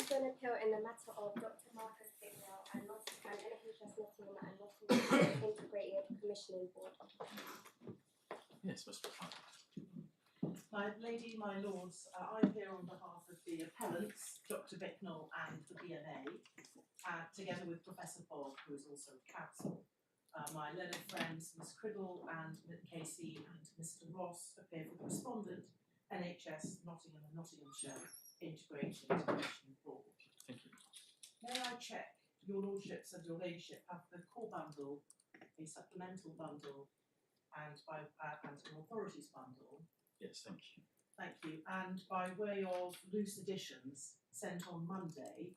comes to an appeal in the matter of Dr. Marcus Bicknell and Nottingham, NHS Nottingham and Nottingham Integrated Commissioning Board. Yes, Mr. Appellant. My lady, my lords, I'm here on behalf of the appellants, Dr. Bicknell and the BMA, together with Professor Bogg, who is also counsel. My learned friends, Miss Criddle and Casey and Mr. Ross, appear for the respondent, NHS Nottingham and Nottinghamshire Integrated Commissioning Board. Thank you. May I check your lordships and your ladyship have the core bundle, a supplemental bundle, and an authorities bundle? Yes, thank you. Thank you. And by way of loose additions sent on Monday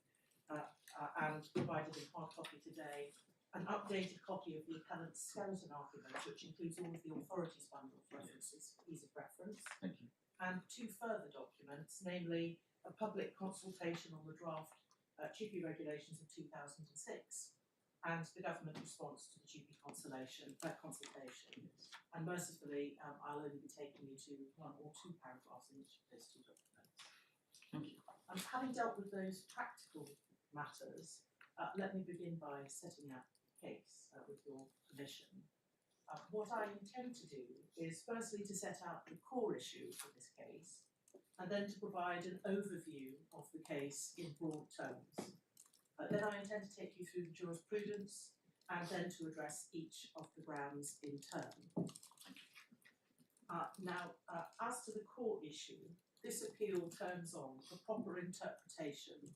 and provided in hard copy today, an updated copy of the appellant's skeleton argument, which includes all of the authorities bundle references for ease of reference. Thank you. And two further documents, namely a public consultation on the draft GP regulations of 2006 and the government response to the GP consultation. And mercifully, I'll only be taking you to one or two paragraphs in each of those two documents. Thank you. Having dealt with those practical matters, let me begin by setting out the case with your permission. What I intend to do is firstly to set out the core issue for this case, and then to provide an overview of the case in broad terms. Then I intend to take you through the jurisprudence and then to address each of the grounds in turn. As to the core issue, this appeal turns on the proper interpretation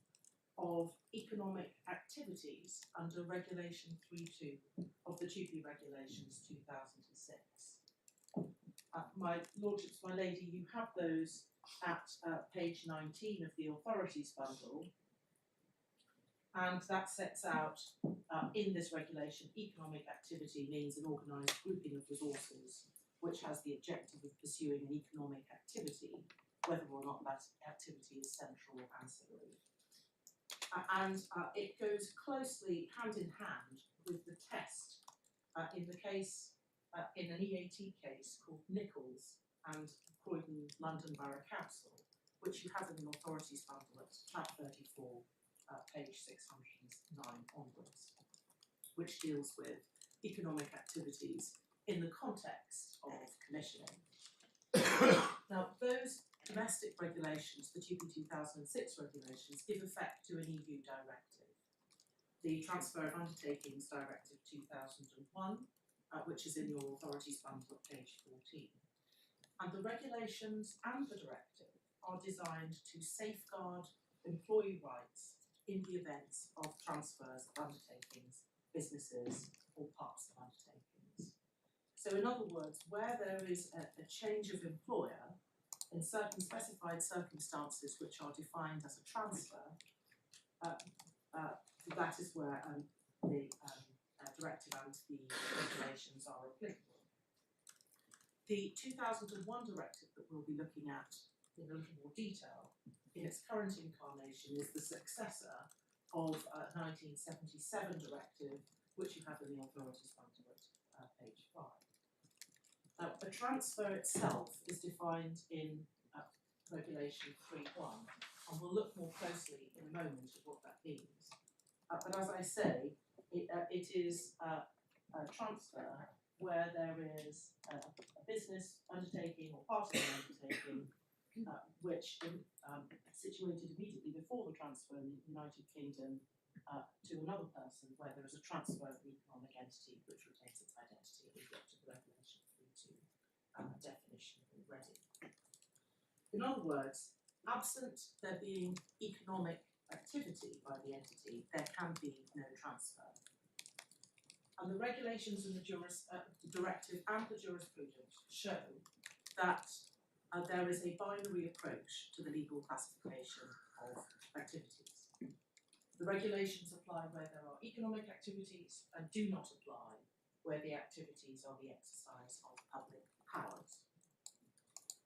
of economic activities under Regulation 3.2 of the GP Regulations 2006. My lordships, my lady, you have those at page 19 of the authorities bundle, and that sets out in this regulation economic activity means an organised grouping of resources which has the objective of pursuing an economic activity, whether or not that activity is central or ancillary. And it goes closely hand in hand with the test in the case, in an EAT case called Nichols and Croydon London Borough Council, which you have in the authorities bundle at tab 34, page 609 onwards, which deals with economic activities in the context of commissioning. Now, those domestic regulations, the GP 2006 regulations, give effect to an EU directive, the Transfer of Undertakings Directive 2001, which is in your authorities bundle at page 14. And the regulations and the directive are designed to safeguard employee rights in the event of transfers of undertakings, businesses, or parts of undertakings. So in other words, where there is a change of employer in certain specified circumstances which are defined as a transfer, that is where the directive and the regulations are applicable. The 2001 directive that we'll be looking at in a little more detail in its current incarnation is the successor of 1977 directive, which you have in the authorities bundle at page 5. The transfer itself is defined in Regulation 3.1, and we'll look more closely in a moment at what that means. But as I say, it is a transfer where there is a business undertaking or part of an undertaking which is situated immediately before the transfer in the United Kingdom to another person, where there is a transfer of the economic entity which retains its identity. We've got to the Regulation 3.2 definition already. In other words, absent there being economic activity by the entity, there can be no transfer. And the regulations and the directive and the jurisprudence show that there is a binary approach to the legal classification of activities. The regulations apply where there are economic activities and do not apply where the activities are the exercise of public powers.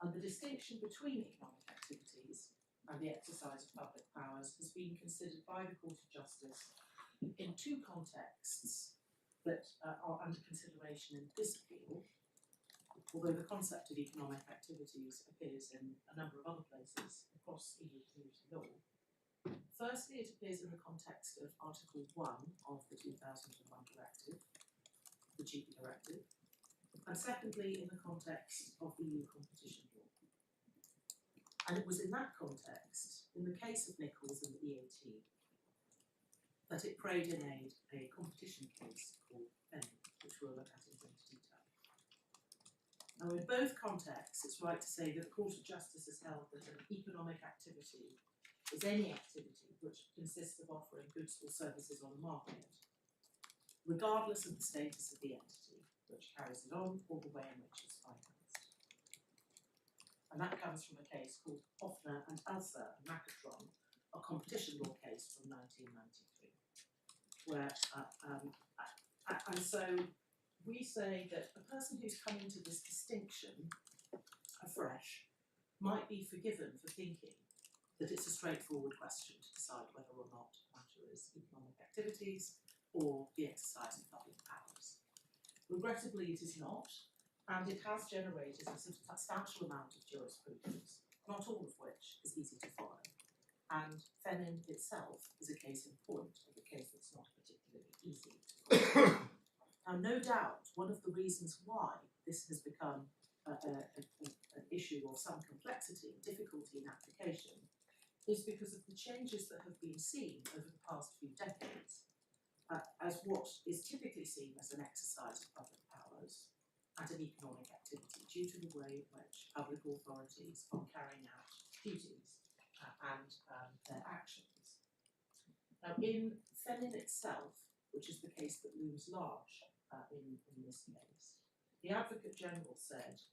And the distinction between economic activities and the exercise of public powers has been considered by the Court of Justice in two contexts that are under consideration in this appeal, although the concept of economic activities appears in a number of other places across EU community law. Firstly, it appears in the context of Article 1 of the 2001 Directive, the Cheaper Directive, and secondly, in the context of EU competition law. And it was in that context, in the case of Nichols and the EAT, that it prayed in aid a competition case called Laing, which we'll look at in greater detail. Now, in both contexts, it's right to say that the Court of Justice has held that an economic activity is any activity which consists of offering goods or services on a market, regardless of the status of the entity which carries it on or the way in which it's financed. And that comes from a case called Hoffner and Elsa and Macatron, a competition law case from 1993, where, and so we say that a person who's come into this distinction afresh might be forgiven for thinking that it's a straightforward question to decide whether or not a matter is economic activities or the exercise of public powers. Regrettably, it is not, and it has generated a substantial amount of jurisprudence, not all of which is easy to follow. And Fennin itself is a case in point of a case that's not particularly easy to follow. Now, no doubt, one of the reasons why this has become an issue of some complexity and difficulty in application is because of the changes that have been seen over the past few decades as what is typically seen as an exercise of public powers and an economic activity due to the way in which public authorities are carrying out duties and their actions. Now, in Fennin itself, which is the case that looms large in this case, the Advocate General said,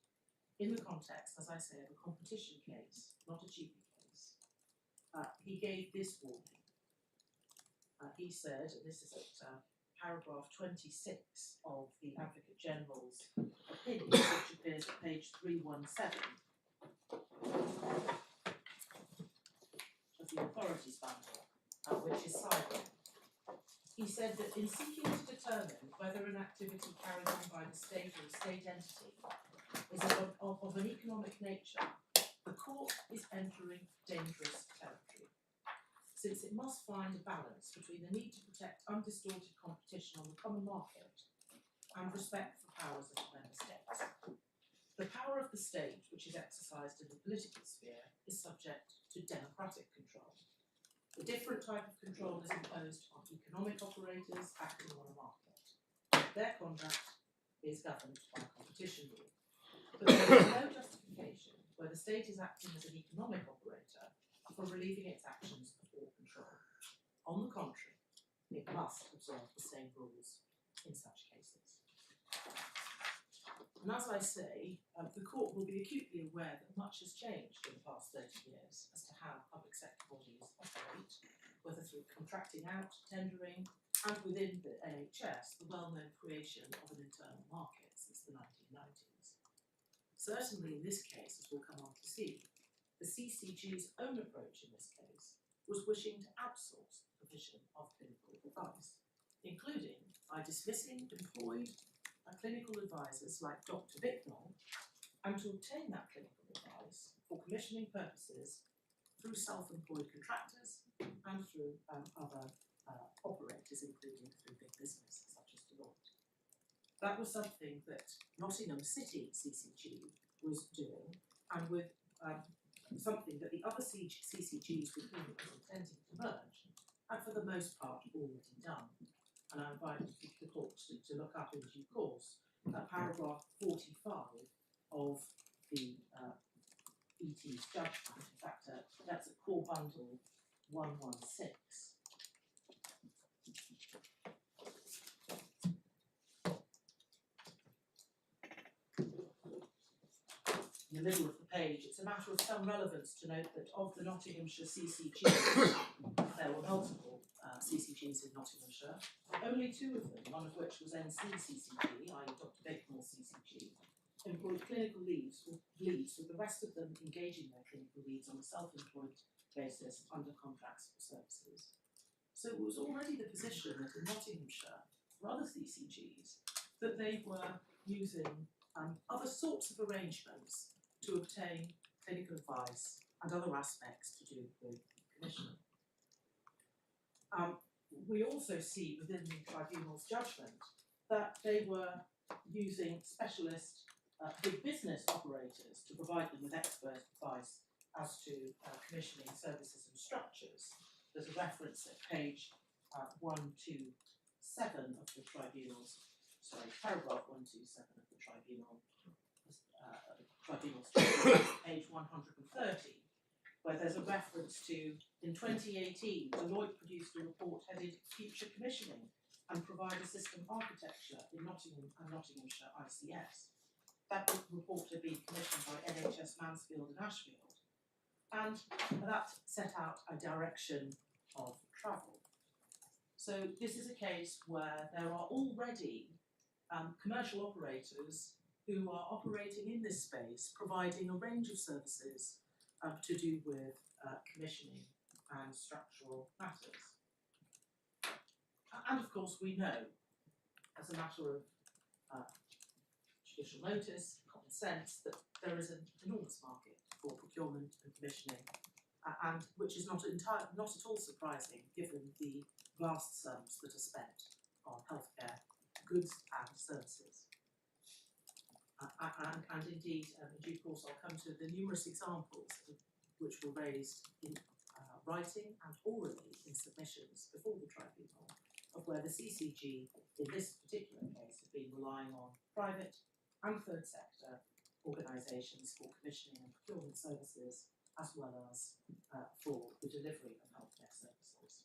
in the context, as I say, of a competition case, not a cheapy case, he gave this warning. He said, and this is at paragraph 26 of the Advocate General's opinion, which appears at page 317 of the authorities bundle, which is cited. He said that in seeking to determine whether an activity carried on by the state or a state entity is of an economic nature, the court is entering dangerous territory, since it must find a balance between the need to protect undistorted competition on the common market and respect for powers of the member states. The power of the state, which is exercised in the political sphere, is subject to democratic control. A different type of control is imposed on economic operators acting on a market. Their conduct is governed by competition law. But there is no justification where the state is acting as an economic operator for relieving its actions of all control. On the contrary, it must observe the same rules in such cases. And as I say, the court will be acutely aware that much has changed in the past 30 years as to how public sector bodies operate, whether through contracting out, tendering, and within the NHS, the well-known creation of an internal market since the 1990s. Certainly in this case, as we'll come on to see, the CCG's own approach in this case was wishing to outsource the provision of clinical advice, including by dismissing employed clinical advisors like Dr. Bicknell, and to obtain that clinical advice for commissioning purposes through self-employed contractors and through other operators, including through big business such as Deloitte. That was something that Nottingham City CCG was doing, and with something that the other CCGs with whom it was intending to merge, and for the most part already done. And I invite the court to look up in due course paragraph 45 of the ET's judgment. In fact, that's at Core Bundle 116. In the middle of the page, it's a matter of some relevance to note that of the Nottinghamshire CCGs, there were multiple CCGs in Nottinghamshire, only two of them, one of which was NC CCG, i.e. Dr. Bicknell CCG, employed clinical leads with the rest of them engaging their clinical leads on a self-employed basis under contracts for services. So it was already the position that in Nottinghamshire, for other CCGs, that they were using other sorts of arrangements to obtain clinical advice and other aspects to do with commissioning. We also see within the tribunal's judgment that they were using specialist big business operators to provide them with expert advice as to commissioning services and structures. There's a reference at page 127 of the tribunal's, paragraph 127 of the tribunal's judgment, page 130, where there's a reference to, in 2018, Deloitte produced a report headed Future Commissioning and Provider System Architecture in Nottingham and Nottinghamshire ICS. That report had been commissioned by NHS Mansfield and Ashfield, and that set out a direction of travel. So this is a case where there are already commercial operators who are operating in this space, providing a range of services to do with commissioning and structural matters. And of course we know, as a matter of judicial notice, common sense, that there is an enormous market for procurement and commissioning, and which is not at all surprising given the vast sums that are spent on healthcare goods and services. And indeed, in due course, I'll come to the numerous examples which were raised in writing and orally in submissions before the tribunal of where the CCG, in this particular case, have been relying on private and third sector organisations for commissioning and procurement services, as well as for the delivery of healthcare services.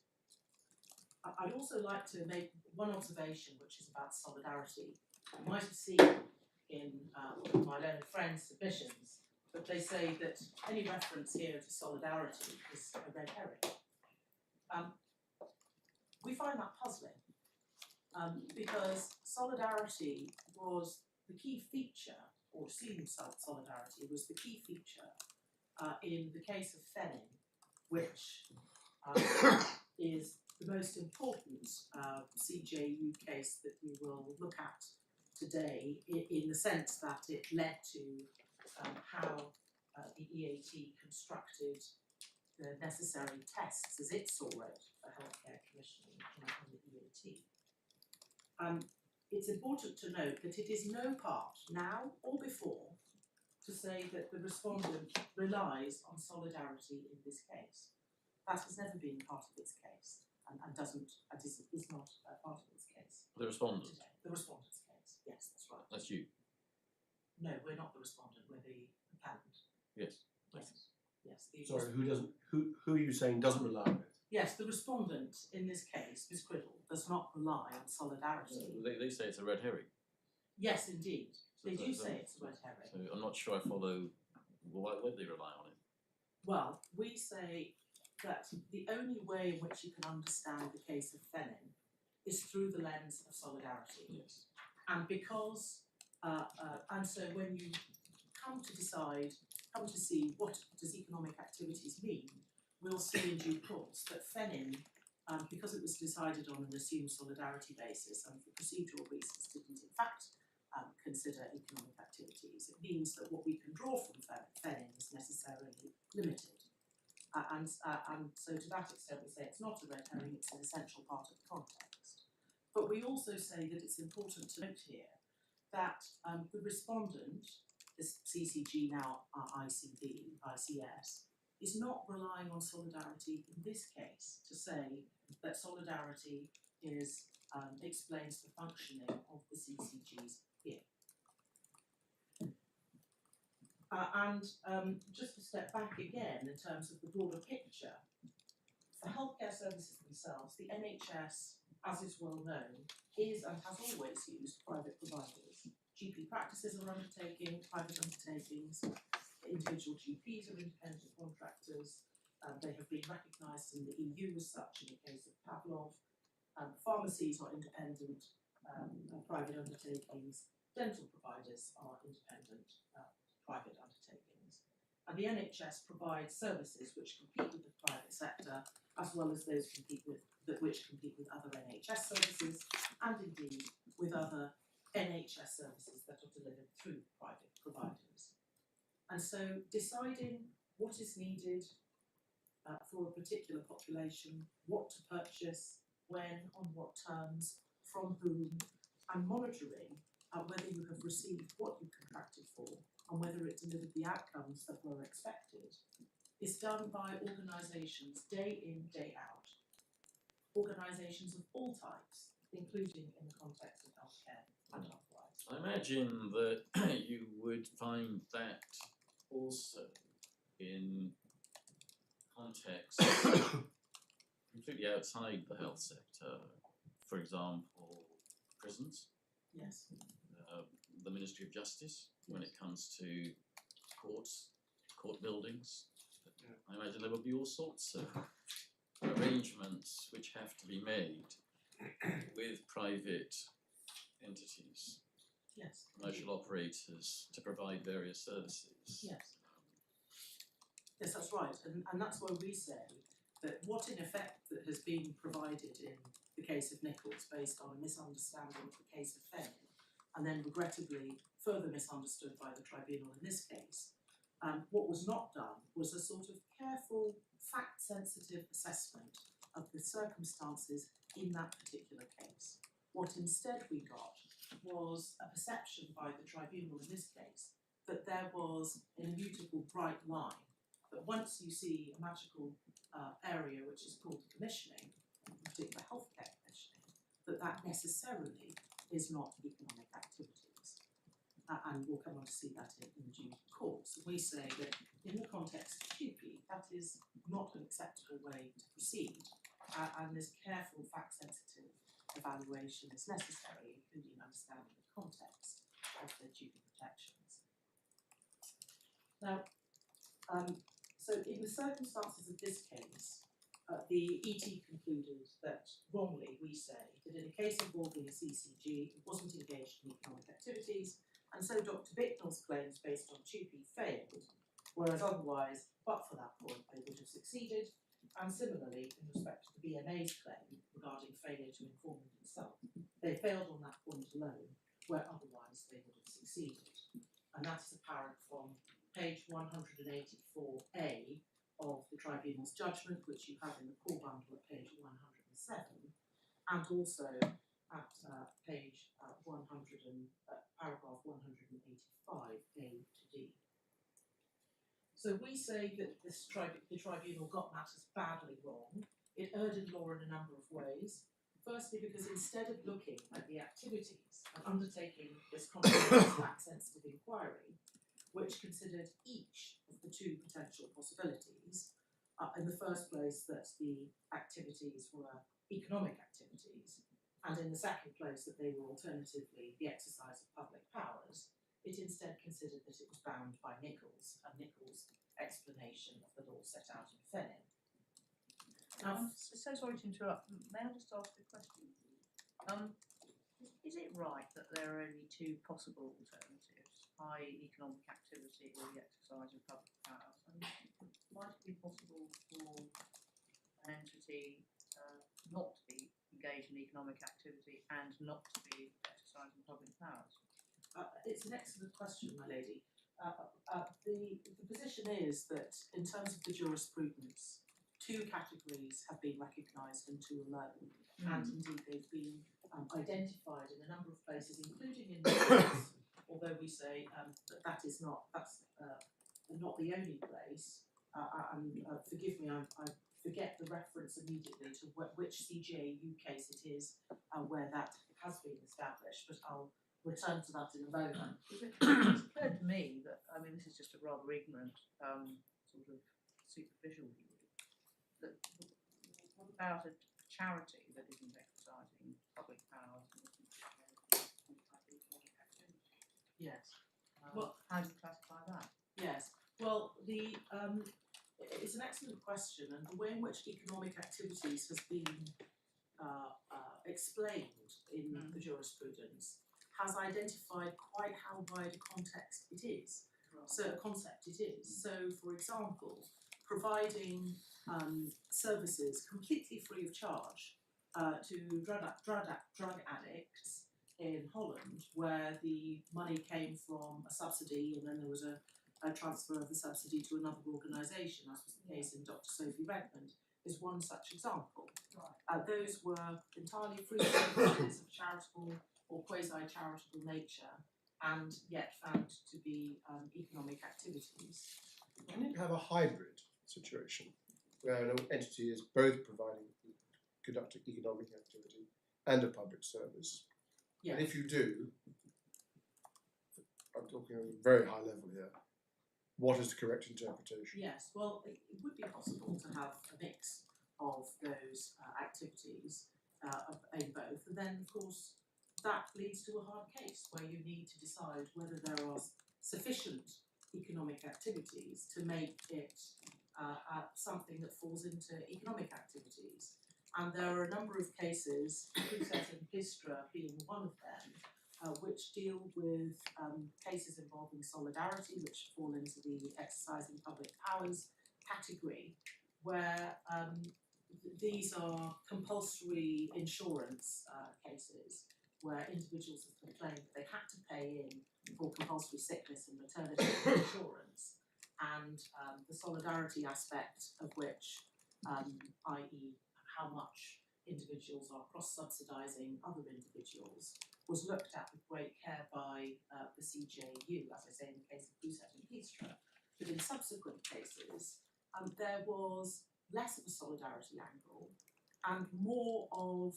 I'd also like to make one observation, which is about solidarity. You might have seen in my learned friends' submissions that they say that any reference here to solidarity is a red herring. We find that puzzling because solidarity was the key feature, or assumed solidarity was the key feature in the case of Fenning, which is the most important CJU case that we will look at today, in the sense that it led to how the EAT constructed the necessary tests, as it saw it, for healthcare commissioning in the EAT. It's important to note that it is no part, now or before, to say that the respondent relies on solidarity in this case. That has never been part of its case, and is not a part of its case. The respondent? Today. The respondent's case, yes, that's right. That's you? No, we're not the respondent, we're the appellant. Yes. Yes. Sorry, who are you saying doesn't rely on it? Yes, the respondent in this case, Ms. Criddle, does not rely on solidarity. They say it's a red herring. Yes, indeed. They do So- say it's a red herring. So I'm not sure I follow why they rely on it. Well, we say that the only way in which you can understand the case of Fenning is through the lens of solidarity. Yes. And because, and so when you come to see what does economic activities mean, we'll see in due course that Fenning, because it was decided on an assumed solidarity basis and for procedural reasons didn't in fact consider economic activities, it means that what we can draw from Fenning is necessarily limited. And so to that extent we say it's not a red herring, it's an essential part of the context. But we also say that it's important to note here that the respondent, this CCG now ICS, is not relying on solidarity in this case to say that solidarity is explains the functioning of the CCGs here. Just to step back again in terms of the broader picture, for healthcare services themselves, the NHS, as is well known, is and has always used private providers. GP practices are undertaking private undertakings, individual GPs are independent contractors, they have been recognised in the EU as such in the case of Pavlov. Pharmacies are independent private undertakings, dental providers are independent private undertakings. And the NHS provides services which compete with the private sector, as well as those which compete with other NHS services, and indeed with other NHS services that are delivered through private providers. And so deciding what is needed for a particular population, what to purchase, when, on what terms, from whom, and monitoring whether you have received what you contracted for and whether it delivered the outcomes that were expected, is done by organisations day in, day out. Organisations of all types, including in the context of healthcare and otherwise. I imagine that you would find that also in contexts completely outside the health sector. For example, prisons, Yes. the Ministry of Justice, when it comes to courts, court buildings. I imagine there will be all sorts of arrangements which have to be made with private entities, Yes. commercial operators, to provide various services. Yes. Yes, that's right, and that's why we say that what in effect that has been provided in the case of Nichols based on a misunderstanding of the case of Fenn, and then regrettably further misunderstood by the tribunal in this case, what was not done was a sort of careful, fact-sensitive assessment of the circumstances in that particular case. What instead we got was a perception by the tribunal in this case that there was an immutable bright line, that once you see a magical area which is called commissioning, in particular healthcare commissioning, that necessarily is not economic activities. And we'll come on to see that in due course. We say that in the context of TUPE, that is not an acceptable way to proceed, and this careful, fact-sensitive evaluation is necessary, including understanding the context of the TUPE protections. Now, so in the circumstances of this case, the ET concluded that, wrongly we say, that in a case involving a CCG, it wasn't engaged in economic activities, and so Dr. Bicknell's claims based on TUPE failed, whereas otherwise, but for that point, they would have succeeded. And similarly, in respect to the BMA's claim regarding failure to inform them themselves, they failed on that point alone, where otherwise they would have succeeded. And that's apparent from page 184A of the tribunal's judgment, which you have in the core bundle at page 107, and also at page 100 and paragraph 185A to D. So we say that the tribunal got matters badly wrong. It erred in law in a number of ways. Firstly, because instead of looking at the activities and undertaking this comprehensive fact-sensitive inquiry, which considered each of the two potential possibilities, in the first place that the activities were economic activities, and in the second place that they were alternatively the exercise of public powers, it instead considered that it was bound by Nichols and Nichols' explanation of the law set out in Fenn. I'm so sorry to interrupt. May I just ask a question? Is it right that there are only two possible alternatives, i.e. economic activity or the exercise of public powers? And might it be possible for an entity not to be engaged in economic activity and not to be exercising public powers? It's an excellent question, my lady. The position is that in terms of the jurisprudence, two categories have been recognised and two alone, and indeed they've been identified in a number of places, including in the US, although we say that's not the only place. And forgive me, I forget the reference immediately to which CJU case it is where that has been established, but I'll return to that in a moment. It's clear to me that, I mean, this is just a rather ignorant, sort of superficial view. That what about a charity that isn't exercising public powers and isn't economic activity? Yes. Well, how do you classify that? Yes. Well, it's an excellent question, and the way in which economic activities has been explained in the jurisprudence has identified quite how wide a context it is. So a concept it is. So, for example, providing services completely free of charge to drug addicts in Holland, where the money came from a subsidy and then there was a transfer of the subsidy to another organisation, as was the case in Dr. Sophie Redmond, is one such example. Those were entirely free services of charitable or quasi-charitable nature, and yet found to be economic activities. Can you have a hybrid situation where an entity is both conducting economic activity and a public service? Yes. And if you do, I'm talking on a very high level here, what is the correct interpretation? Yes, well, it would be possible to have a mix of those activities in both, and then, of course, that leads to a hard case where you need to decide whether there are sufficient economic activities to make it something that falls into economic activities. And there are a number of cases, Elisabeth and Plistra being one of them, which deal with cases involving solidarity, which fall into the exercising public powers category, where these are compulsory insurance cases, where individuals have complained that they had to pay in for compulsory sickness and maternity insurance, and the solidarity aspect of which, i.e. how much individuals are cross-subsidising other individuals, was looked at with great care by the CJU, as I say in the case of Elisabeth and Plistra. But in subsequent cases, there was less of a solidarity angle and more of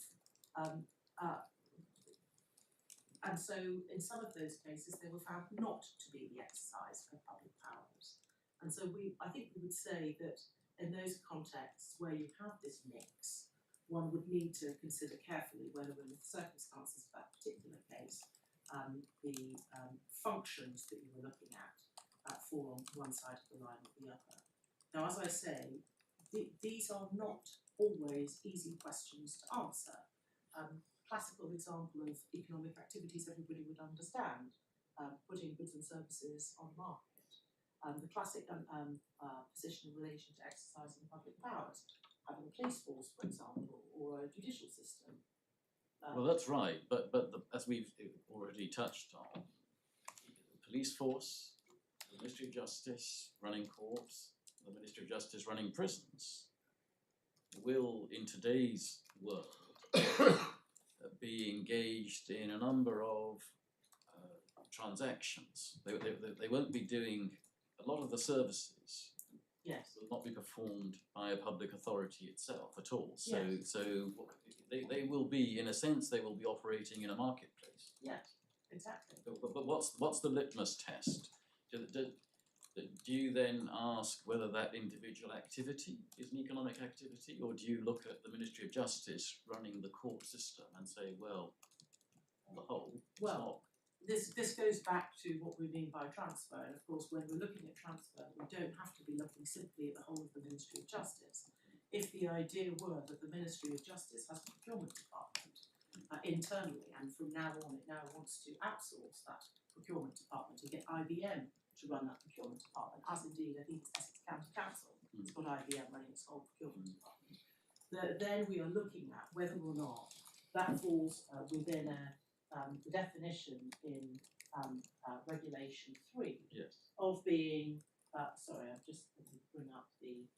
and so in some of those cases they were found not to be the exercise of public powers. And so I think we would say that in those contexts where you have this mix, one would need to consider carefully whether in the circumstances of that particular case, the functions that you were looking at fall on one side of the line or the other. Now, as I say, these are not always easy questions to answer. Classical example of economic activities everybody would understand, putting goods and services on the market. The classic position in relation to exercising public powers, having a police force, for example, or a judicial system. Well, that's right, but as we've already touched on, the police force, the Ministry of Justice running courts, the Ministry of Justice running prisons, will, in today's world, be engaged in a number of transactions. They won't be doing a lot of the services. Yes. Will not be performed by a public authority itself at all. So, Yes. so they will be, in a sense, they will be operating in a marketplace. Yes, exactly. But what's the litmus test? Do you then ask whether that individual activity is an economic activity, or do you look at the Ministry of Justice running the court system and say, well, on the whole, it's not? This goes back to what we mean by transfer, and of course when we're looking at transfer we don't have to be looking simply at the whole of the Ministry of Justice. If the idea were that the Ministry of Justice has a procurement department internally, and from now on it now wants to outsource that procurement department and get IBM to run that procurement department, as indeed I think it's Essex County Council has got IBM running its whole procurement department, then we are looking at whether or not that falls within the definition in Regulation 3 Yes. of being, sorry, I've just let me bring up the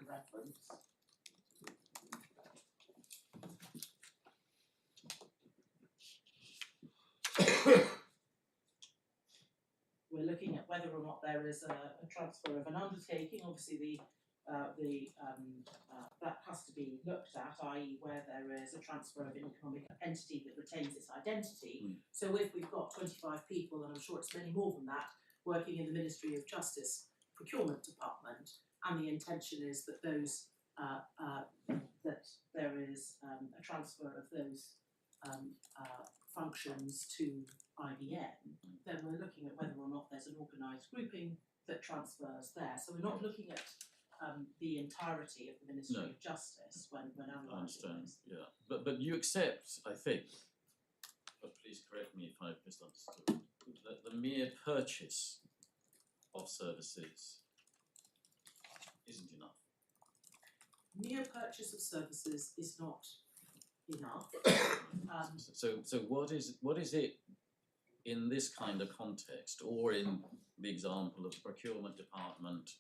reference. We're looking at whether or not there is a transfer of an undertaking. Obviously, that has to be looked at, i.e. where there is a transfer of an economic entity that retains its identity. So if we've got 25 people, and I'm sure it's many more than that, working in the Ministry of Justice procurement department, and the intention is that those that there is a transfer of those functions to IBM, then we're looking at whether or not there's an organised grouping that transfers there. So we're not looking at the entirety of the Ministry of Justice when analysing I understand, this. yeah. But you accept, I think, but please correct me if I've misunderstood, that the mere purchase of services isn't enough. Mere purchase of services is not enough. So what is it in this kind of context, or in the example of the procurement department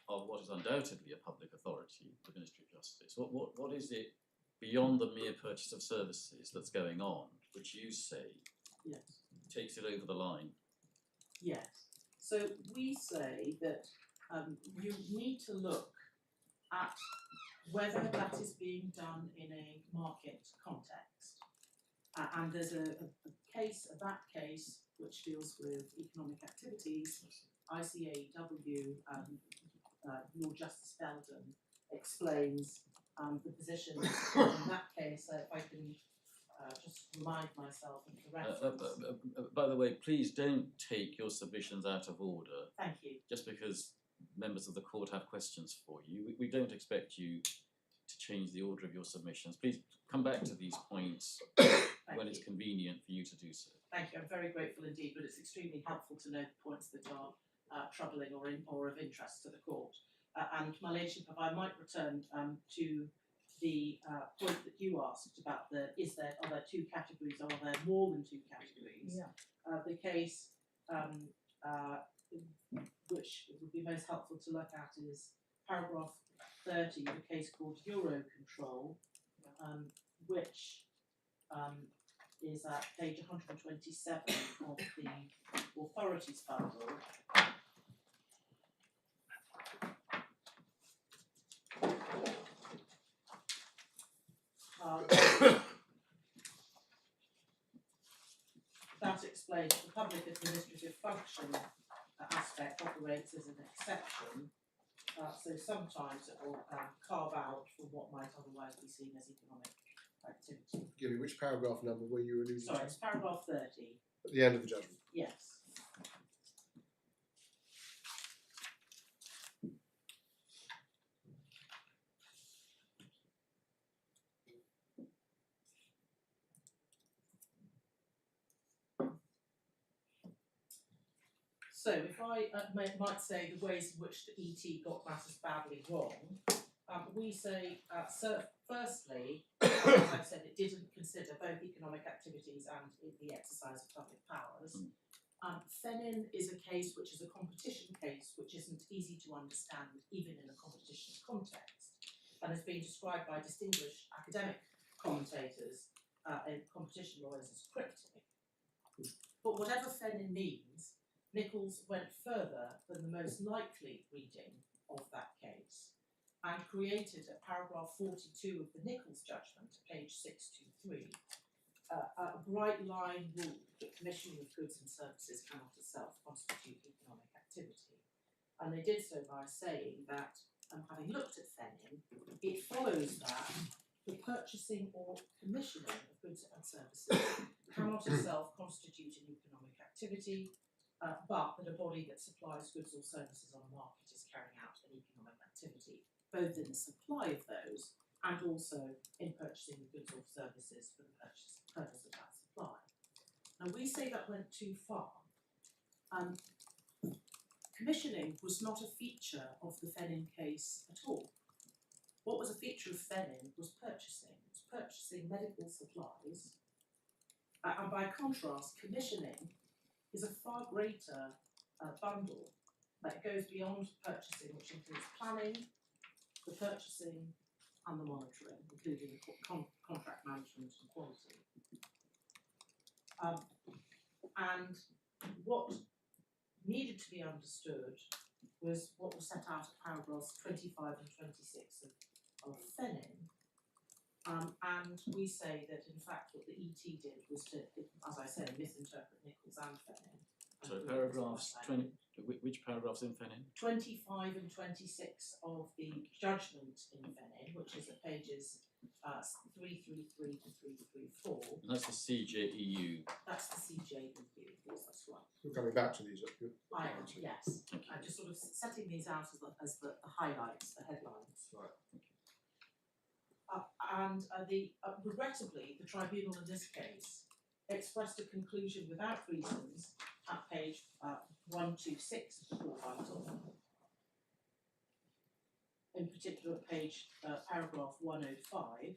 of what is undoubtedly a public authority, the Ministry of Justice, what is it beyond the mere purchase of services that's going on, which you say Yes. takes it over the line? Yes. So we say that you need to look at whether that is being done in a market context. And there's a that case which deals with economic activities. ICAEW, Lord Justice Belden explains the positions in that case. If I can just remind myself of the reference. By the way, please don't take your submissions out of order. Thank you. Just because members of the court have questions for you. We don't expect you to change the order of your submissions. Please come back to these points when it's convenient for you to do so. Thank you. I'm very grateful indeed, but it's extremely helpful to know the points that are troubling or of interest to the court. And my lordship, if I might return to the point that you asked about are there two categories, or are there more than two categories? Yeah. The case which would be most helpful to look at is paragraph 30, the case called Eurocontrol, which is at page 127 of the authorities bundle. That explains the public administrative function aspect operates as an exception, so sometimes it will carve out from what might otherwise be seen as economic activity. Give me which paragraph number were you alluding Sorry, to? it's paragraph 30. At the end of the judgment. Yes. So if I might say the ways in which the ET got matters badly wrong, we say, firstly, as I've said, it didn't consider both economic activities and the exercise of public powers. Fenin is a case which is a competition case, which isn't easy to understand even in a competition context, and has been described by distinguished academic commentators and competition lawyers as cryptic. But whatever Fenin means, Nichols went further than the most likely reading of that case and created at paragraph 42 of the Nichols judgment, page 623, a bright line rule that commissioning of goods and services cannot itself constitute economic activity. And they did so by saying that, having looked at Fenin, it follows that the purchasing or commissioning of goods and services cannot itself constitute an economic activity, but that a body that supplies goods or services on a market is carrying out an economic activity, both in the supply of those and also in purchasing the goods or services for the purpose of that supply. Now we say that went too far. Commissioning was not a feature of the Fenin case at all. What was a feature of Fenin was purchasing. It was purchasing medical supplies, and by contrast, commissioning is a far greater bundle that goes beyond purchasing, which includes planning, the purchasing and the monitoring, including the contract management and quality. And what needed to be understood was what was set out at paragraphs 25 and 26 of Fenin. And we say that in fact what the ET did was to, as I say, misinterpret Nichols and Fenin. So paragraphs 20, which paragraphs in Fenin? 25 and 26 of the judgment in Fenin, which is at pages 333 to 334. And that's the CJEU. That's the CJEU, yes, that's right. We're coming back to these. I am, yes. Thank you. I'm just sort of setting these out as the highlights, the headlines. Right. Regrettably, the tribunal in this case expressed a conclusion without reasons at page 126 of the court title. In particular, page paragraph 105.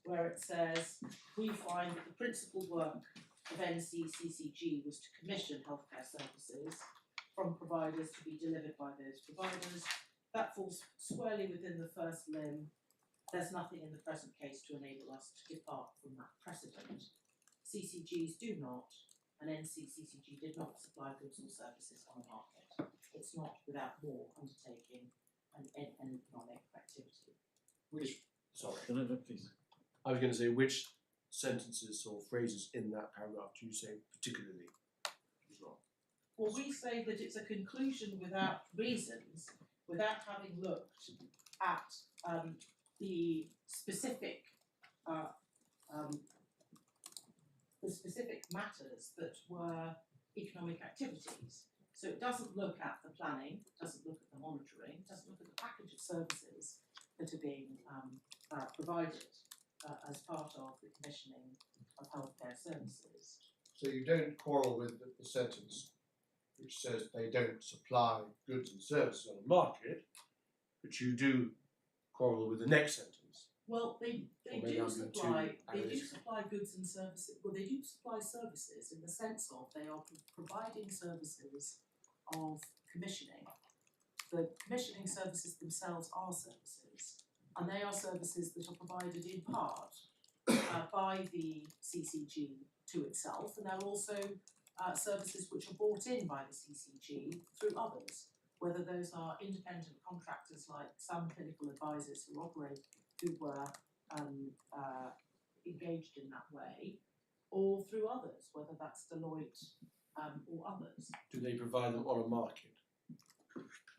where it says, we find that the principal work of NCCCG was to commission healthcare services from providers to be delivered by those providers. That falls squarely within the first limb. There's nothing in the present case to enable us to depart from that precedent. CCGs do not, and NCCCG did not supply goods or services on the market. It's not without more undertaking an economic activity. Which, sorry, No, no, please. I was going to say which sentences or phrases in that paragraph do you say particularly is wrong? Well, we say that it's a conclusion without reasons, without having looked at the specific matters that were economic activities. So it doesn't look at the planning, doesn't look at the monitoring, doesn't look at the package of services that are being provided as part of the commissioning of healthcare services. So you don't quarrel with the sentence which says they don't supply goods and services on the market, but you do quarrel with the next sentence. Well, they Or maybe do I'm being too analytical. supply goods and services. Well, they do supply services in the sense of they are providing services of commissioning. The commissioning services themselves are services, and they are services that are provided in part by the CCG to itself, and they're also services which are bought in by the CCG through others, whether those are independent contractors like some clinical advisors who were engaged in that way, or through others, whether that's Deloitte or others. Do they provide them on a market?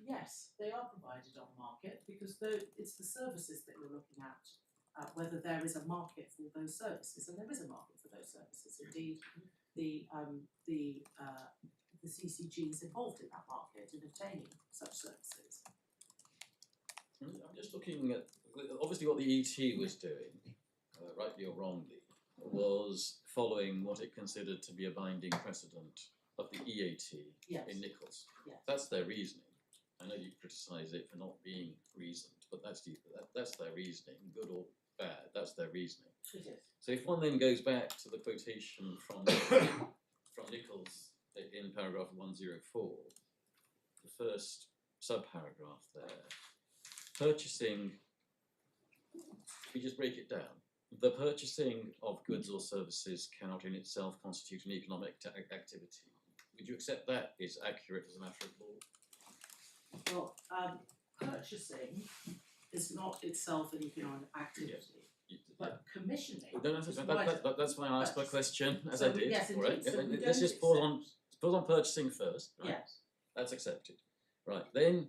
Yes, they are provided on market because it's the services that you're looking at, whether there is a market for those services, and there is a market for those services. Indeed, the CCG is involved in that market in obtaining such services. I'm just looking at, obviously what the ET was doing, rightly or wrongly, was following what it considered to be a binding precedent of the EAT Yes. in Nichols. Yes. That's their reasoning. I know you criticise it for not being reasoned, but that's their reasoning, good or bad, that's their reasoning. It is. So if one then goes back to the quotation from Nichols in paragraph 104, the first subparagraph there, purchasing, if we just break it down, the purchasing of goods or services cannot in itself constitute an economic activity. Would you accept that is accurate as a matter of law? Well, purchasing is not itself an economic activity, but commissioning. That's why I asked my question as So I did. yes, all right? indeed, so we Let's don't just pause on purchasing first. Right? Yes. That's accepted. Right, then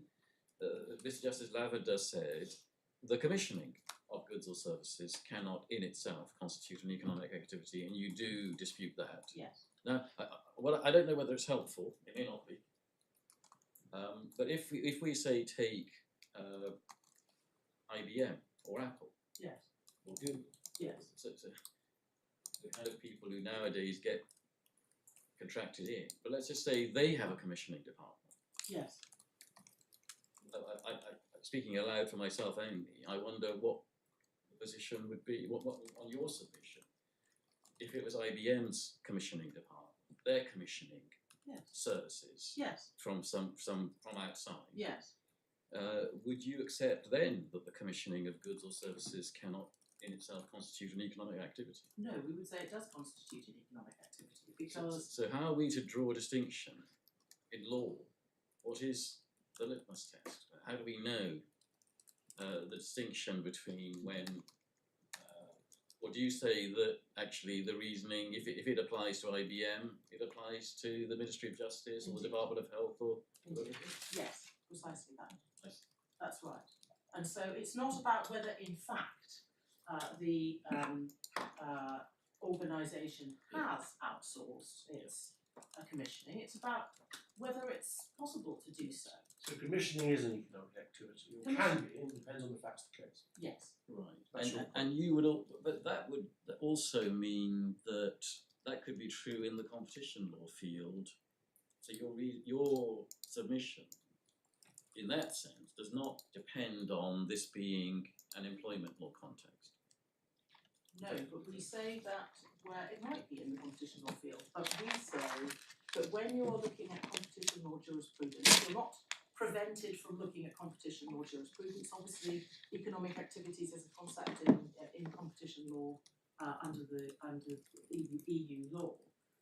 Mr. Justice Lavender said the commissioning of goods or services cannot in itself constitute an economic activity, and you do dispute that. Yes. Now, I don't know whether it's helpful, it may not be, but if we say take IBM or Apple Yes. or Google, Yes. so the kind of people who nowadays get contracted in, but let's just say they have a commissioning department. Yes. Speaking aloud for myself only, I wonder what the position would be, what on your submission, if it was IBM's commissioning department, they're commissioning Yes. services Yes. from from outside. Yes. Would you accept then that the commissioning of goods or services cannot in itself constitute an economic activity? No, we would say it does constitute an economic activity because So how are we to draw a distinction in law? What is the litmus test? How do we know the distinction between when, or do you say that actually the reasoning, if it applies to IBM, it applies to the Ministry of Justice or the Department of Health or? yes, precisely that. I see. That's right. And so it's not about whether in fact the organisation has outsourced its commissioning, it's about whether it's possible to do so. So commissioning is an economic activity, or can be, it depends on the facts of the case. Yes. Right, and you would, but that would also mean that that could be true in the competition law field. So your submission, in that sense, does not depend on this being an employment law context. No, but we say that where it might be in the competition law field, but we say that when you're looking at competition law jurisprudence, you're not prevented from looking at competition law jurisprudence. Obviously, economic activities is a concept in competition law under EU law,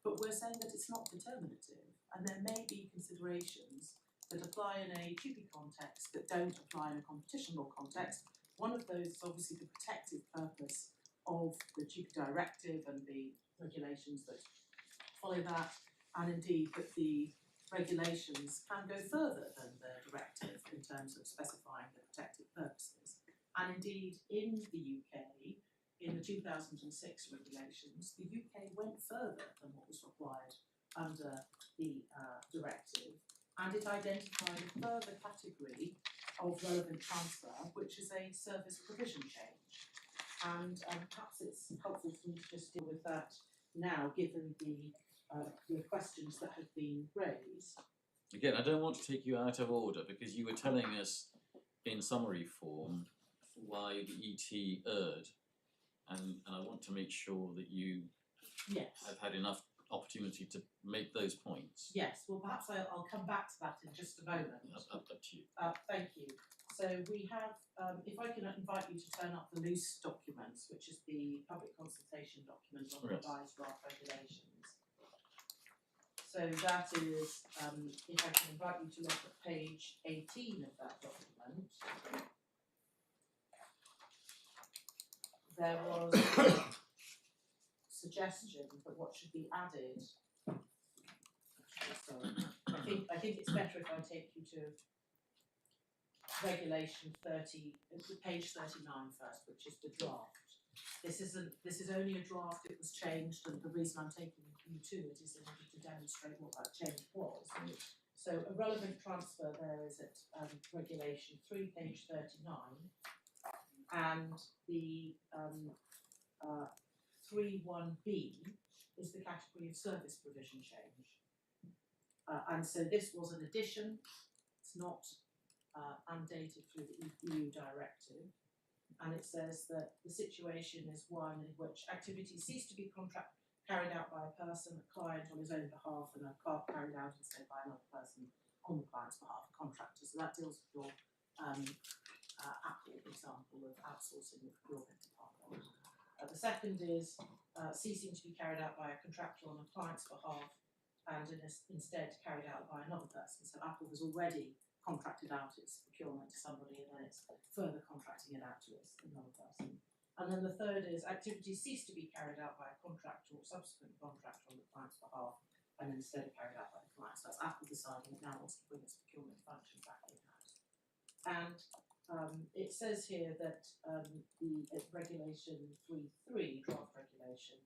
but we're saying that it's not determinative, and there may be considerations that apply in a TUPE context that don't apply in a competition law context. One of those is obviously the protective purpose of the TUPE directive and the regulations that follow that, and indeed that the regulations can go further than the directive in terms of specifying the protective purposes. And indeed, in the UK, in the 2006 regulations, the UK went further than what was required under the directive, and it identified a further category of relevant transfer, which is a service provision change. And perhaps it's helpful for me to just deal with that now, given the questions that have been raised. Again, I don't want to take you out of order, because you were telling us in summary form why the ET erred, and I want to make sure that you Yes. have had enough opportunity to make those points. Yes, well perhaps I'll come back to that in just a moment. Up to you. Thank you. So we have, if I can invite you to turn up the loose documents, which is the public consultation document on the Yes. revised draft regulations. So that is, if I can invite you to look at page 18 of that document. There was a suggestion that what should be added. Sorry, I think it's better if I take you to regulation 30, page 39 first, which is the draft. This is only a draft, it was changed, and the reason I'm taking you to it is in order to demonstrate what that change was. So a relevant transfer there is at regulation 3, page 39, and the 3.1b is the category of service provision change. And so this was an addition, it's not mandated through the EU directive, and it says that the situation is one in which activities cease to be carried out by a person, a client on his own behalf, and are carried out instead by another person on the client's behalf, a contractor. So that deals with your Apple example of outsourcing the procurement department. The second is ceasing to be carried out by a contractor on a client's behalf and instead carried out by another person. So Apple has already contracted out its procurement to somebody, and then it's further contracting it out to another person. And then the third is activities cease to be carried out by a contractor or subsequent contractor on the client's behalf, and then instead carried out by the client. So that's Apple deciding it now wants to bring its procurement function back in-house. And it says here that the regulation 3.3, draft regulation,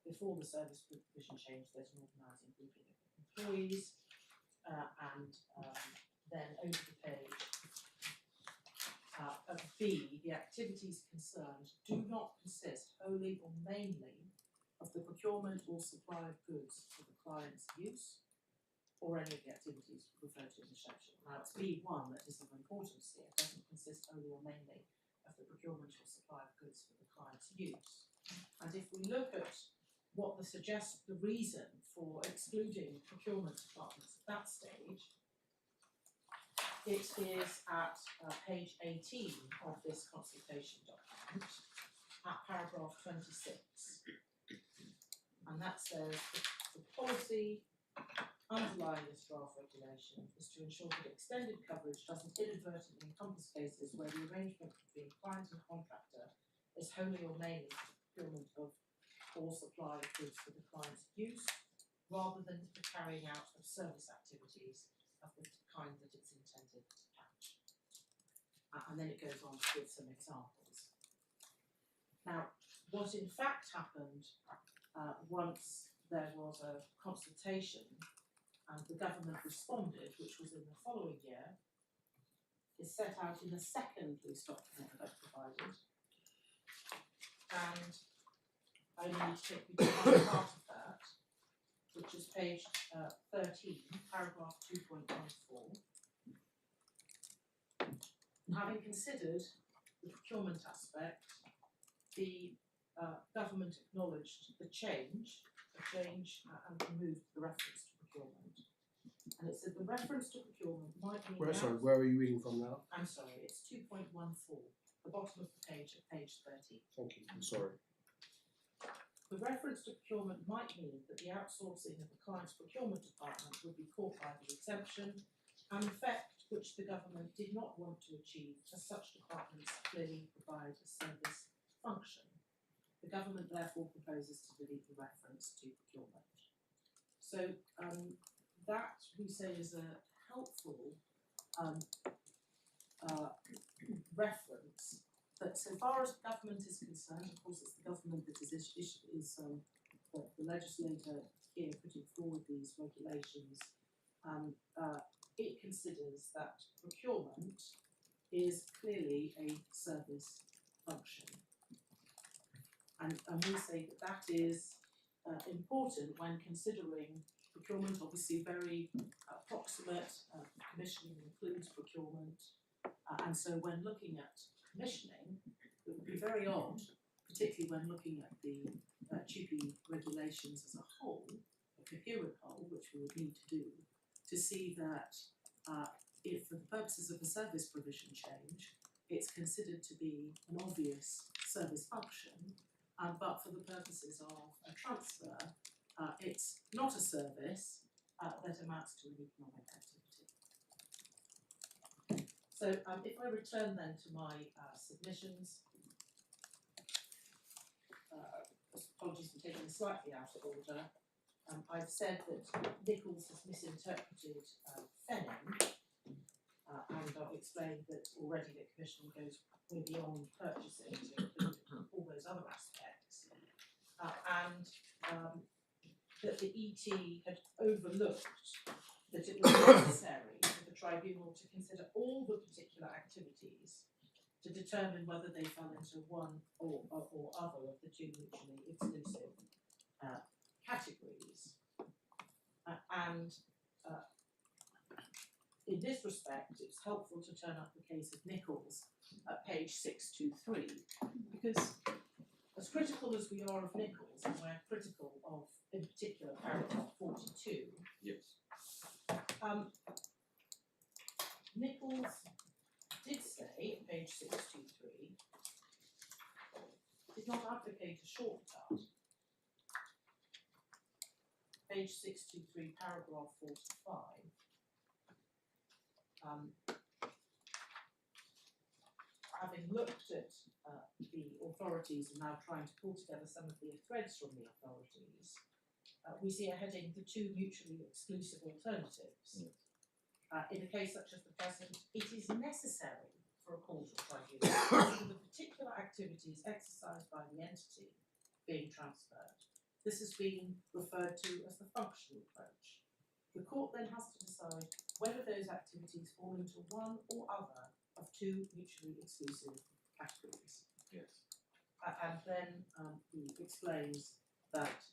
before the service provision change, there's an organising grouping of employees, and then over the page, of B, the activities concerned do not consist wholly or mainly of the procurement or supply of goods for the client's use, or any of the activities referred to in the section. Now it's B1 that is of importance here. It doesn't consist wholly or mainly of the procurement or supply of goods for the client's use. And if we look at what the reason for excluding procurement departments at that stage, it is at page 18 of this consultation document, at paragraph 26. And that says the policy underlying this draft regulation is to ensure that extended coverage doesn't inadvertently encompass cases where the arrangement between client and contractor is wholly or mainly for the procurement of or supply of goods for the client's use, rather than the carrying out of service activities of the kind that it's intended to catch. And then it goes on to give some examples. Now, what in fact happened once there was a consultation and the government responded, which was in the following year, is set out in the second loose document that I've provided. And I need to take you to one part of that, which is page 13, paragraph 2.14. Having considered the procurement aspect, the government acknowledged the change and removed the reference to procurement. And it said the reference to procurement might mean Where are you reading from now? I'm sorry, it's 2.14, the bottom of the page at page 30. Thank you, I'm sorry. The reference to procurement might mean that the outsourcing of the client's procurement department would be caught by the exemption, an effect which the government did not want to achieve, as such departments clearly provide a service function. The government therefore proposes to delete the reference to procurement. So that we say is a helpful reference. But so far as government is concerned, of course, it's the government that is the legislator here putting forward these regulations. It considers that procurement is clearly a service function, and we say that that is important when considering procurement. Obviously, very approximate. Commissioning includes procurement, and so when looking at commissioning, it would be very odd, particularly when looking at the TUPE regulations as a whole, a coherent whole, which we would need to do, to see that if for the purposes of a service provision change, it's considered to be an obvious service function, but for the purposes of a transfer, it's not a service that amounts to an economic activity. So if I return then to my submissions, apologies for taking this slightly out of order, I've said that Nichols has misinterpreted Fenning, and I've explained that already that commissioning goes way beyond purchasing to include all those other aspects, and that the ET had overlooked that it was necessary for the tribunal to consider all the particular activities to determine whether they fell into one or other of the two mutually exclusive categories. And in this respect, it's helpful to turn up the case of Nichols at page 623, because as critical as we are of Nichols, and we're critical of, in particular, paragraph 42, Yes. Nichols did say, at page 623, did not advocate a shortcut. Page 623, paragraph 45. Having looked at the authorities and now trying to pull together some of the threads from the authorities, we see a heading, the two mutually exclusive alternatives. Yes. In a case such as the present, it is necessary for a court or tribunal to consider the particular activities exercised by the entity being transferred. This has been referred to as the functional approach. The court then has to decide whether those activities fall into one or other of two mutually exclusive categories. Yes. And then he explains that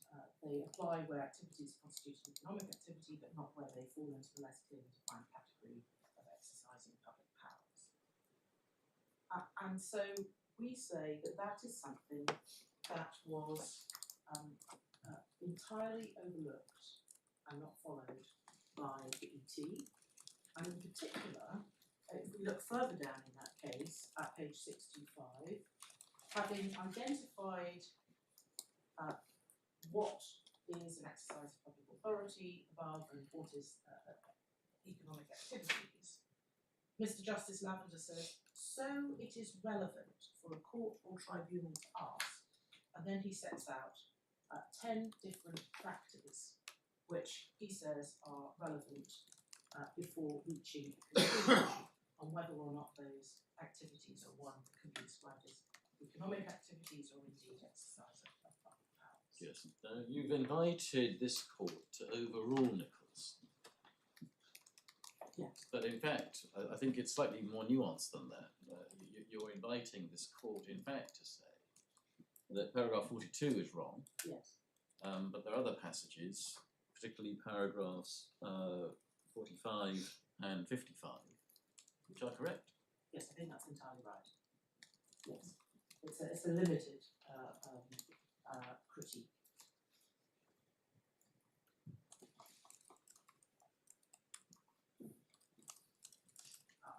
they apply where activities constitute an economic activity, but not where they fall into the less clearly defined category of exercising public powers. And so we say that that is something that was entirely overlooked and not followed by the ET. And in particular, if we look further down in that case, at page 625, having identified what is an exercise of public authority above and what is economic activities, Mr. Justice Lavender says, so it is relevant for a court or tribunal to ask, and then he sets out 10 different factors which he says are relevant before reaching a conclusion on whether or not those activities are one that can be described as economic activities or indeed exercise of public powers. Yes. You've invited this court to overrule Nichols. Yes. But in fact, I think it's slightly more nuanced than that. You're inviting this court, in fact, to say that paragraph 42 is wrong. Yes. But there are other passages, particularly paragraphs 45 and 55, which are correct. Yes, I think that's entirely right. Yes. It's a limited critique.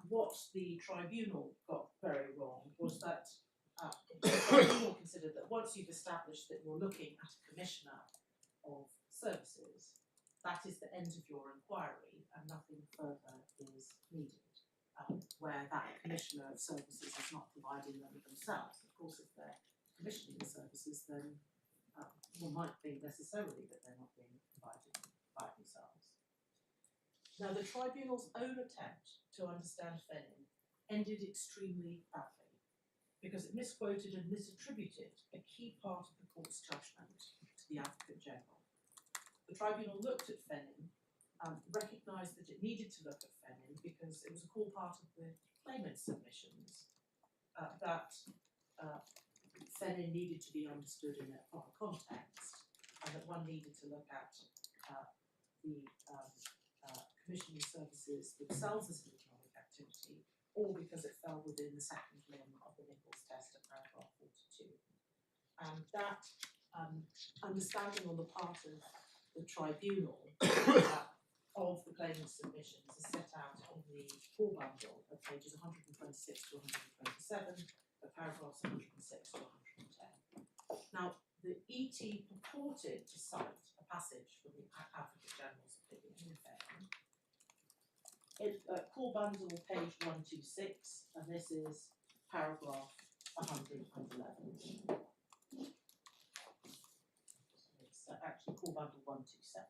What the tribunal got very wrong was that the tribunal considered that once you've established that you're looking at a commissioner of services, that is the end of your inquiry and nothing further is needed. Where that commissioner of services is not providing them themselves. Of course, if they're commissioning the services, then one might think necessarily that they're not being provided by themselves. Now, the tribunal's own attempt to understand Fenning ended extremely badly because it misquoted and misattributed a key part of the court's judgment to the Advocate General. The tribunal looked at Fenning, recognised that it needed to look at Fenning because it was a core part of the Claimants submissions that Fenning needed to be understood in a proper context and that one needed to look at the commissioning services themselves as an economic activity, or because it fell within the second limb of the Nichols test of paragraph 42. And that understanding on the part of the tribunal of the claimant's submissions is set out in the core bundle of pages 126 to 127, of paragraphs 106 to 110. Now, the ET purported to cite a passage from the Advocate General's opinion in Fenning. Core bundle page 126, and this is paragraph 111. It's actually core bundle 127.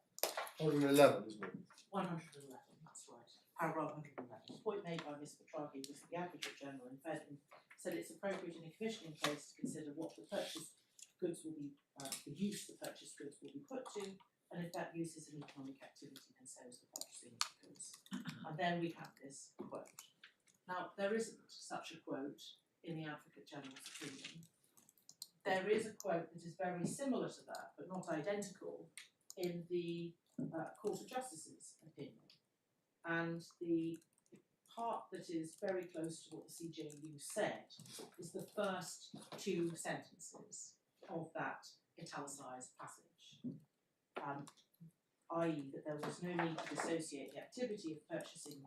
111, isn't it? 111, that's right. Paragraph 111. The point made by Ms. Petrarchi was that the Advocate General in Fenning said it's appropriate in a commissioning case to consider what the purchased goods will be, the use the purchased goods will be put to, and if that use is an economic activity, then so is the purchasing of the goods. And then we have this quote. Now, there isn't such a quote in the Advocate General's opinion. There is a quote that is very similar to that, but not identical, in the Court of Justice's opinion. And the part that is very close to what the CJU said is the first two sentences of that italicised passage. I.e. that there was no need to dissociate the activity of purchasing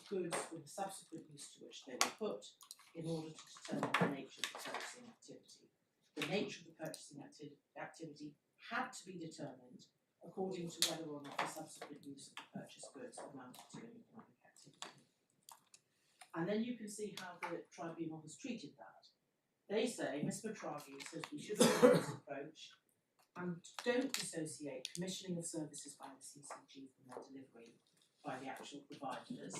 goods from the subsequent use to which they were put in order to determine the nature of the purchasing activity. The nature of the purchasing activity had to be determined according to whether or not the subsequent use of the purchased goods amounted to an economic activity. And then you can see how the tribunal has treated that. They say, Ms. Petrarchi says we should apply this approach and don't dissociate commissioning of services by the CCG from their delivery by the actual providers.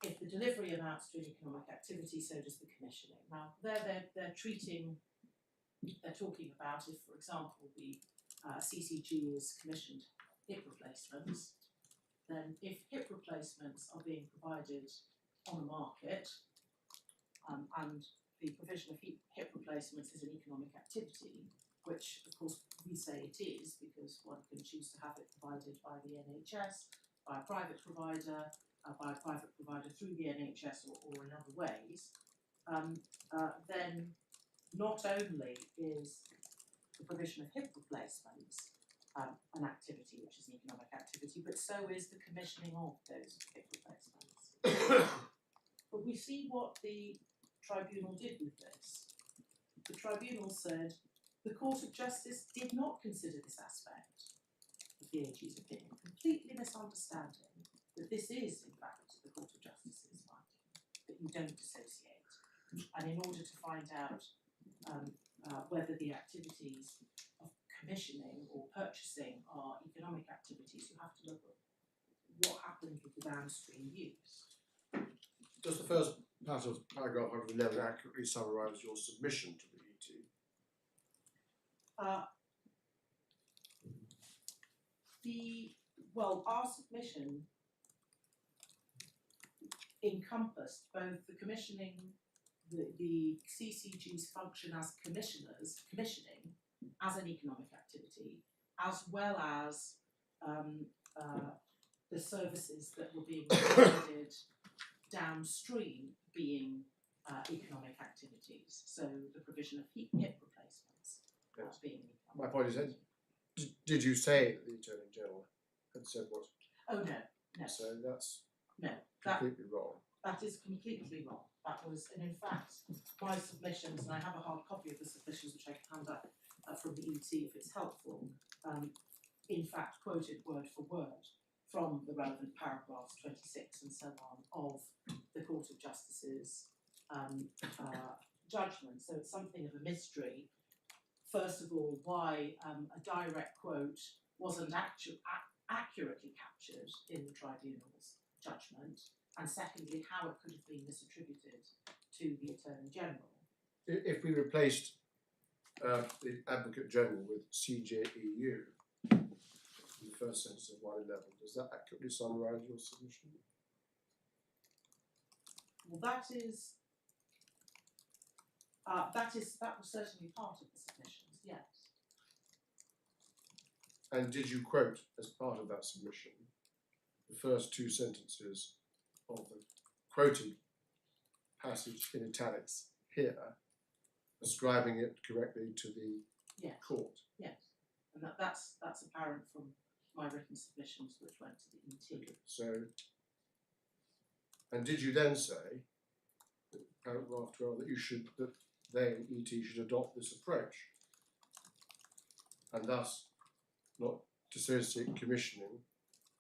If the delivery amounts to an economic activity, so does the commissioning. Now, they're talking about if, for example, the CCG has commissioned hip replacements, then if hip replacements are being provided on the market, and the provision of hip replacements is an economic activity, which of course we say it is because one can choose to have it provided by the NHS, by a private provider through the NHS or in other ways, then not only is the provision of hip replacements an activity which is an economic activity, but so is the commissioning of those hip replacements. But we see what the tribunal did with this. The tribunal said the Court of Justice did not consider this aspect of the AG's opinion, completely misunderstanding that this is, in fact, the Court of Justice's finding, that you don't dissociate. And in order to find out whether the activities of commissioning or purchasing are economic activities, you have to look at what happened with the downstream use. Does the first part of paragraph 111 accurately summarise your submission to the ET? Our submission encompassed both the commissioning, the CCG's function as commissioning as an economic activity, as well as the services that were being provided downstream being economic activities. So the provision of hip replacements Yes. being an My economic point is, activity. did you say that the Attorney General had said what? Oh no, no, So that's no. That completely wrong. That is completely wrong. That was, and in fact, my submissions, and I have a hard copy of the submissions which I can hand up from the ET if it's helpful, in fact quoted word for word from the relevant paragraphs 26 and so on of the Court of Justice's judgment. So it's something of a mystery. First of all, why a direct quote wasn't accurately captured in the tribunal's judgment, and secondly, how it could have been misattributed to the Attorney General. If we replaced the Advocate General with CJEU in the first sentence of 111, does that accurately summarise your submission? Well, that was certainly part of the submissions, yes. And did you quote, as part of that submission, the first two sentences of the quoted passage in italics here, ascribing it correctly to the Yes. court? Yes, and that's apparent from my written submissions which went to the ET. Okay, so, and did you then say, paragraph 12, that they, ET, should adopt this approach, and thus not dissociate commissioning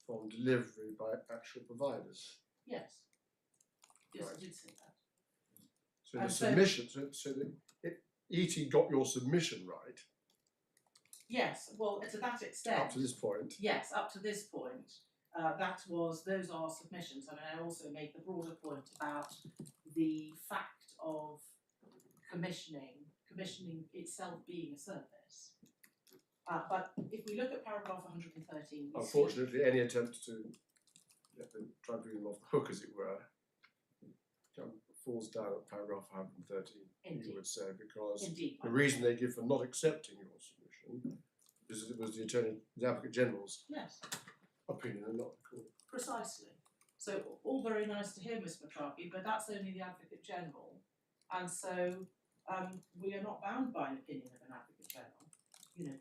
from delivery by actual providers? Yes. Yes, Right. I did say that. So the And so- submission, so that ET got your submission right Yes, well, to that extent. up to this point. Yes, up to this point, those are submissions. I mean, I also made the broader point about the fact of commissioning itself being a service. But if we look at paragraph 113, we see- Unfortunately, any attempt to get the tribunal off the hook, as it were, falls down at paragraph 113, Indeed. you would say, because Indeed. the reason they give for not accepting your submission is it was the Advocate General's Yes, opinion and not the court. precisely. So all very nice to hear, Ms. Matraki, but that's only the Advocate General, and so we are not bound by an opinion of an Advocate General. You know, ...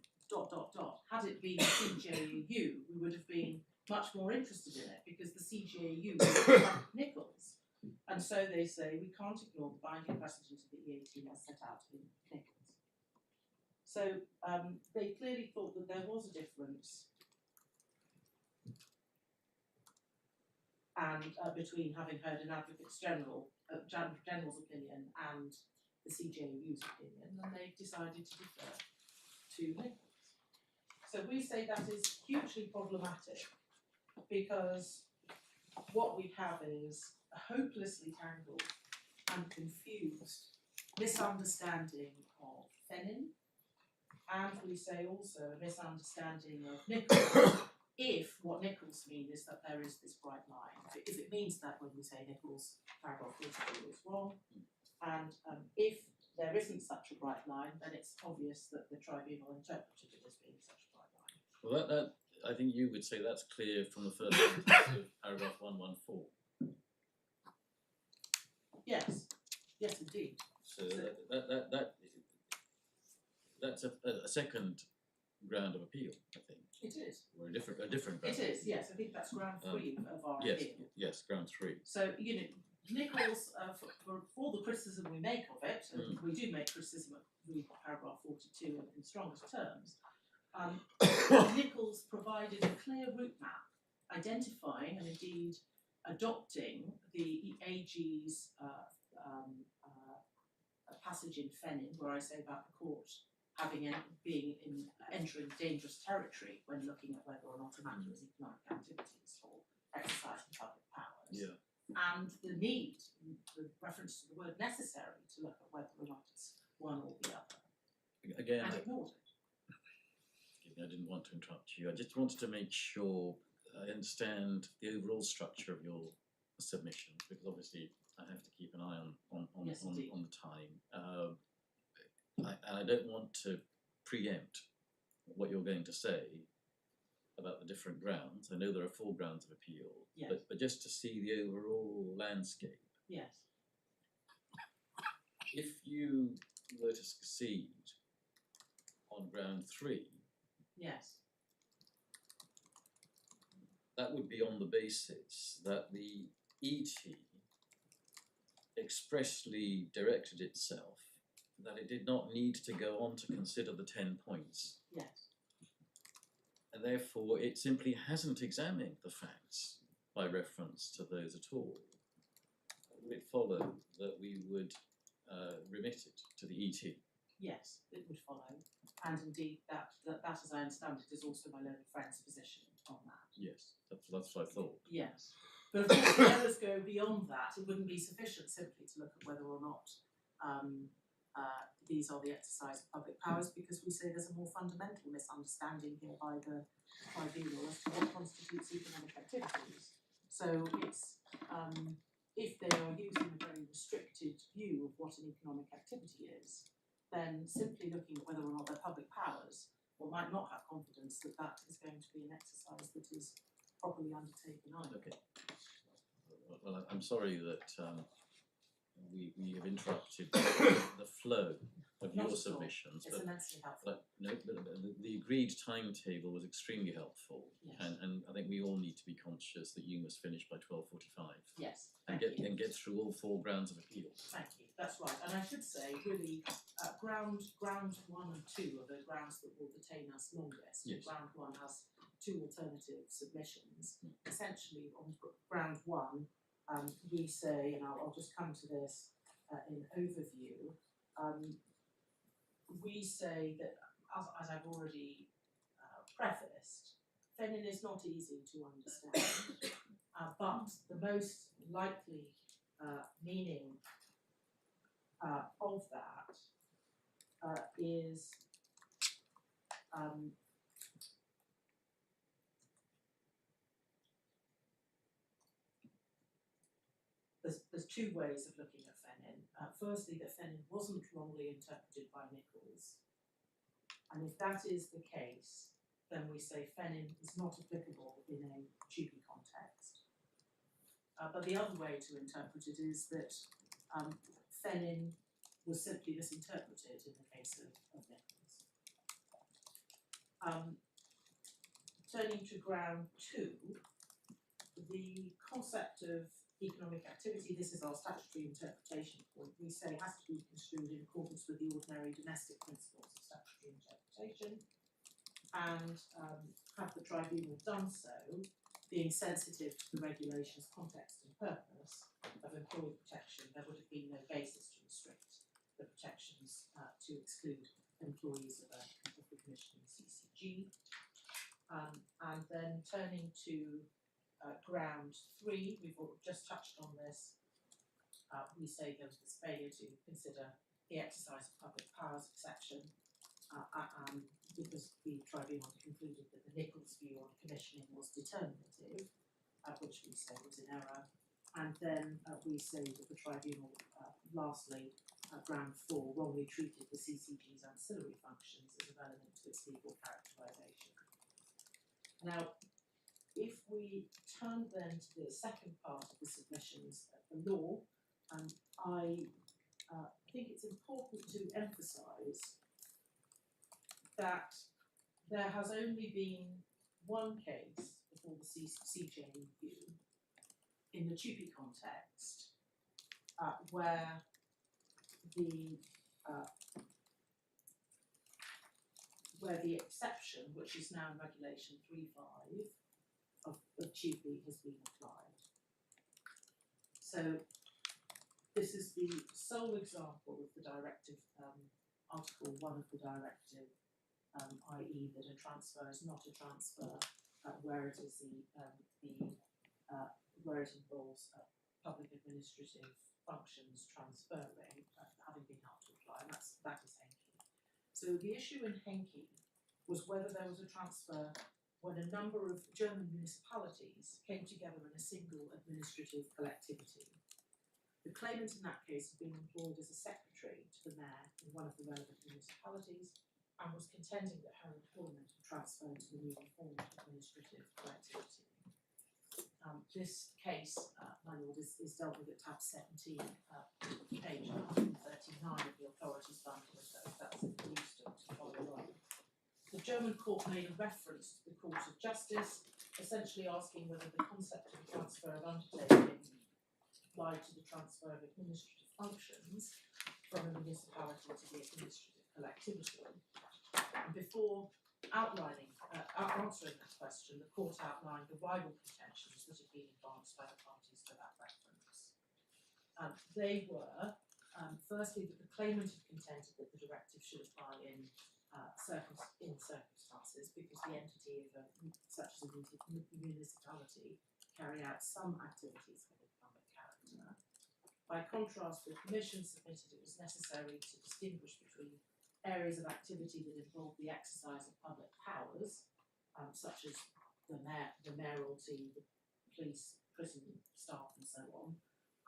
Had it been the CJEU, we would have been much more interested in it because the CJEU was Nichols, and so they say we can't ignore the binding precedent of the EAT as set out in Nichols. So they clearly thought that there was a difference and between having heard an Advocate General's opinion and the CJU's opinion, and they decided to defer to Nichols. So we say that is hugely problematic because what we have is a hopelessly tangled and confused misunderstanding of Fennin, and we say also a misunderstanding of Nichols. If what Nichols means is that there is this bright line, if it means that when we say Nichols, paragraph 42 is wrong, and if there isn't such a bright line, then it's obvious that the tribunal interpreted it as being such a bright line. Well, that I think you would say that's clear from the first sentence of paragraph 114. Yes, yes, indeed. So that's a second ground of appeal, I think, It is. or a different ground. It is, yes. I think that's ground 3 of our Yes, appeal. yes, ground 3. So, you know, Nichols, for all the criticism we make of it, and we do make criticism of paragraph 42 in strongest terms, Nichols provided a clear route map identifying and indeed adopting the AG's passage in Fennin, where I say about the court entering dangerous territory when looking at whether or not a matter is economic activities or exercising public powers. Yeah. And the need, the reference to the word necessary, to look at whether or not it's one or the other. Again, And ignored it. I didn't want to interrupt you. I just wanted to make sure I understand the overall structure of your submissions, because obviously I have to keep an eye on Yes, indeed. the time. I don't want to preempt what you're going to say about the different grounds. I know there are 4 grounds of appeal, Yes. but just to see the overall landscape. Yes. you were to succeed on ground 3, Yes. that would be on the basis that the ET expressly directed itself that it did not need to go on to consider the 10 points, Yes. and therefore it simply hasn't examined the facts by reference to those at all. Would it follow that we would remit it to the ET? Yes, it would follow, and indeed that, as I understand it, is also my learned friend's position on that. Yes, that's what I thought. Yes, but of course, let us go beyond that. It wouldn't be sufficient simply to look at whether or not these are the exercise of public powers, because we say there's a more fundamental misunderstanding here by the tribunal as to what constitutes economic activities. So it's if they are using a very restricted view of what an economic activity is, then simply looking at whether or not they're public powers, one might not have confidence that that is going to be an exercise that is properly undertaken either. Okay. Well, I'm sorry that we have interrupted the flow of Not your at all. submissions, It's immensely helpful. but the agreed timetable was extremely helpful, Yes. and I think we all need to be conscious that you must finish by 12:45 Yes, and thank you. get through all 4 grounds of appeal. Thank you, that's right. And I should say, really, ground 1 and 2 are the grounds that will detain us longest. Yes. Ground 1 has 2 alternative submissions. Essentially, on ground 1, we say, and I'll just come to this in overview, we say that, as I've already prefaced, Fenin is not easy to understand, but the most likely meaning of that is there's 2 ways of looking at Fenin. Firstly, that Fenin wasn't wrongly interpreted by Nichols, and if that is the case, then we say Fenin is not applicable in a duty context. But the other way to interpret it is that Fenin was simply misinterpreted in the case of Nichols. Turning to ground 2, the concept of economic activity, this is our statutory interpretation point, we say has to be construed in accordance with the ordinary domestic principles of statutory interpretation, and have the tribunal done so, being sensitive to the regulation's context and purpose of employee protection, there would have been no basis to restrict the protections to exclude employees of the Commission and CCG. And then turning to ground 3, we've just touched on this, we say there was this failure to consider the exercise of public powers exception, because the tribunal concluded that the Nichols view on commissioning was determinative, which we say was in error. And then we say that the tribunal, lastly, ground 4, wrongly treated the CCG's ancillary functions as relevant to its legal characterisation. Now, if we turn then to the second part of the submissions of the law, I think it's important to emphasise that there has only been one case before the CJ review in the TUPE context where the exception, which is now in Regulation 3.5 of TUPE, has been applied. So this is the sole example of the directive, Article 1 of the directive, i.e. that a transfer is not a transfer where it is where it involves public administrative functions transferring, having been held to apply, and that is Henke. So the issue in Henke was whether there was a transfer when a number of German municipalities came together in a single administrative collectivity. The claimant in that case had been employed as a secretary to the mayor in one of the relevant municipalities and was contending that her employment had transferred to the newly formed administrative collectivity. This case, my lord, is dealt with at tab 17, page 139 of your German court made a reference to the Court of Justice, essentially asking whether the concept of transfer of undertaking applied to the transfer of administrative functions from a municipality to the administrative collectivity. And before answering that question, the court outlined the rival contentions that had been advanced by the parties to that reference. They were, firstly, that the claimant had contended that the directive should apply in circumstances because the entity of such as a municipality carry out some activities of economic character. By contrast, the Commission submitted it was necessary to distinguish between areas of activity that involve the exercise of public powers, such as the mayoralty, the police, prison staff and so on,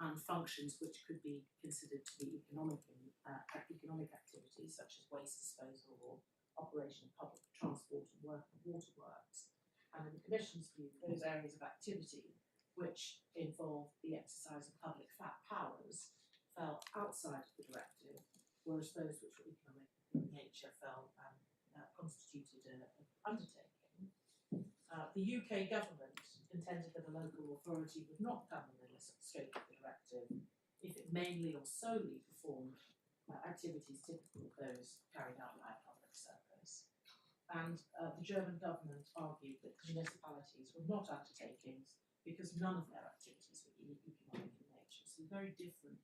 and functions which could be considered to be economic activities such as waste disposal or operation of public transport and waterworks. And in the Commission's view, those areas of activity which involve the exercise of public powers fell outside of the directive, whereas those which were economic in nature fell constituted an undertaking. The UK government contended that a local authority would not come within the scope of the directive if it mainly or solely performed activities typical of those carried out by a public service. And the German government argued that municipalities were not undertakings because none of their activities were economic in nature. So very different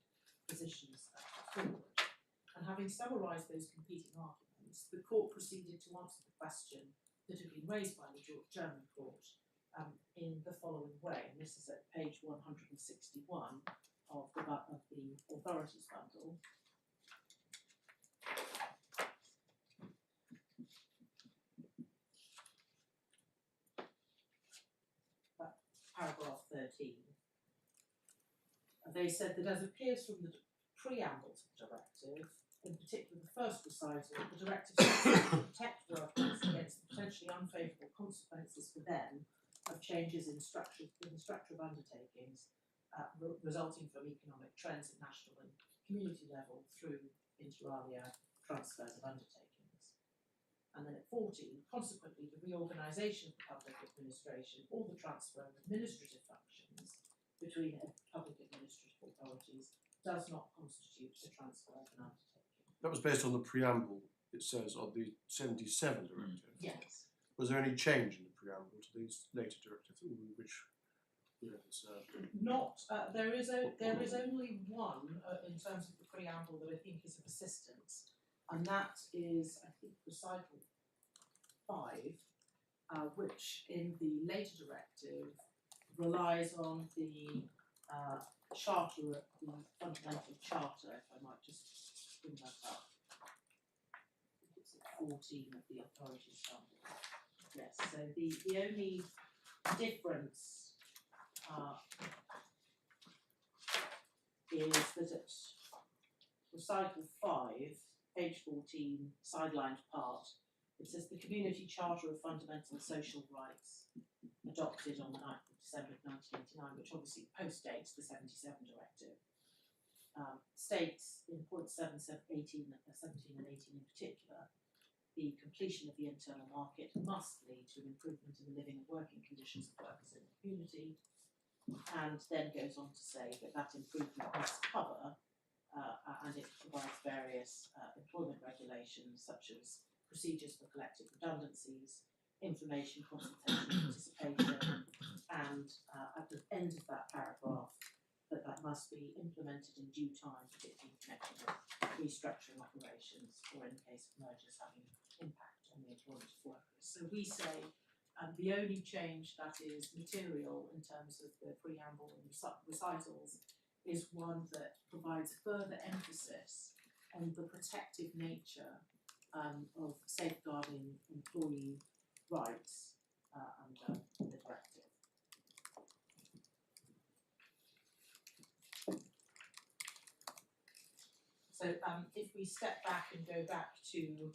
positions forward. And having summarised those competing arguments, the court proceeded to answer the question that had been raised by the German court in the following way. And this is at page 161 of the authorities bundle. Paragraph 13. They said that as appears from the preamble to the directive, in particular the first recital, the directive seeks to protect workers against the potentially unfavourable consequences for them of changes in the structure of undertakings resulting from economic trends at national and community level through inter alia transfers of undertakings. And then at 14, consequently, the reorganisation of the public administration or the transfer of administrative functions between public administrative authorities does not constitute a transfer of an undertaking. That was based on the preamble, it says, of the 77 directive. Yes. Was there any change in the preamble to these later directives, which we have observed? Not. There is only one in terms of the preamble that I think is of assistance, and that is, I think, recital 5, which in the later directive relies on the charter, the fundamental charter, if I might just bring that up. I think it's at 14 of the authorities bundle. Yes, so the only difference is that at recital 5, page 14, sidelined part, it says the Community Charter of Fundamental Social Rights adopted on the 9th of December 1989, which obviously postdates the 77 directive, states in points 17 and 18 in particular, the completion of the internal market must lead to an improvement in the living and working conditions of workers in the community, and then goes on to say that that improvement must cover, and it provides various employment regulations such as procedures for collective redundancies, information, consultation, participation, and at the end of that paragraph, that must be implemented in due time, particularly in connection with restructuring operations or in the case of mergers having impact on the employment of workers. So we say the only change that is material in terms of the preamble and recitals is one that provides further emphasis on the protective nature of safeguarding employee rights under the directive. So if we step back and go back to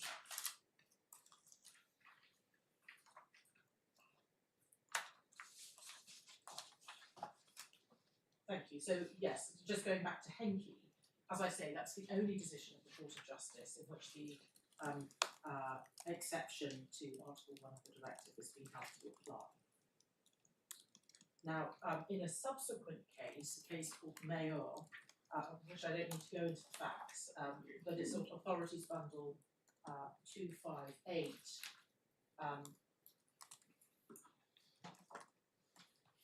thank you. So yes, just going back to Henke, as I say, that's the only decision of the Court of Justice in which the exception to Article 1 of the directive has been held to apply. Now, in a subsequent case, a case called Mayor, which I don't need to go into the facts, but it's Authorities Bundle 258.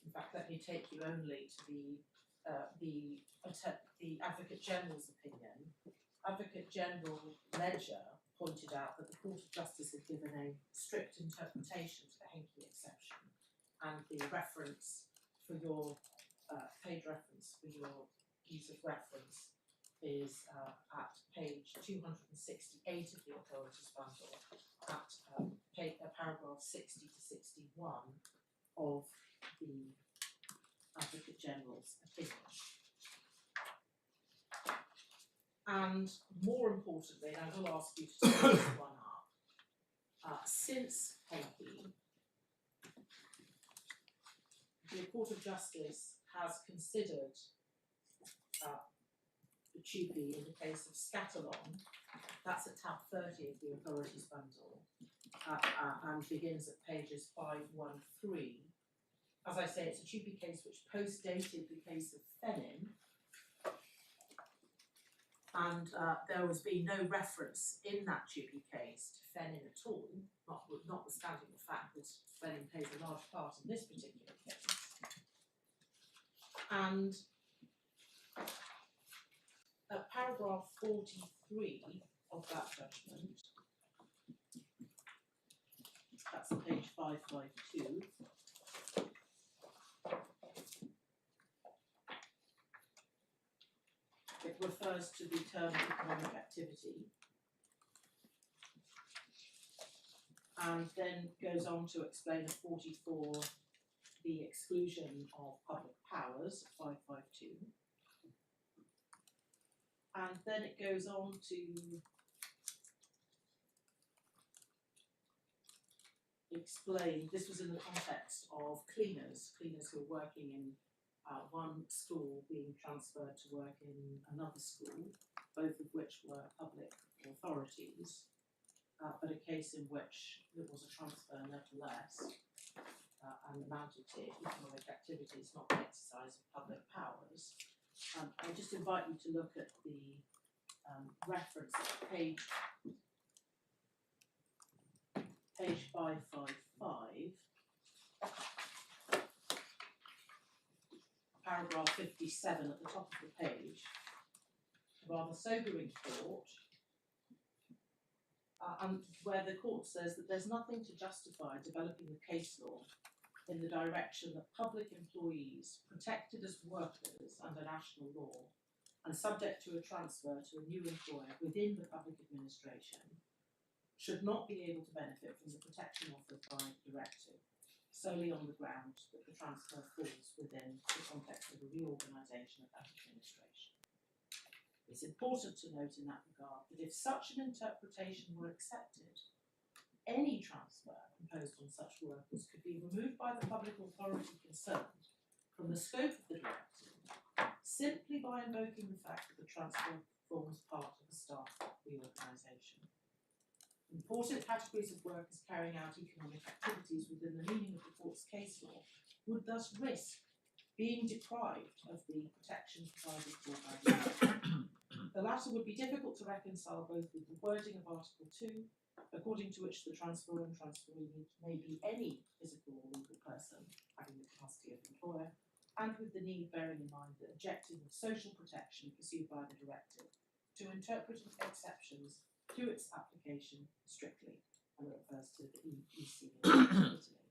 In fact, let me take you only to the Advocate General's opinion. Advocate General Ledger pointed out that the Court of Justice had given a strict interpretation to the Henke exception, and the reference for your page reference for your use of reference is at page 268 of the Authorities Bundle, at paragraph 60 to 61 of the Advocate General's opinion. And more importantly, and I will ask you to take this one up, since Henke, the Court of Justice has considered the TUPE in the case of Scatterlon. That's at tab 30 of the Authorities Bundle, and begins at pages 513. As I say, it's a TUPE case which post-dated the case of Fennin, and there has been no reference in that TUPE case to Fennin at all, notwithstanding the fact that Fennin plays a large part in this particular case. And at paragraph 43 of that judgment, that's on page 552, it refers to the term economic activity, and then goes on to explain at 44 the exclusion of public powers, 552. And then it goes on to explain, this was in the context of cleaners who were working in one school being transferred to work in another school, both of which were public authorities, but a case in which there was a transfer nevertheless, and amounted to economic activities, not the exercise of public powers. I just invite you to look at the reference at page 555, paragraph 57 at the top of the page, a rather sobering thought, and where the court says that there's nothing to justify developing a case law in the direction that public employees protected as workers under national law and subject to a transfer to a new employer within the public administration should not be able to benefit from the protection offered by directive solely on the ground that the transfer falls within the context of a reorganisation of that administration. It's important to note in that regard that if such an interpretation were accepted, any transfer imposed on such workers could be removed by the public authority concerned from the scope of the directive simply by invoking the fact that the transfer forms part of a staff reorganisation. Important categories of workers carrying out economic activities within the meaning of the court's case law would thus risk being deprived of the protection provided for by the law. The latter would be difficult to reconcile both with the wording of Article 2, according to which the transferor and transferee may be any physical or legal person having the capacity of employer, and with the need bearing in mind the objective of social protection pursued by the directive to interpret exceptions to its application strictly, and it refers to the EC in Italy.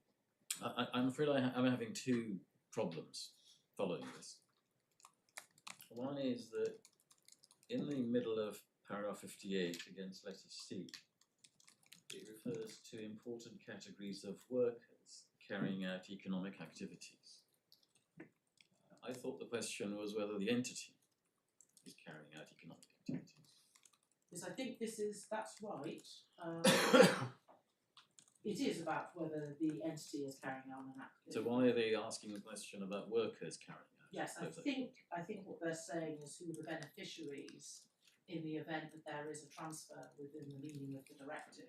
I'm afraid I'm having two problems following this. One is that in the middle of paragraph 58 against letter C, it refers to important categories of workers carrying out economic activities. I thought the question was whether the entity is carrying out economic activities. Because I think that's right. It is about whether the entity is carrying out an activity. So why are they asking a question about workers carrying out? Yes, I think what they're saying is who the beneficiaries in the event that there is a transfer within the meaning of the directive,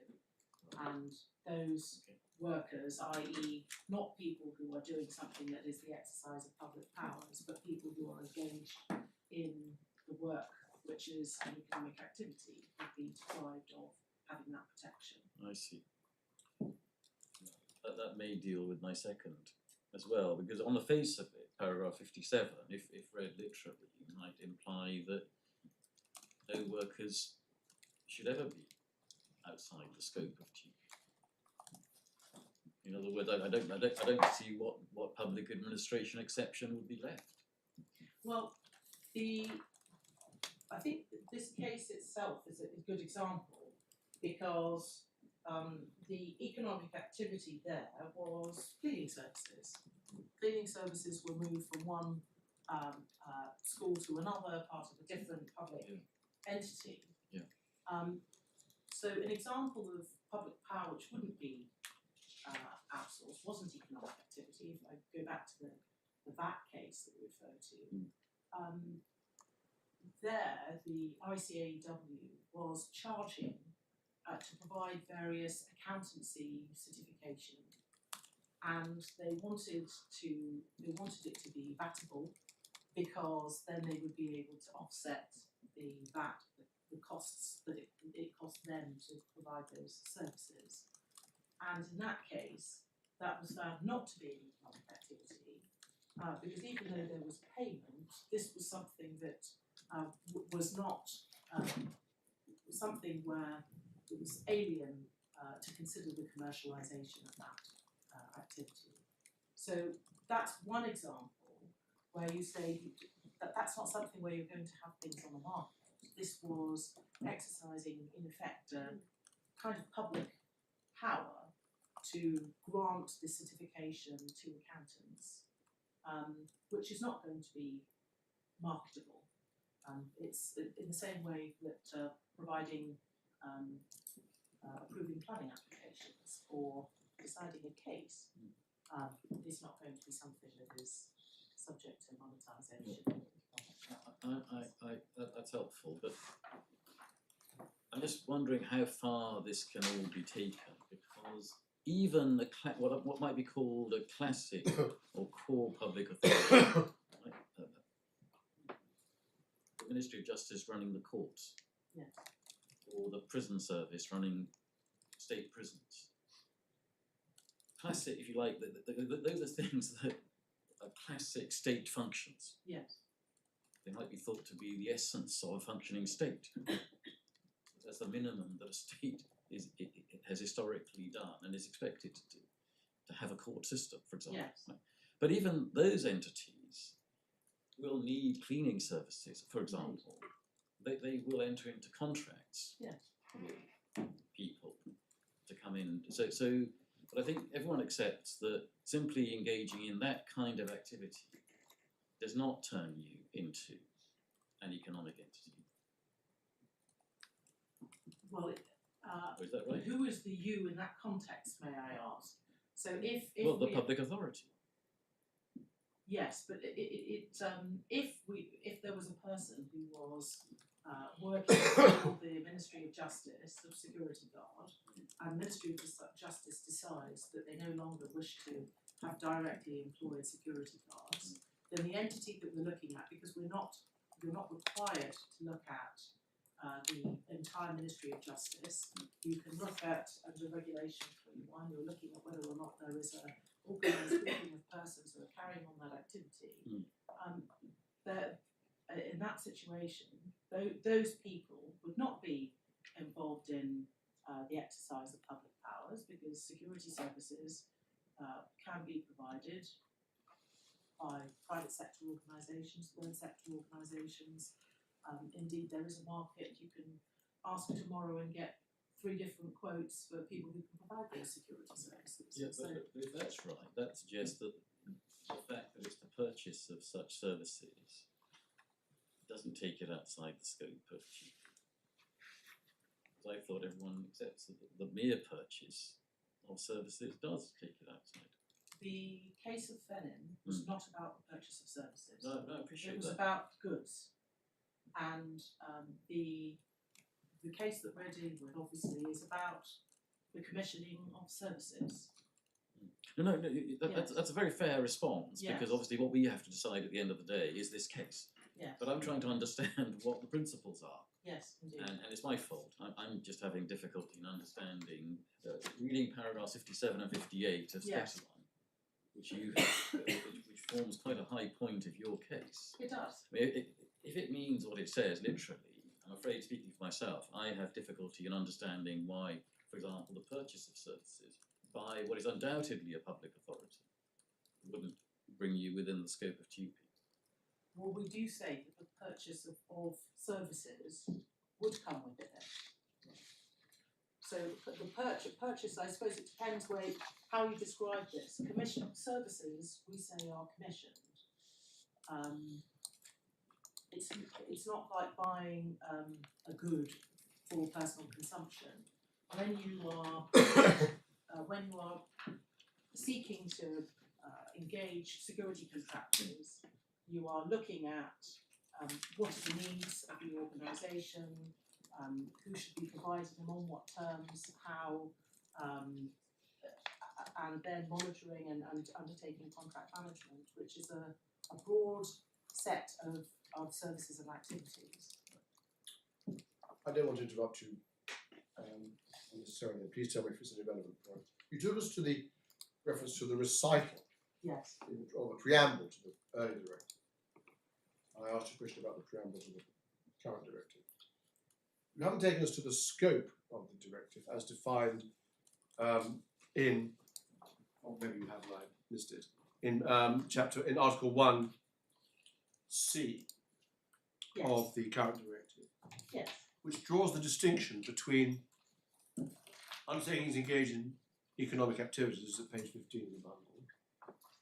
and those workers, i.e. not people who are doing something that is the exercise of public powers, but people who are engaged in the work which is an economic activity, would be deprived of having that protection. I see. That may deal with my second as well, because on the face of it, paragraph 57, if read literally, might imply that no workers should ever be outside the scope of duty. In other words, I don't see what public administration exception would be left. Well, I think this case itself is a good example, because the economic activity there was cleaning services. Cleaning services were moved from one school to another, part of a different public entity. Yeah. So an example of public power which wouldn't be outsourced wasn't economic activity. If I go back to the VAT case that we referred to, there the ICAEW was charging to provide various accountancy certification, and they wanted it to be VATable, because then they would be able to offset the VAT, the costs that it cost them to provide those services. And in that case, that was found not to be an economic activity, because even though there was payment, this was something that was not something where it was alien to consider the commercialisation of that activity. So that's one example where you say that that's not something where you're going to have things on the market. This was exercising, in effect, a kind of public power to grant this certification to accountants, which is not going to be marketable. It's in the same way that providing approving planning applications or deciding a case is not going to be something that is subject to monetisation. That's helpful, but I'm just wondering how far this can all be taken, because even what might be called a classic or core public authority, like, the Ministry of Justice running the courts, Yes. or the prison service running state prisons. Classic, if you like, those are things that are classic state functions. Yes. They might be thought to be the essence of a functioning state. That's the minimum that a state has historically done and is expected to do, to have a court system, for example. Yes. Right? But even those entities will need cleaning services, for example. They will enter into contracts Yes. with people to come in. So, but I think everyone accepts that simply engaging in that kind of activity does not turn you into an economic entity. Well, Is that right? who is the you in that context, may I ask? So if Well, the we, public authority. yes, but if there was a person who was working for the Ministry of Justice, the security guard, and the Ministry of Justice decides that they no longer wish to have directly employed security guards, then the entity that we're looking at, because you're not required to look at the entire Ministry of Justice, you can look at under Regulation 21, you're looking at whether or not there is an organised grouping of persons who are carrying on that activity. In that situation, those people would not be involved in the exercise of public powers, because security services can be provided by private sector organisations, third sector organisations. Indeed, there is a market. You can ask tomorrow and get 3 different quotes for people who can provide those security services. Yeah, but if that's right, that suggests that the fact that it's the purchase of such services doesn't take it outside the scope of duty. Because I thought everyone accepts that the mere purchase of services does take it outside. The case of Fennin was not about the purchase of services. No, I appreciate It was that. about goods. and the case that we're dealing with obviously is about the commissioning of services. No, that's a very fair response, Yes. because obviously what we have to decide at the end of the day is this case. Yes. But I'm trying to understand what the principles are, Yes, indeed. and it's my fault. I'm just having difficulty in understanding, reading paragraphs 57 and 58 of Yes. Appellant, which forms quite a high point of your case. It does. I mean, if it means what it says literally, I'm afraid, speaking for myself, I have difficulty in understanding why, for example, the purchase of services by what is undoubtedly a public authority wouldn't bring you within the scope of TUPE. Well, we do say that the purchase of services would come with it. So the purchase, I suppose it depends how you describe this. Commission services, we say, are commissioned. It's not like buying a good for personal consumption. When you are seeking to engage security contractors, you are looking at what are the needs of the organisation, who should be providing them, on what terms, how, and then monitoring and undertaking contract management, which is a broad set of services and activities. I don't want to interrupt you unnecessarily. Please tell me if it's an irrelevant point. You took us to the reference to the recital Yes. or the preamble to the earlier directive. I asked you a question about the preamble to the current directive. You haven't taken us to the scope of the directive as defined in, or maybe you have, and I missed it, in Article 1C Yes. of the current directive, Yes. which draws the distinction between undertakings engaged in economic activities, this is at page 15 of the bundle,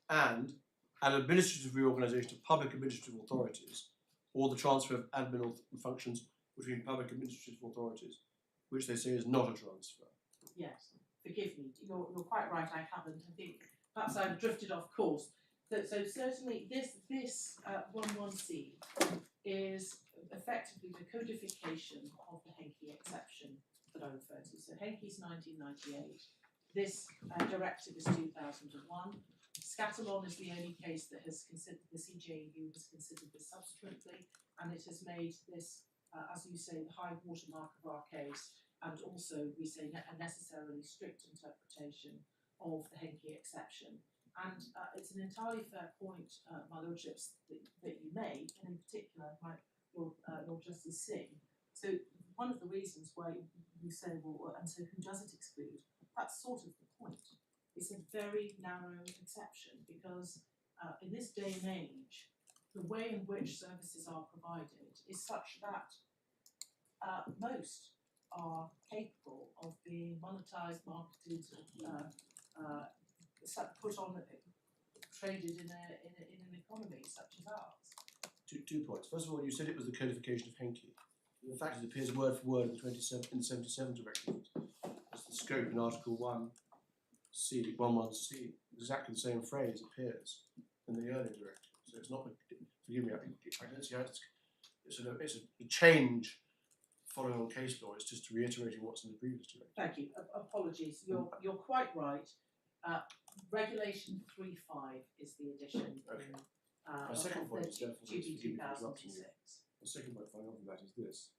and an administrative reorganisation of public administrative authorities, or the transfer of admin functions between public administrative authorities, which they say is not a transfer. Yes. Forgive me. You're quite right. I haven't. I think perhaps I've drifted off course. So certainly this 11C is effectively the codification of the Henke exception that I referred to. So Henke's 1998. This directive is 2001. Scatterlon is the only case that has considered, the CJU has considered this subsequently, and it has made this, as you say, the high watermark of our case, and also we say a necessarily strict interpretation of the Henke exception. And it's an entirely fair point, my lordships, that you made, and in particular, Lord Justice Singh. So one of the reasons why you say, well, and so who does it exclude? That's sort of the point. It's a very narrow exception because in this day and age, the way in which services are provided is such that most are capable of being monetised, marketed, put on, traded in an economy such as ours. Two points. First of all, you said it was the codification of Henke. In fact, it appears word for word in the 77 directive. As the scope in Article 1C, 11C, exactly the same phrase appears in the earlier directive. So it's not, forgive me, I don't see how it's a change following on case law. It's just reiterating what's in the previous directive. Thank you. Apologies. You're quite right. Regulation 3.5 is the addition. Okay. In, My second point is therefore, GB forgive me for interrupting 2006. you. The second point following on from that is this.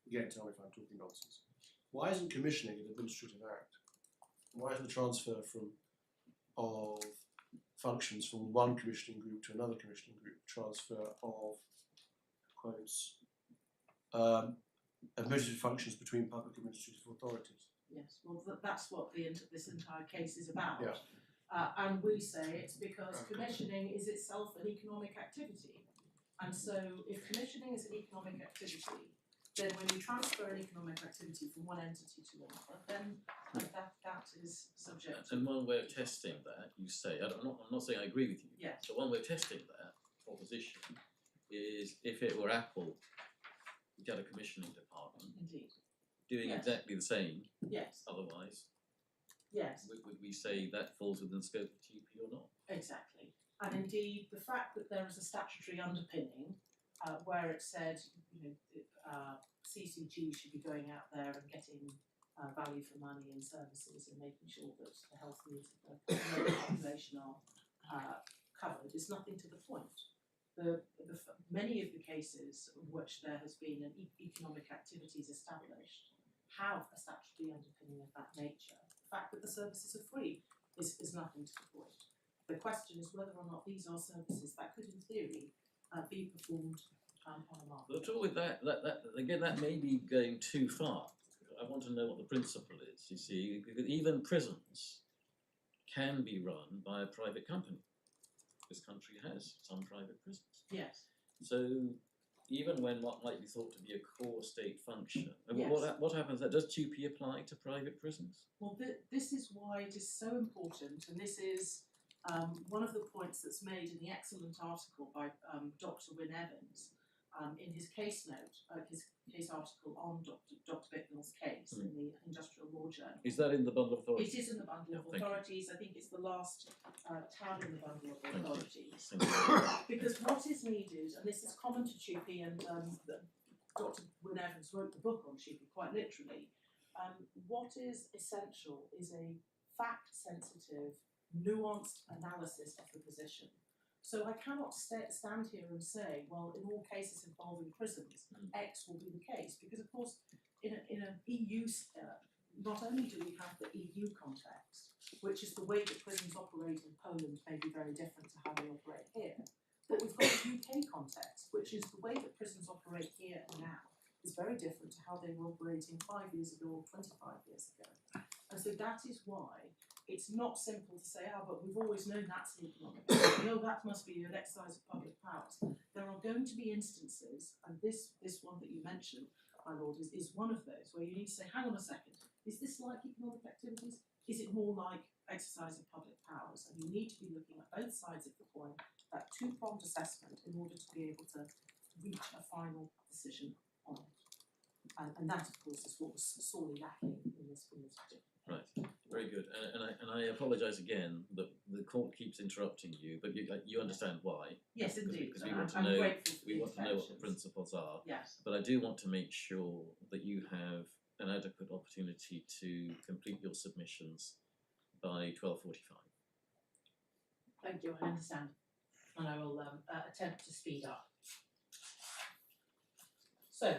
Again, tell me if I'm talking nonsense. Why isn't commissioning an administrative act? Why isn't the transfer of functions from one commissioning group to another commissioning group transfer of quotes administrative functions between public administrative authorities? Yes, well, that's what this entire case is about. Yeah. And we say it's because commissioning is itself an economic activity. And so if commissioning is an economic activity, then when you transfer an economic activity from one entity to another, then that is subject to... And one way of testing that, you say, I'm not saying I agree with you, Yes. so one way of testing that proposition is if it were Apple, you'd have a commissioning department Indeed. doing Yes. exactly the same, Yes. otherwise, Yes. would we say that falls within the scope of TUPE or not? Exactly. And indeed, the fact that there is a statutory underpinning where it said, CCG should be going out there and getting value for money in services and making sure that the health needs of the local population are covered is nothing to the point. Many of the cases in which there has been an economic activities established have a statutory underpinning of that nature. The fact that the services are free is nothing to the point. The question is whether or not these are services that could, in theory, be performed on a market. The trouble with that again, that may be going too far. I want to know what the principle is, you see, because even prisons can be run by a private company. This country has some private prisons. Yes. So even when what might be thought to be a core state function, and Yes. what happens? Does TUPE apply to private prisons? Well, this is why it is so important, and this is one of the points that's made in the excellent article by Dr. Wynne Evans in his case note, his case article on Dr. Bicknell's case in the Industrial Law Journal. Is that in the bundle of authorities? It is in the bundle of Thank you. authorities. I think it's the last tab in the bundle of Thank you. authorities. Thank you. Because what is needed, and this is common to TUPE, and Dr. Wynne Evans wrote the book on TUPE quite literally, what is essential is a fact-sensitive, nuanced analysis of the position. So I cannot stand here and say, well, in all cases involving prisons, X will be the case, because of course, in an EU, not only do we have the EU context, which is the way that prisons operate in Poland may be very different to how they operate here, but we've got a UK context, which is the way that prisons operate here and now is very different to how they were operating 5 years ago or 25 years ago. And so that is why it's not simple to say, but we've always known that's an economic activity. No, that must be an exercise of public powers. There are going to be instances, and this one that you mentioned, my lord, is one of those, where you need to say, hang on a second, is this like economic activities? Is it more like exercise of public powers? And you need to be looking at both sides of the coin, that two-pronged assessment, in order to be able to reach a final decision on it. And that, of course, is what was sorely lacking in this particular. Right, very good. And I apologise again that the court keeps interrupting you, but you understand why. Yes, indeed. Because we want to I'm know grateful for we the want to know what the interventions. principles are. Yes. But I do want to make sure that you have an adequate opportunity to complete your submissions by 12:45. Thank you, I understand. And I will attempt to speed up. So,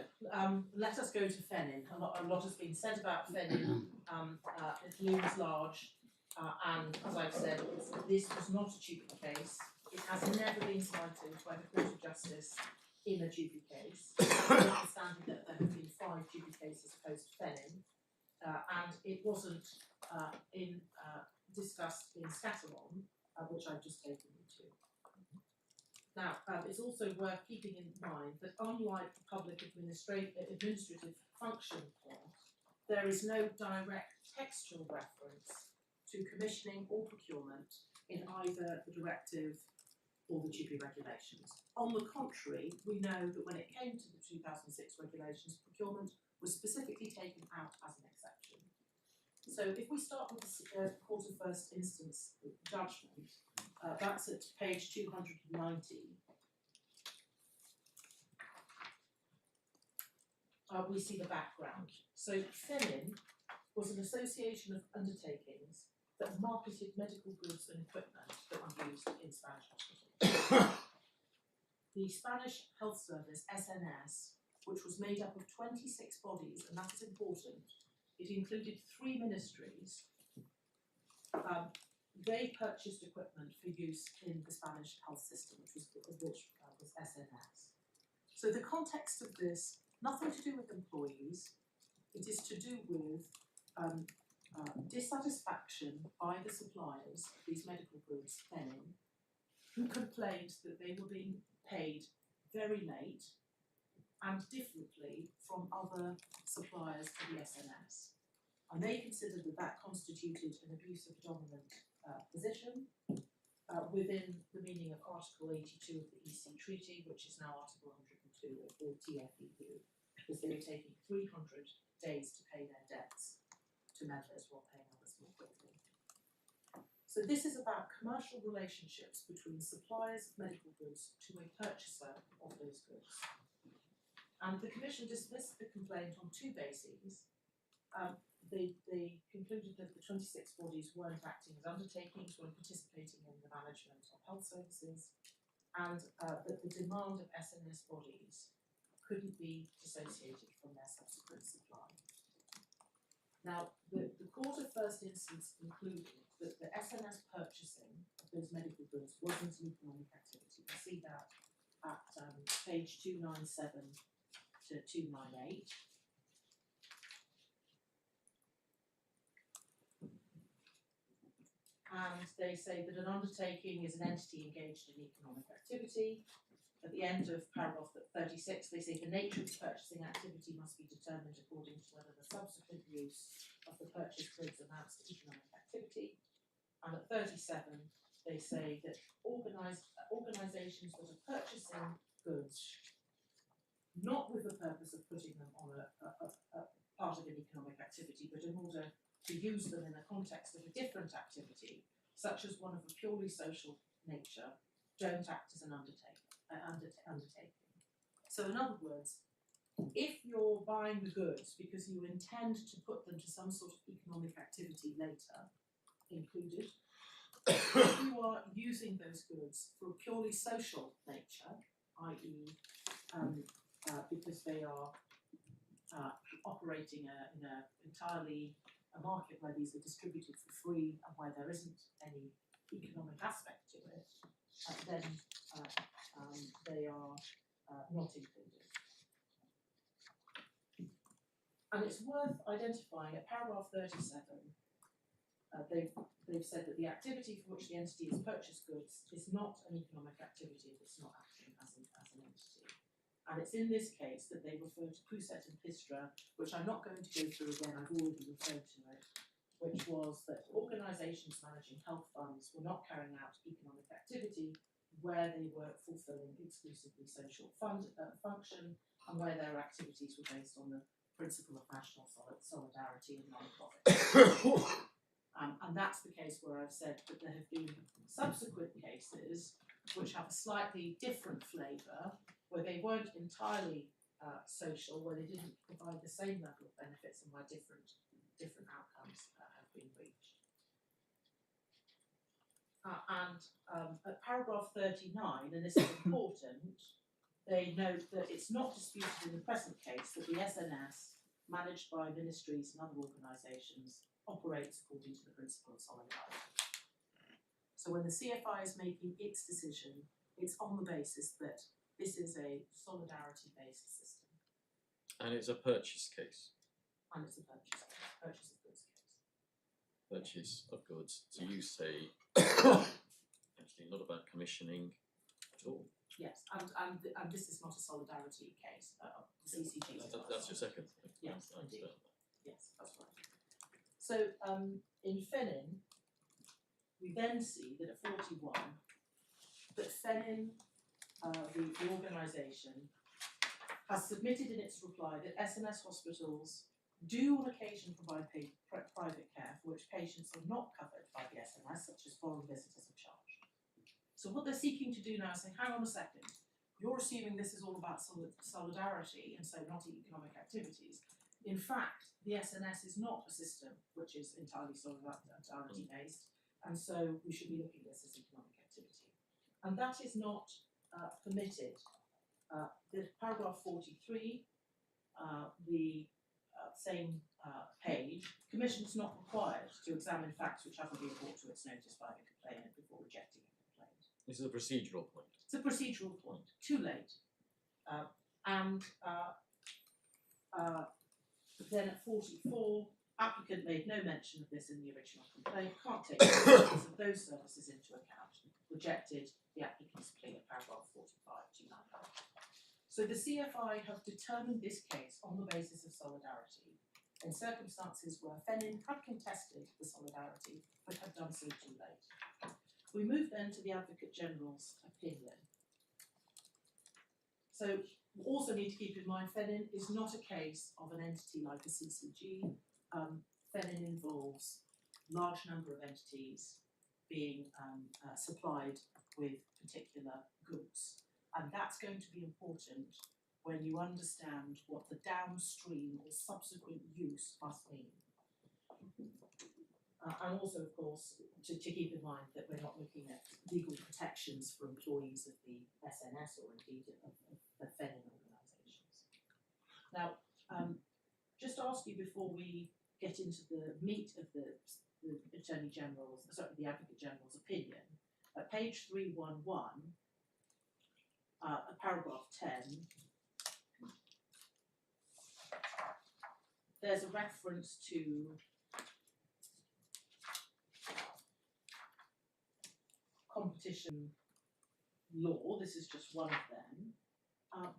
let us go to Fennin. A lot has been said about Fennin. It looms large, and as I've said, this was not a TUPE case. It has never been cited by the Court of Justice in a TUPE case. Understanding that there have been 5 TUPE cases post Fennin, and it wasn't discussed in Scatterall, which I've just taken you to. Now, it's also worth keeping in mind that unlike the public administrative function clause, there is no direct textual reference to commissioning or procurement in either the directive or the TUPE regulations. On the contrary, we know that when it came to the 2006 regulations, procurement was specifically taken out as an exception. So if we start with the Court of First Instance judgment, that's at page 290. We see the background. So Fennin was an association of undertakings that marketed medical goods and equipment that were used in Spanish hospitals. The Spanish Health Service, SNS, which was made up of 26 bodies, and that is important, it included 3 ministries. They purchased equipment for use in the Spanish health system, which was SNS. So the context of this, nothing to do with employees, it is to do with dissatisfaction by the suppliers of these medical goods, Fennin, who complained that they were being paid very late and differently from other suppliers to the SNS. And they considered that that constituted an abuse of dominant position within the meaning of Article 82 of the EC Treaty, which is now Article 102 of the TFEU, because they were taking 300 days to pay their debts to members while paying others more quickly. So this is about commercial relationships between suppliers of medical goods to a purchaser of those goods. And the Commission dismissed the complaint on two bases. They concluded that the 26 bodies weren't acting as undertakings, weren't participating in the management of health services, and that the demand of SNS bodies couldn't be dissociated from their subsequent supply. Now, the Court of First Instance concluded that the SNS purchasing of those medical goods wasn't an economic activity. You see that at page 297 to 298. And they say that an undertaking is an entity engaged in economic activity. At the end of paragraph 36, they say the nature of the purchasing activity must be determined according to whether the subsequent use of the purchased goods amounts to economic activity. And at 37, they say that organisations that are purchasing goods, not with the purpose of putting them on a part of an economic activity, but in order to use them in the context of a different activity, such as one of a purely social nature, don't act as an undertaking. So in other words, if you're buying the goods because you intend to put them to some sort of economic activity later, included, if you are using those goods for a purely social nature, i.e. Because they are operating in a entirely a market where these are distributed for free and where there isn't any economic aspect to it, then they are not included. And it's worth identifying at paragraph 37, they've said that the activity for which the entity has purchased goods is not an economic activity if it's not acting as an entity. And it's in this case that they refer to Pouset and Pistra, which I'm not going to go through again, I've already referred to it, which was that organisations managing health funds were not carrying out economic activity where they were fulfilling exclusively social function and where their activities were based on the principle of national solidarity and non-profit. And that's the case where I've said that there have been subsequent cases which have a slightly different flavour, where they weren't entirely social, where they didn't provide the same level of benefits and where different outcomes have been reached. At paragraph 39, and this is important, they note that it's not disputed in the present case that the SNS, managed by ministries and other organisations, operates according to the principle of solidarity. So when the CFI is making its decision, it's on the basis that this is a solidarity-based system. And it's a purchase case. And it's a purchase of goods case. Purchase of goods. So you say, actually not about commissioning at all. Yes, and this is not a solidarity case. CCG is not. That's your second thing. Yes, I indeed. understand that. Yes, that's right. So in Fenin, we then see that at 41, that Fenin, the organisation, has submitted in its reply that SNS hospitals do on occasion provide private care for which patients are not covered by the SNS, such as foreign visitors are charged. So what they're seeking to do now is say, hang on a second, you're assuming this is all about solidarity and so not economic activities. In fact, the SNS is not a system which is entirely solidarity based, and so we should be looking at this as economic activity. And that is not permitted. The paragraph 43, the same page, Commission is not required to examine facts which haven't been brought to its notice by the complainant before rejecting a complaint. This is a procedural point. It's a procedural point, too late. Then at 44, applicant made no mention of this in the original complaint, can't take the benefits of those services into account, rejected the applicant's plea at paragraph 45-295. So the CFI have determined this case on the basis of solidarity in circumstances where Fenin had contested the solidarity but had done so too late. We move then to the Advocate General's opinion. So we also need to keep in mind Fenin is not a case of an entity like a CCG. Fenin involves large number of entities being supplied with particular goods. And that's going to be important when you understand what the downstream or subsequent use must mean. And also, of course, to keep in mind that we're not looking at legal protections for employees of the SNS or indeed of the FENIN organisations. Now, just ask you before we get into the meat of the Attorney General's, sorry, the Advocate General's opinion, at page 311, paragraph 10, there's a reference to competition law. This is just one of them.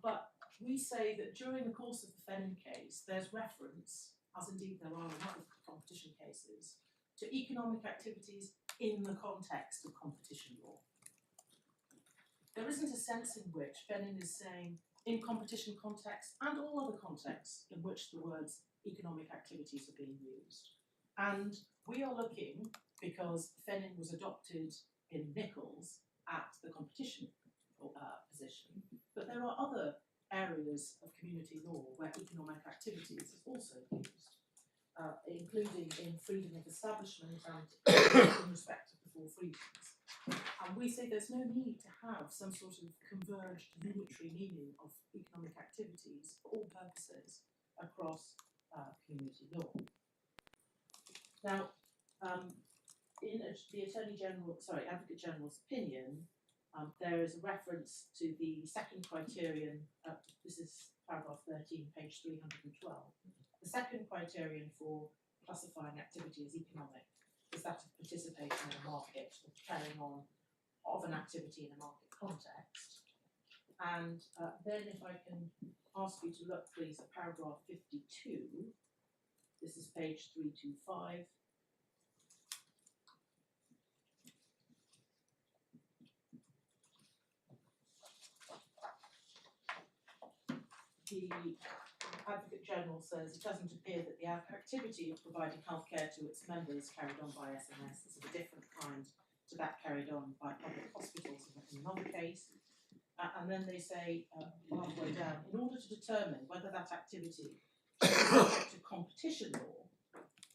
But we say that during the course of the FENIN case, there's reference, as indeed there are in other competition cases, to economic activities in the context of competition law. There isn't a sense in which FENIN is saying in competition context and all other contexts in which the words economic activities are being used. And we are looking, because FENIN was adopted in Nichols at the competition position, but there are other areas of community law where economic activities is also used, including in freedom of establishment and in respect of the four freedoms. And we say there's no need to have some sort of converged unitary meaning of economic activities for all purposes across community law. Now, in the Advocate General's opinion, there is a reference to the second criterion, this is paragraph 13, page 312. The second criterion for classifying activity as economic is that of participation in a market or carrying on of an activity in a market context. And then if I can ask you to look please at paragraph 52, this is page 325. The Advocate General says it doesn't appear that the activity of providing healthcare to its members carried on by SNS is of a different kind to that carried on by public hospitals in another case. And then they say, halfway down, in order to determine whether that activity is subject to competition law,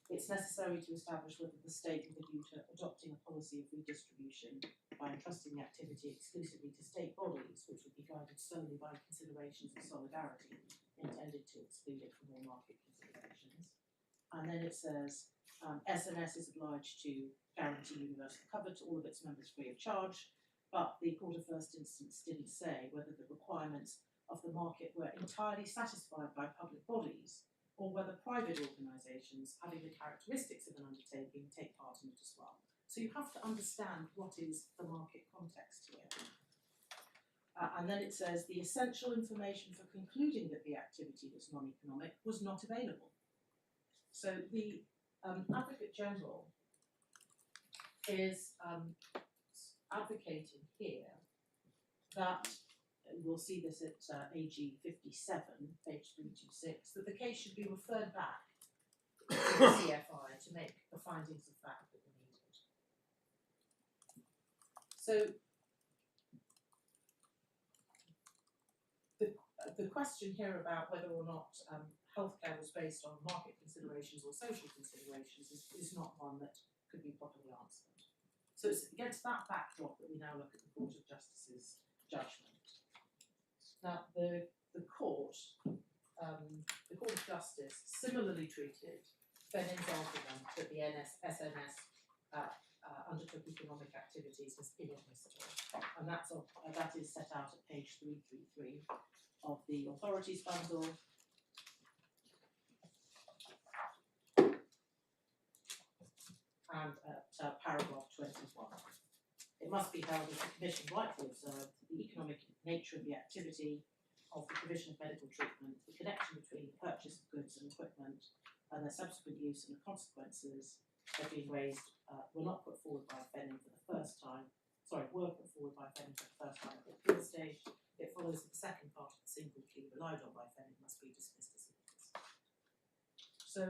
it's necessary to establish whether the state, with a view to adopting a policy of redistribution by entrusting the activity exclusively to state bodies, which would be guided solely by considerations of solidarity, intended to exclude it from all market considerations. And then it says, SNS is obliged to guarantee universal cover to all of its members free of charge, but the Court of First Instance didn't say whether the requirements of the market were entirely satisfied by public bodies, or whether private organisations having the characteristics of an undertaking take part in it as well. So you have to understand what is the market context here. And then it says the essential information for concluding that the activity was non-economic was not available. So the Advocate General is advocating here that, we'll see this at AG 57, page 326, that the case should be referred back to the CFI to make the findings of fact that were needed. So the question here about whether or not healthcare was based on market considerations or social considerations is not one that could be properly answered. So it's against that backdrop that we now look at the Court of Justice's judgment. Now, the Court of Justice similarly treated FENIN's argument that the SNS undertook economic activities as inadmissible, and that is set out at page 333 of the Authorities Bundle. And at paragraph 21. It must be held as the Commission rightly observed that the economic nature of the activity of the provision of medical treatment, the connection between the purchase of goods and equipment, and their subsequent use and the consequences that have been raised were not put forward by FENIN for the first time. Sorry, were put forward by FENIN for the first time at the appeal stage. It follows that the second part of the single plea relied on by FENIN must be dismissed as inadmissible. So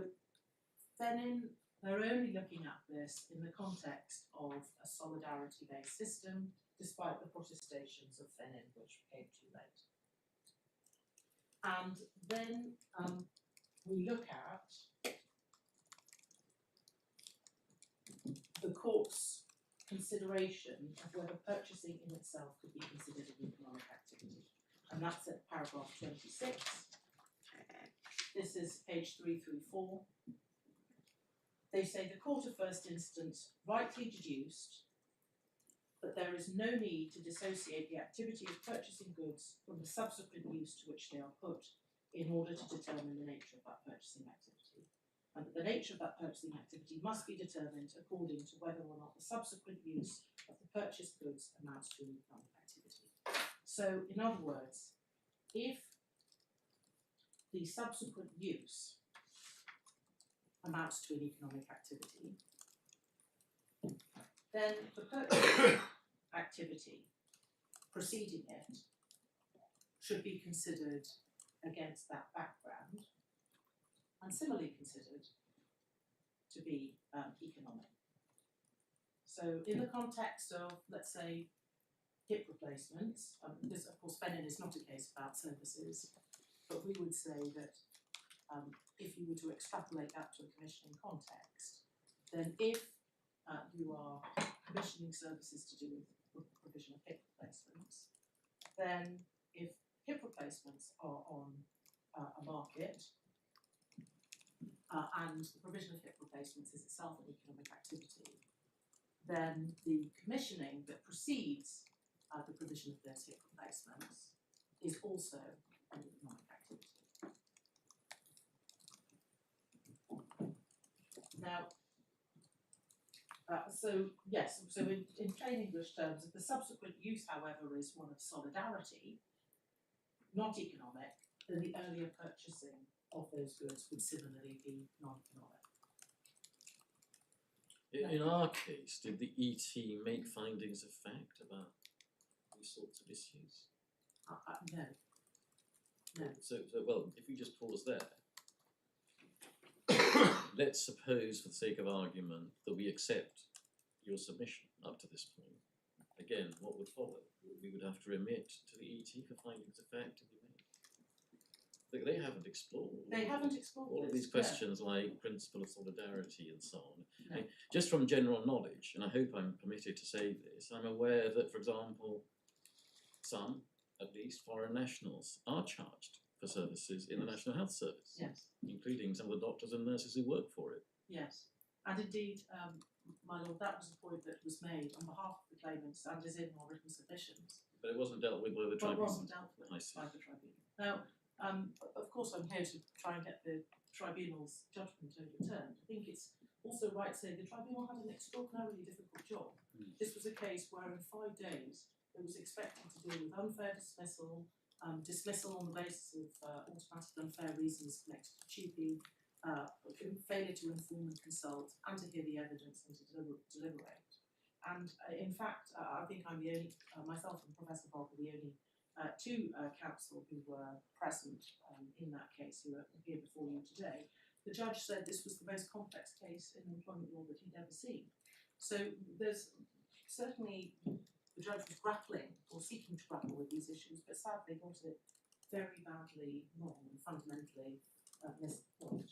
FENIN they're only looking at this in the context of a solidarity-based system, despite the protestations of Fenin, which came too late. And then we look at the court's consideration of whether purchasing in itself could be considered an economic activity. And that's at paragraph 26. This is page 334. They say the court of first instance rightly deduced that there is no need to dissociate the activity of purchasing goods from the subsequent use to which they are put in order to determine the nature of that purchasing activity. And that the nature of that purchasing activity must be determined according to whether or not the subsequent use of the purchased goods amounts to an economic activity. So, in other words, if the subsequent use amounts to an economic activity, then the purchasing activity preceding it should be considered against that background and similarly considered to be economic. So in the context of, let's say, hip replacements, this of course Fenin is not a case about services, but we would say that if you were to extrapolate that to a commissioning context, then if you are commissioning services to do with the provision of hip replacements, then if hip replacements are on a market and the provision of hip replacements is itself an economic activity, then the commissioning that precedes the provision of those hip replacements is also an economic activity. Now, so in plain English terms, if the subsequent use, however, is one of solidarity, not economic, then the earlier purchasing of those goods would similarly be non-economic. In our case, did the ET make findings of fact about these sorts of issues? No. No. So, well, if we just pause there, let's suppose, for the sake of argument, that we accept your submission up to this point. Again, what would follow? We would have to remit to the ET for findings of fact to be made. They haven't explored. They haven't explored all of these questions like principle of solidarity and so on. No. I mean, just from general knowledge, and I hope I'm permitted to say this, I'm aware that, for example, some, at least, foreign nationals are charged for services in the National Health Service, Yes. including some of the doctors and nurses who work for it. Yes. And indeed, my lord, that was a point that was made on behalf of the claimants and is in our written submissions. But it wasn't dealt with by the But it tribunal. wasn't dealt with I see. by the tribunal. Now, of course, I'm here to try and get the tribunal's judgment overturned. I think it's also right to say the tribunal had an extraordinarily difficult job. This was a case where in 5 days it was expected to deal with unfair dismissal, dismissal on the basis of automatic unfair reasons connected to TUPE, failure to inform and consult, and to hear the evidence and to deliberate. And in fact, I think I'm the only, myself and Professor Bob are the only two counsel who were present in that case who are here before you today. The judge said this was the most complex case in employment law that he'd ever seen. So there's certainly, the judge was grappling or seeking to grapple with these issues, but sadly got it very badly wrong and fundamentally missed the point.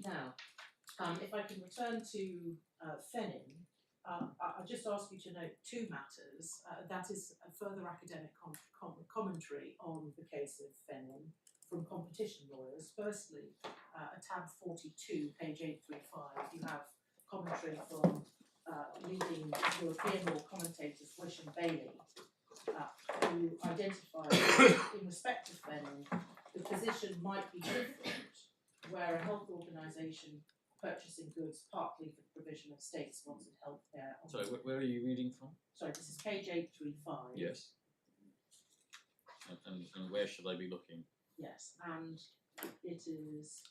Now, if I can return to Fenin, I'll just ask you to note 2 matters. That is a further academic commentary on the case of Fenin from competition lawyers. Firstly, at tab 42, page 835, you have commentary from leading European law commentators Wish and Bailey, who identified in respect of Fenin, the position might be different where a health organisation purchasing goods partly for the provision of state-sponsored healthcare. Sorry, where are you reading from? Sorry, this is page 835. Yes. And where should I be looking? Yes, and it is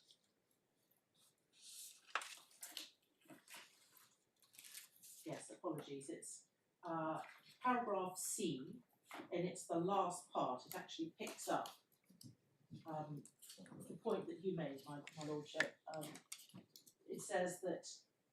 yes, apologies. It's paragraph C, and it's the last part. It actually picks up the point that you made, my lordship. It says that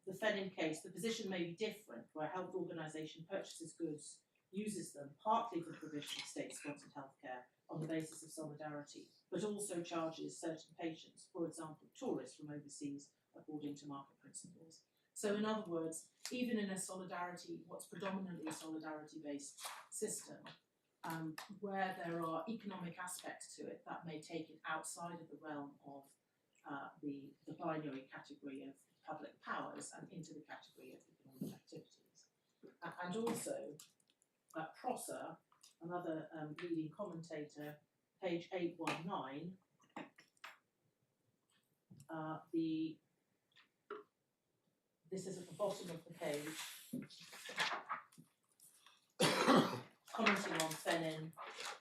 the Fennin case, the position may be different, where a health organisation purchases goods, uses them partly for the provision of state-sponsored healthcare on the basis of solidarity, but also charges certain patients, for example, tourists from overseas, according to market principles. So in other words, even in a solidarity, what's predominantly a solidarity-based system, where there are economic aspects to it, that may take it outside of the realm of the binary category of public powers and into the category of economic activities. And also, Prosser, another leading commentator, page 819, this is at the bottom of the page, commenting on Fennin,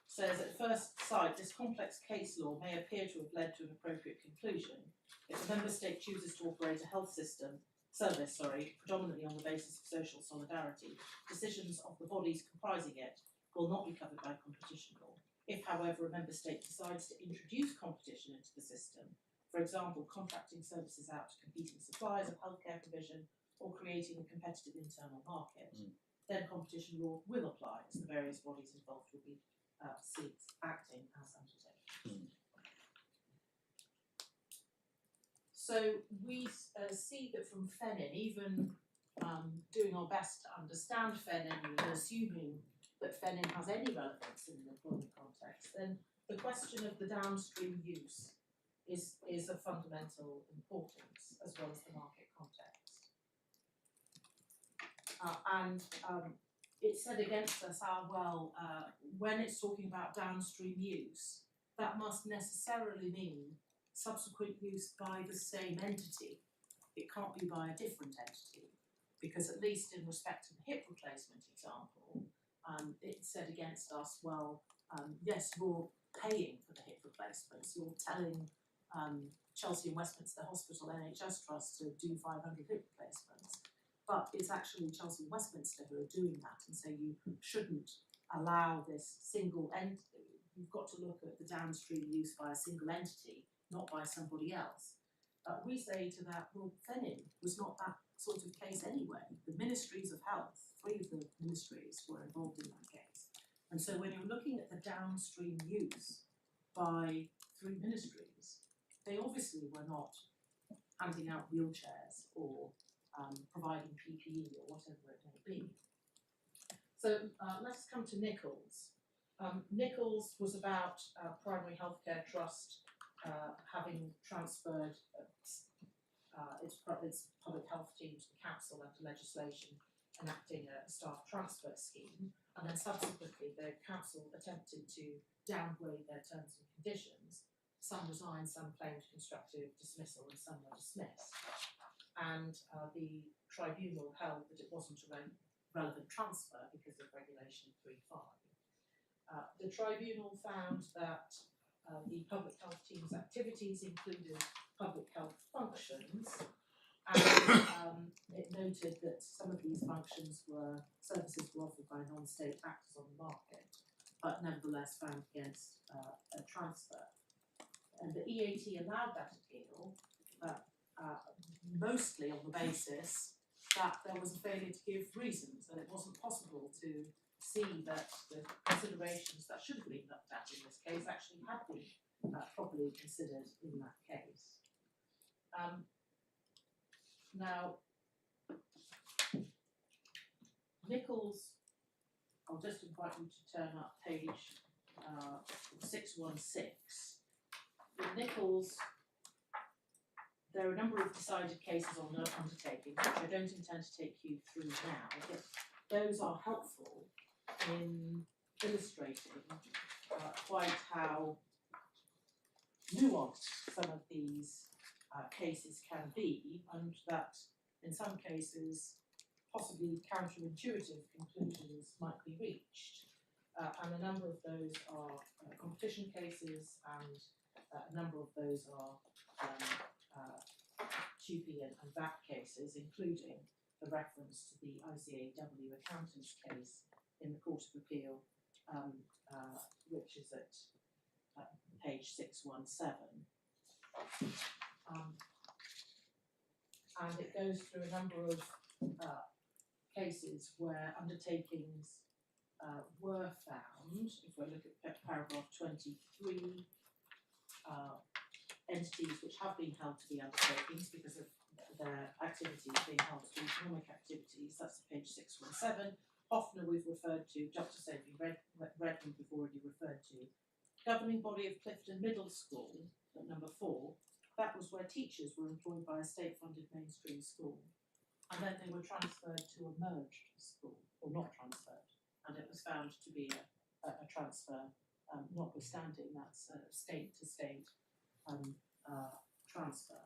says at first sight this complex case law may appear to have led to an appropriate conclusion. If a member state chooses to operate a health service, predominantly on the basis of social solidarity, decisions of the bodies comprising it will not be covered by competition law. If, however, a member state decides to introduce competition into the system, for example, contracting services out to competing suppliers of healthcare provision or creating a competitive internal market, then competition law will apply as the various bodies involved will be acting as undertakers. So we see that from Fennin, even doing our best to understand Fennin and assuming that Fennin has any relevance in an employment context, then the question of the downstream use is of fundamental importance as well as the market context. It's said against us, when it's talking about downstream use, that must necessarily mean subsequent use by the same entity. It can't be by a different entity, because at least in respect to the hip replacement example, it's said against us, yes, you're paying for the hip replacements, you're telling Chelsea and Westminster Hospital NHS Trust to do 500 hip replacements, but it's actually Chelsea and Westminster who are doing that, and so you shouldn't allow this single entity. You've got to look at the downstream use by a single entity, not by somebody else. We say to that, Fennin was not that sort of case anyway. The ministries of health, 3 of the ministries were involved in that case. And so when you're looking at the downstream use by 3 ministries, they obviously were not handing out wheelchairs or providing PPE or whatever it may be. So let's come to Nichols. Nichols was about Primary Healthcare Trust having transferred its public health team to the council under legislation enacting a staff transfer scheme, and then subsequently the council attempted to downgrade their terms and conditions. Some resigned, some claimed constructive dismissal, and some were dismissed. And the tribunal held that it wasn't a relevant transfer because of Regulation 3.5. The tribunal found that the public health team's activities included public health functions, and it noted that some of these services were offered by non-state actors on the market, but nevertheless found against a transfer. And the EAT allowed that appeal, mostly on the basis that there was a failure to give reasons, and it wasn't possible to see that the considerations that should have been looked at in this case actually had been properly considered in that case. Now, Nichols, I'll just invite you to turn up page 616. With Nichols, there are a number of decided cases on undertakings, which I don't intend to take you through now, but those are helpful in illustrating quite how nuanced some of these cases can be, and that in some cases possibly counterintuitive conclusions might be reached. And a number of those are competition cases, and a number of those are TUPE and VAT cases, including the reference to the ICAW accountants case in the Court of Appeal, which is at page 617. And it goes through a number of cases where undertakings were found. If we look at paragraph 23, entities which have been held to be undertakings because of their activities being held to be economic activities, that's page 617. Hoffner we've referred to, Justice Avery Redmond we've already referred to. Governing body of Clifton Middle School, at number 4, that was where teachers were employed by a state-funded mainstream school. And then they were transferred to a merged school, or not transferred. And it was found to be a transfer, notwithstanding that's state-to-state transfer.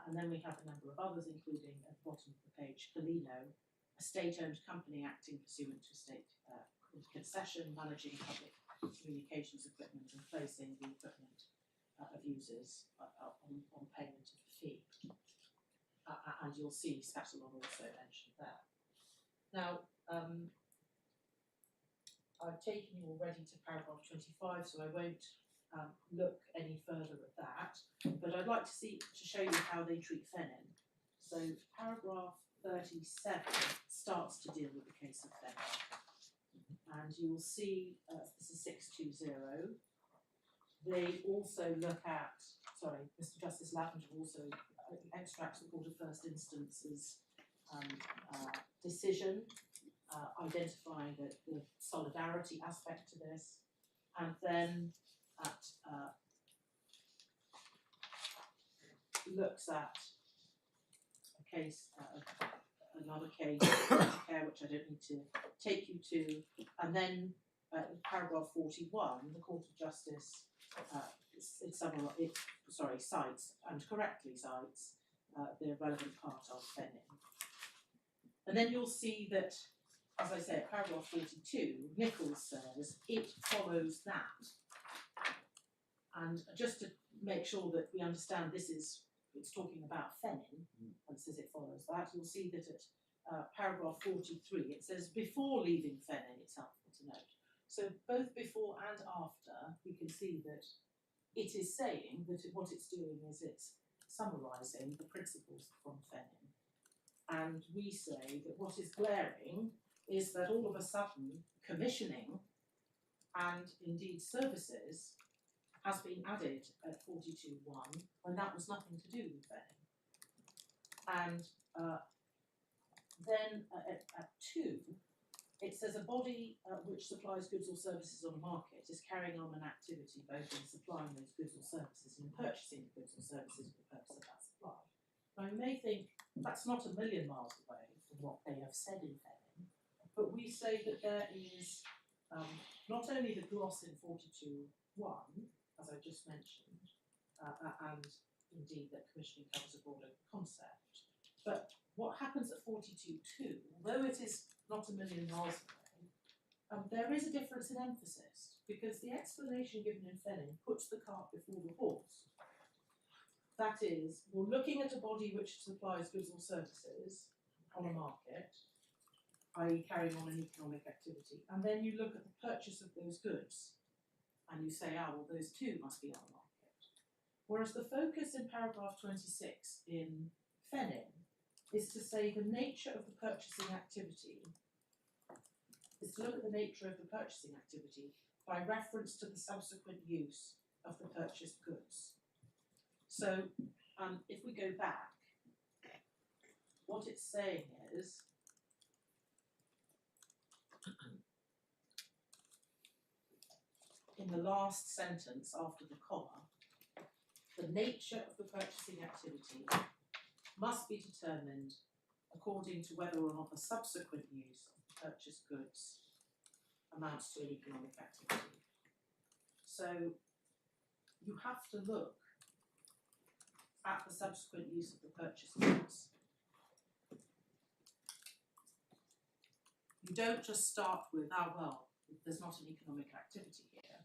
And then we have a number of others, including at the bottom of the page, Colino, a state-owned company acting pursuant to state concession, managing public communications equipment and placing the equipment of users on payment of the fee. And you'll see Scatterlon also mentioned there. Now, I've taken you already to paragraph 25, so I won't look any further at that, but I'd like to show you how they treat Fennin. So paragraph 37 starts to deal with the case of Fennin, and you'll see this is 620. They also look at, sorry, Mr. Justice Lavender also extracts the Court of First Instance's decision, identifying the solidarity aspect to this, and then looks at a case, another case, care, which I don't need to take you to, and then paragraph 41, the Court of Justice cites, and correctly cites, the relevant part of Fennin. And then you'll see that, as I say, at paragraph 42, Nichols says it follows that. And just to make sure that we understand it's talking about Fennin, and says it follows that, you'll see that at paragraph 43, it says before leaving Fennin, it's helpful to note. So both before and after, we can see that it is saying that what it's doing is it's summarising the principles from Fennin. And we say that what is glaring is that all of a sudden commissioning and indeed services has been added at 42.1 when that was nothing to do with Fennin. And then at 2, it says a body which supplies goods or services on a market is carrying on an activity both in supplying those goods or services and in purchasing the goods or services for the purpose of that supply. Now you may think that's not a million miles away from what they have said in Fennin, but we say that there is not only the gloss in 42.1, as I just mentioned, and indeed that commissioning covers a broader concept, but what happens at 42.2, although it is not a million miles away, there is a difference in emphasis, because the explanation given in Fennin puts the cart before the horse. That is, you're looking at a body which supplies goods or services on a market, i.e. carrying on an economic activity, and then you look at the purchase of those goods, and you say, well, those two must be on the market. Whereas the focus in paragraph 26 in Fennin is to say the nature of the purchasing activity, is to look at the nature of the purchasing activity by reference to the subsequent use of the purchased goods. So if we go back, what it's saying is, in the last sentence after the comma, the nature of the purchasing activity must be determined according to whether or not the subsequent use of the purchased goods amounts to an economic activity. So you have to look at the subsequent use of the purchased goods. You don't just start with, well, there's not an economic activity here,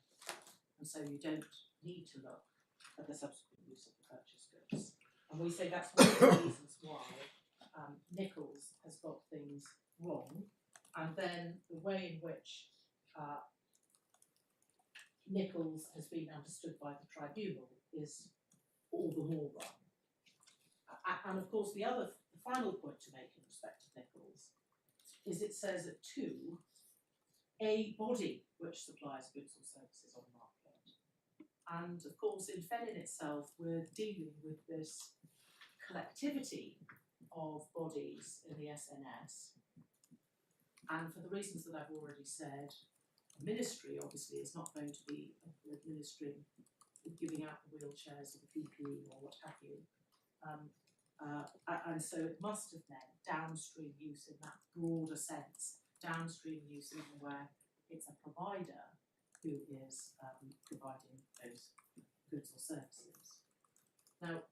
and so you don't need to look at the subsequent use of the purchased goods. And we say that's one of the reasons why Nichols has got things wrong, and then the way in which Nichols has been understood by the tribunal is all the more wrong. And of course, the final point to make in respect of Nichols is it says at 2, a body which supplies goods or services on the market. And of course, in Fennin itself, we're dealing with this collectivity of bodies in the SNS. And for the reasons that I've already said, the ministry obviously is not going to be administering, giving out the wheelchairs or the PPE or what have you. And so it must have meant downstream use in that broader sense, downstream use even where it's a provider who is providing those goods or services. Now,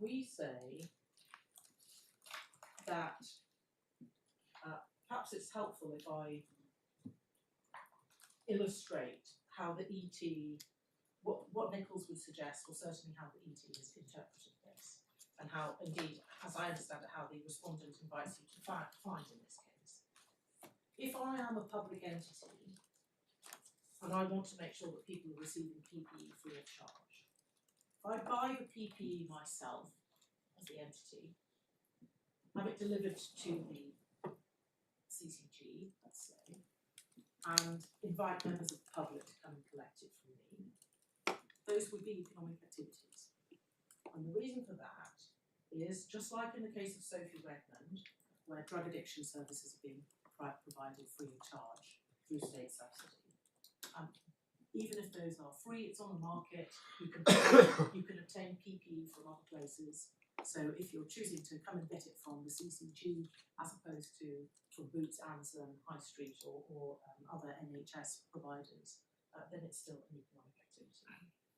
we say that perhaps it's helpful if I illustrate how the ET, what Nichols would suggest, or certainly how the ET has interpreted this, and how, indeed, as I understand it, how the respondent invites you to find in this case. If I am a public entity, and I want to make sure that people are receiving PPE free of charge, if I buy the PPE myself as the entity, have it delivered to the CCG, let's say, and invite members of the public to come and collect it from me, those would be economic activities. And the reason for that is, just like in the case of Sophie Redmond, where drug addiction services are being provided free of charge through state subsidy, even if those are free, it's on the market, you can obtain PPE from other places. So if you're choosing to come and get it from the CCG as opposed to from Boots, Amazon, High Street or other NHS providers, then it's still an economic activity.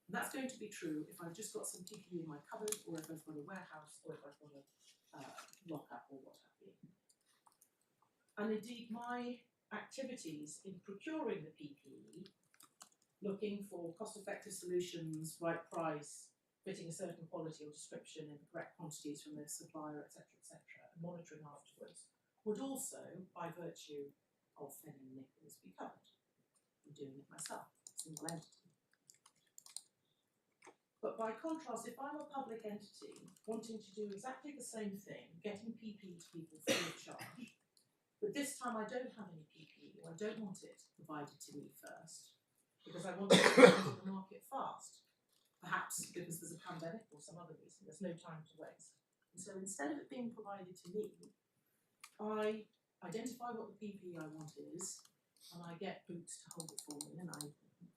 And that's going to be true if I've just got some PPE in my cupboard, or if I've got a warehouse, or if I've got a lock-up or what have you. And indeed, my activities in procuring the PPE, looking for cost-effective solutions, right price, fitting a certain quality or description in the correct quantities from the supplier, etc., and monitoring afterwards, would also, by virtue of Fennin Nichols, be covered. I'm doing it myself, single entity. But by contrast, if I'm a public entity wanting to do exactly the same thing, getting PPE to people free of charge, but this time I don't have any PPE, or I don't want it provided to me first, because I want to get it into the market fast, perhaps because there's a pandemic or some other reason, there's no time to waste. And so instead of it being provided to me, I identify what the PPE I want is, and I get Boots to hold it for me, and I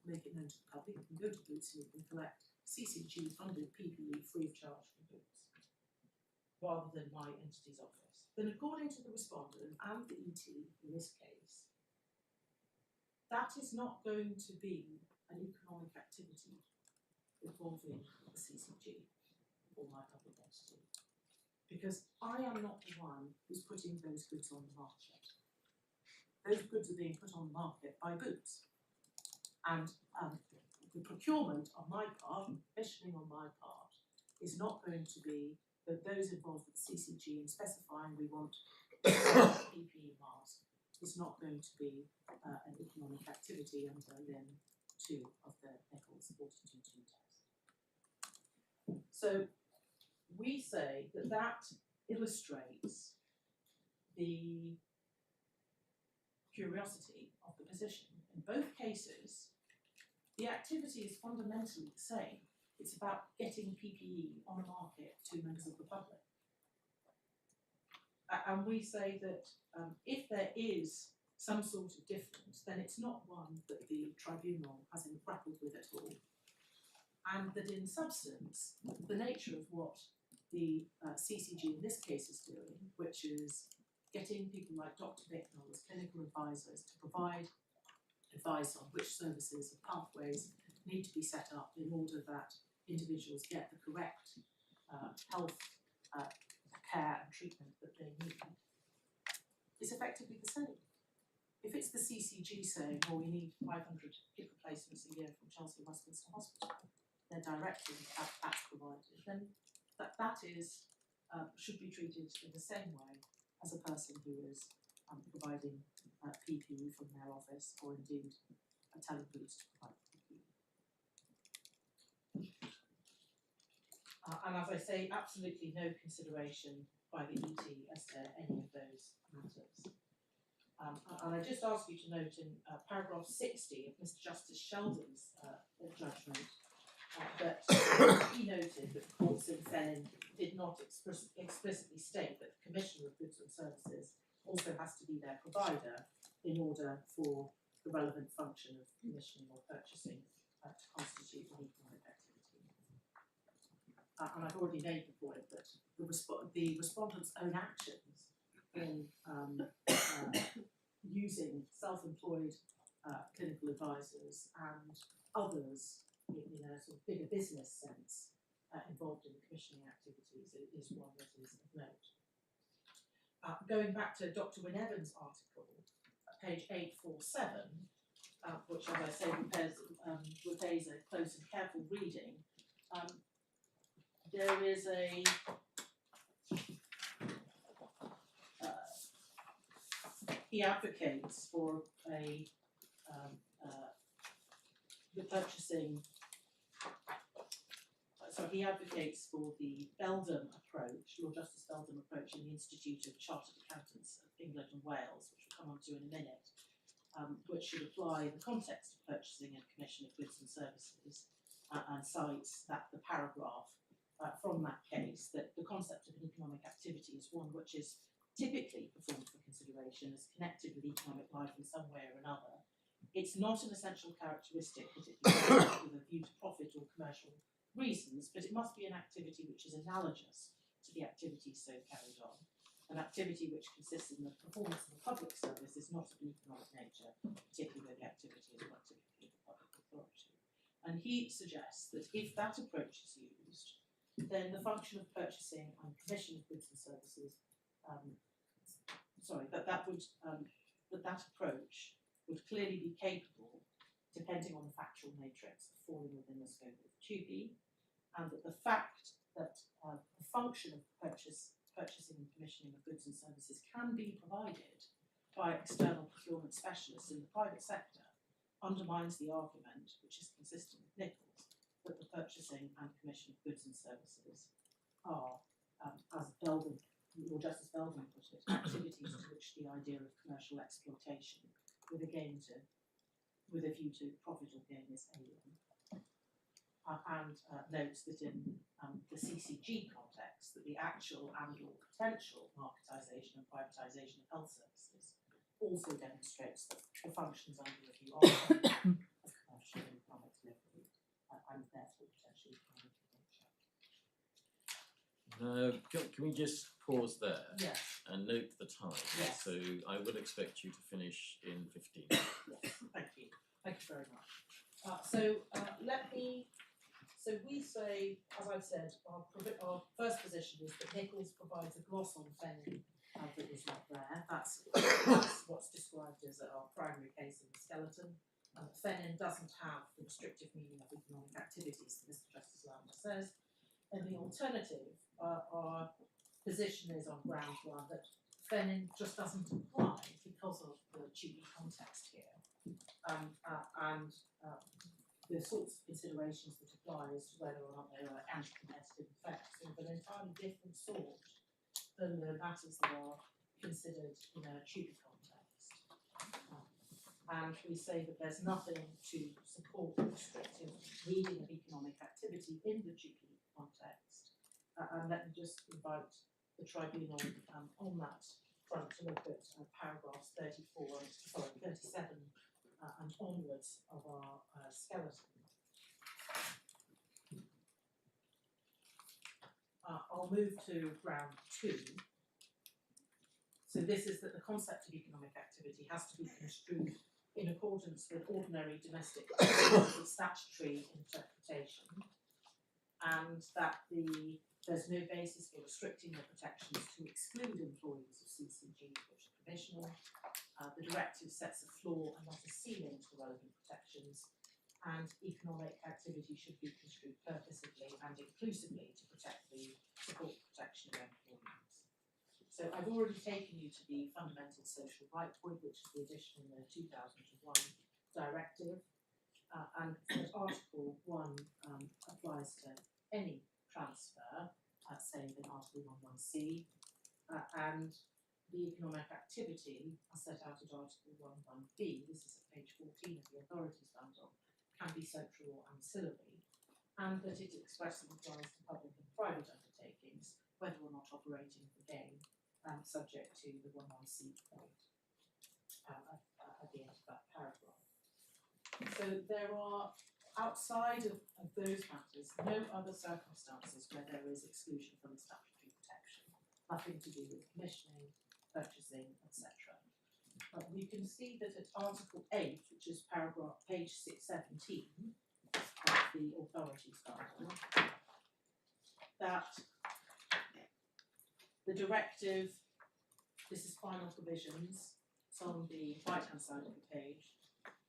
make it known to the public. You can go to Boots and you can collect CCG funded PPE free of charge from Boots, rather than my entity's office. Then according to the respondent and the ET in this case, that is not going to be an economic activity involving the CCG or my public entity, because I am not the one who's putting those goods on the market. Those goods are being put on the market by Boots, and the procurement on my part, commissioning on my part, is not going to be that those involved with the CCG in specifying we want PPE masks is not going to be an economic activity under Limb 2 of the Nichols 42.2 test. So we say that that illustrates the curiosity of the position. In both cases, the activity is fundamentally the same. It's about getting PPE on the market to members of the public. And we say that if there is some sort of difference, then it's not one that the tribunal hasn't grappled with at all. And that in substance, the nature of what the CCG in this case is doing, which is getting people like Dr. Bicknell as clinical advisors to provide advice on which services and pathways need to be set up in order that individuals get the correct health care and treatment that they need, is effectively the same. If it's the CCG saying, well, we need 500 hip replacements a year from Chelsea Westminster Hospital, they're directing that's provided, then that is should be treated in the same way as a person who is providing PPE from their office, or indeed telling Boots to provide PPE. And as I say, absolutely no consideration by the ET as to any of those matters. And I just ask you to note in paragraph 60 of Mr Justice Sheldon's judgment that he noted that the courts in Felling did not explicitly state that the Commissioner of Goods and Services also has to be their provider in order for the relevant function of commissioning or purchasing to constitute an economic activity. And I've already made the point that the respondent's own actions in using self-employed clinical advisors and others in a sort of bigger business sense involved in the commissioning activities is one that is of note. Going back to Dr. Wynne Evans' article, page 847, which, as I say, repays a close and careful reading, there is a he advocates for he advocates for the Beldam approach, Lord Justice Beldam approach in the Institute of Chartered Accountants of England and Wales, which we'll come on to in a minute, which should apply in the context of purchasing and commission of goods and services, and cites that the paragraph from that case that the concept of an economic activity is one which is typically performed for consideration as connected with economic life in some way or another. It's not an essential characteristic that it be done with a view to profit or commercial reasons, but it must be an activity which is analogous to the activities so carried on. An activity which consists in the performance of a public service is not of an economic nature, particularly where the activity is not typically of a public authority. And he suggests that if that approach is used, then the function of purchasing and commission of goods and services, that approach would clearly be capable, depending on the factual matrix, of falling within the scope of the 2B, and that the fact that the function of purchasing and commissioning of goods and services can be provided by external procurement specialists in the private sector undermines the argument, which is consistent with Nichols, that the purchasing and commission of goods and services are, as Beldam, or Justice Beldam put it, activities to which the idea of commercial exploitation with a view to profit or gain is alien. And notes that in the CCG context, that the actual and or potential marketisation and privatisation of health services also demonstrates that the functions under review are of commercial and economic delivery, and therefore potentially economic in nature. Can we just pause there Yes. and note the time? Yes. So I would expect you to finish in 15. Yes, thank you. Thank you very much. So we say, as I've said, our first position is that Nichols provides a gloss on Felling that is not there. That's what's described as our primary case in the skeleton. Felling doesn't have the restrictive meaning of economic activities that Mr. Justice Laing says. And the alternative, our position is on ground one that Felling just doesn't apply because of the cheapy context here. The sorts of considerations that apply as to whether or not there are anti-competitive effects of an entirely different sort than the matters that are considered in a cheapy context. And we say that there's nothing to support the restrictive reading of economic activity in the cheapy context. And let me just invite the tribunal on that front to look at paragraphs 37 and onwards of our skeleton. I'll move to ground 2. So this is that the concept of economic activity has to be construed in accordance with ordinary domestic statutory interpretation, and that there's no basis for restricting the protections to exclude employees of CCG which are provisional. The directive sets a floor and not a ceiling to relevant protections, and economic activity should be construed purposefully and inclusively to support the protection of employees. So I've already taken you to the fundamental social right point, which is the addition in the 2001 directive, and that Article 1 applies to any transfer, save in Article 11C, and the economic activity, as set out at Article 11B, this is at page 14 of the authorities bundle, can be central or ancillary, and that it expressly applies to public and private undertakings, whether or not operating for gain, subject to the 11C point at the end of that paragraph. So there are, outside of those matters, no other circumstances where there is exclusion from the statutory protection, nothing to do with commissioning, purchasing, etc. But we can see that at Article 8, which is paragraph page 617 of the authorities bundle, that the directive, this is final provisions, it's on the right-hand side of the page.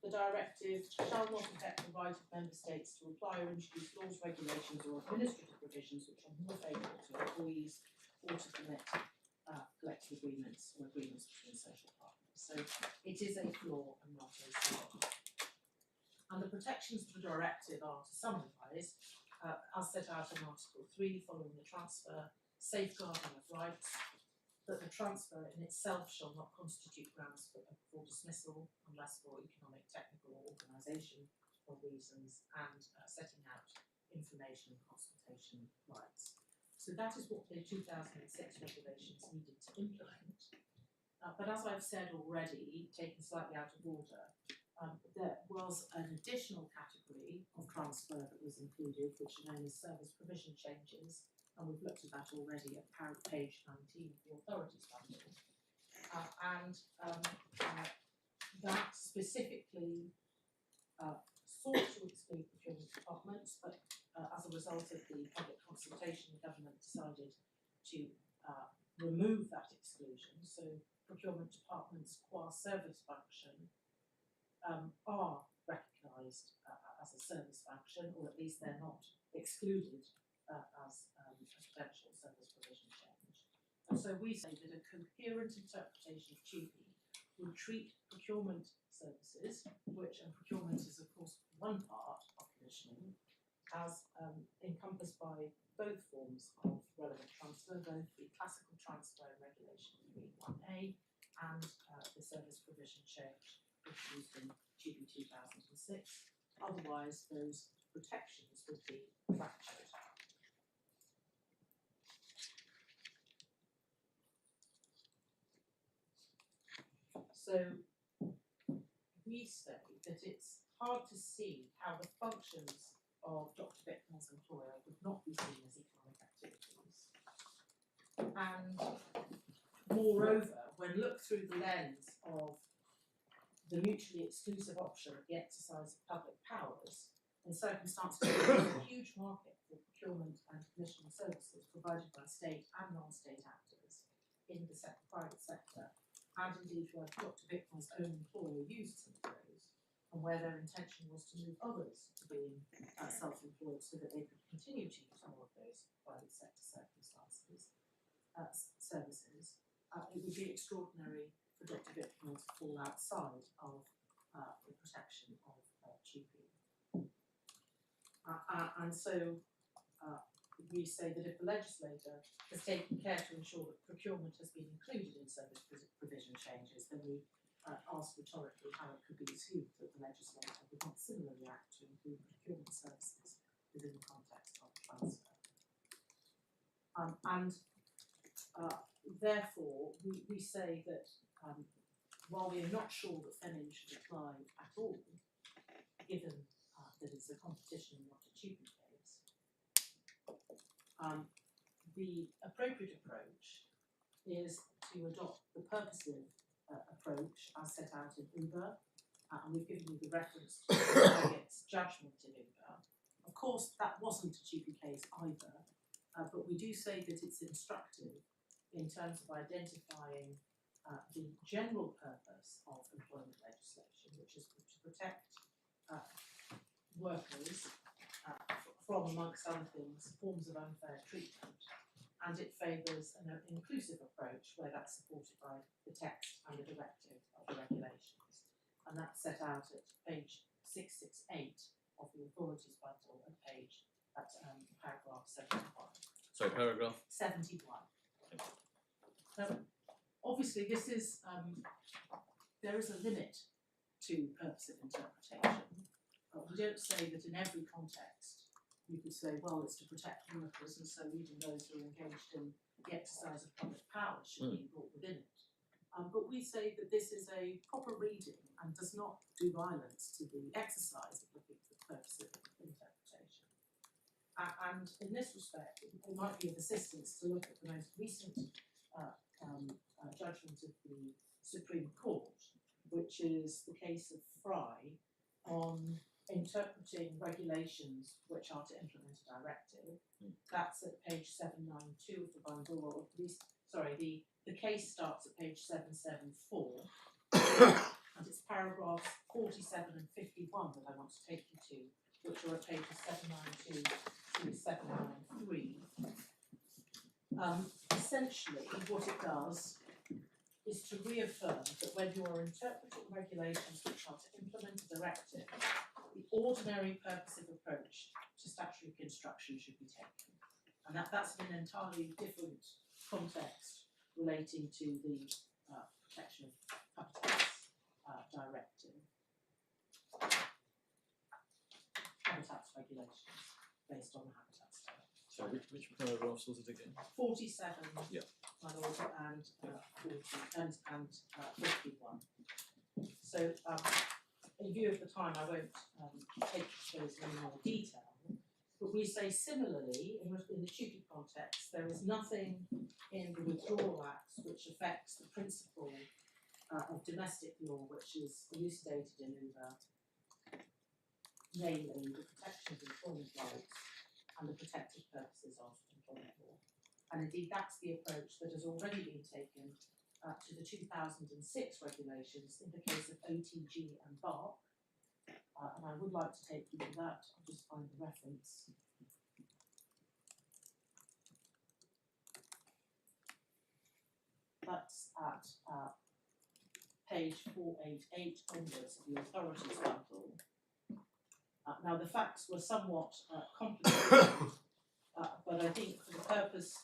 The directive shall not affect the right of member states to apply or introduce laws, regulations or administrative provisions which are more favourable to employees or to permit collective agreements or agreements between social partners. So it is a flaw and not a safeguard. And the protections of the directive are, to summarise, as set out in Article 3 following the transfer, safeguarding of rights, that the transfer in itself shall not constitute grounds for dismissal unless for economic, technical or organisational reasons, and setting out information and consultation rights. So that is what the 2006 regulations needed to implement. But as I've said already, taken slightly out of order, there was an additional category of transfer that was included, which are known as service provision changes, and we've looked at that already at page 19 of the authorities bundle. That specifically sought to exclude procurement departments, but as a result of the public consultation, the government decided to remove that exclusion. So procurement departments qua service function are recognised as a service function, or at least they're not excluded as a potential service provision change. And so we say that a coherent interpretation of TUPE would treat procurement services, which, and procurement is of course one part of commissioning, as encompassed by both forms of relevant transfer, both the classical transfer and regulation 3.1a and the service provision change introduced in TUPE 2006. Otherwise, those protections would be fractured. So we say that it's hard to see how the functions of Dr. Bicknell's employer would not be seen as economic activities. And moreover, when looked through the lens of the mutually exclusive option of the exercise of public powers, in circumstances where there is a huge market for procurement and commissioning services provided by state and non-state actors in the private sector, and indeed where Dr. Bicknell's own employer used some of those, and where their intention was to move others to being self-employed so that they could continue to use more of those private sector services, it would be extraordinary for Dr. Bicknell to fall outside of the protection of TUPE. And so we say that if the legislator has taken care to ensure that procurement has been included in service provision changes, then we ask rhetorically how it could be assumed that the legislator would not similarly act to include procurement services within the context of transfer. Therefore, we say that while we are not sure that Fenning should apply at all, given that it's a competition and not a TUPE case, the appropriate approach is to adopt the purposive approach as set out in Uber, and we've given you the reference to Target's judgment in Uber. Of course, that wasn't a TUPE case either, but we do say that it's instructive in terms of identifying the general purpose of employment legislation, which is to protect workers from, amongst other things, forms of unfair treatment, and it favours an inclusive approach where that's supported by the text and the directive of the regulations. And that's set out at page 668 of the authorities bundle and page at paragraph 71. So paragraph. 71. Obviously, this is there is a limit to purposive interpretation. We don't say that in every context you could say, well, it's to protect workers, and so even those who are engaged in the exercise of public power should be brought within it. But we say that this is a proper reading and does not do violence to the exercise of looking for purposive interpretation. And in this respect, it might be of assistance to look at the most recent judgment of the Supreme Court, which is the case of Fry on interpreting regulations which are to implement a directive. That's at page 792 of the bundle, or at least, sorry, the case starts at page 774, and it's paragraphs 47 and 51 that I want to take you to, which are at pages 792 to 793. Essentially, what it does is to reaffirm that when you are interpreting regulations which are to implement a directive, the ordinary purposive approach to statutory construction should be taken. And that's in an entirely different context relating to the protection of habitats directive, habitats regulations based on the habitats directive. So which paragraphs was it again? 47, Yeah. my lord, and 40 and 51. So, in view of the time, I won't take those in any more detail. But we say similarly, in the Chupi context, there is nothing in the Withdrawal Acts which affects the principle of domestic law, which is elucidated in UVA, namely the protection of employment rights and the protected purposes of employment law. And indeed, that's the approach that has already been taken to the 2006 regulations in the case of OTG and BARC. And I would like to take you to that. I'll just find the reference. That's at page 488 onwards of the authorities bundle. Now, the facts were somewhat complicated, but I think for the purpose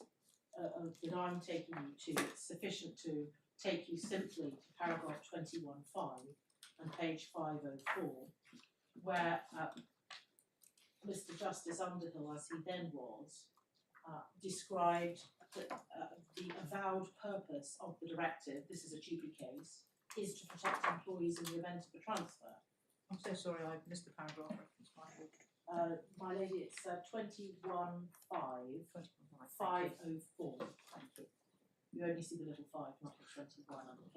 that I'm taking you to, it's sufficient to take you simply to paragraph 21.5 and page 504, where Mr. Justice Underhill, as he then was, described the avowed purpose of the directive, this is a Chupi case, is to protect employees in the event of a transfer. I'm so sorry, I missed the paragraph reference. My lady, it's 21.5, 504. Thank you. You only see the little 5, not the 21 on the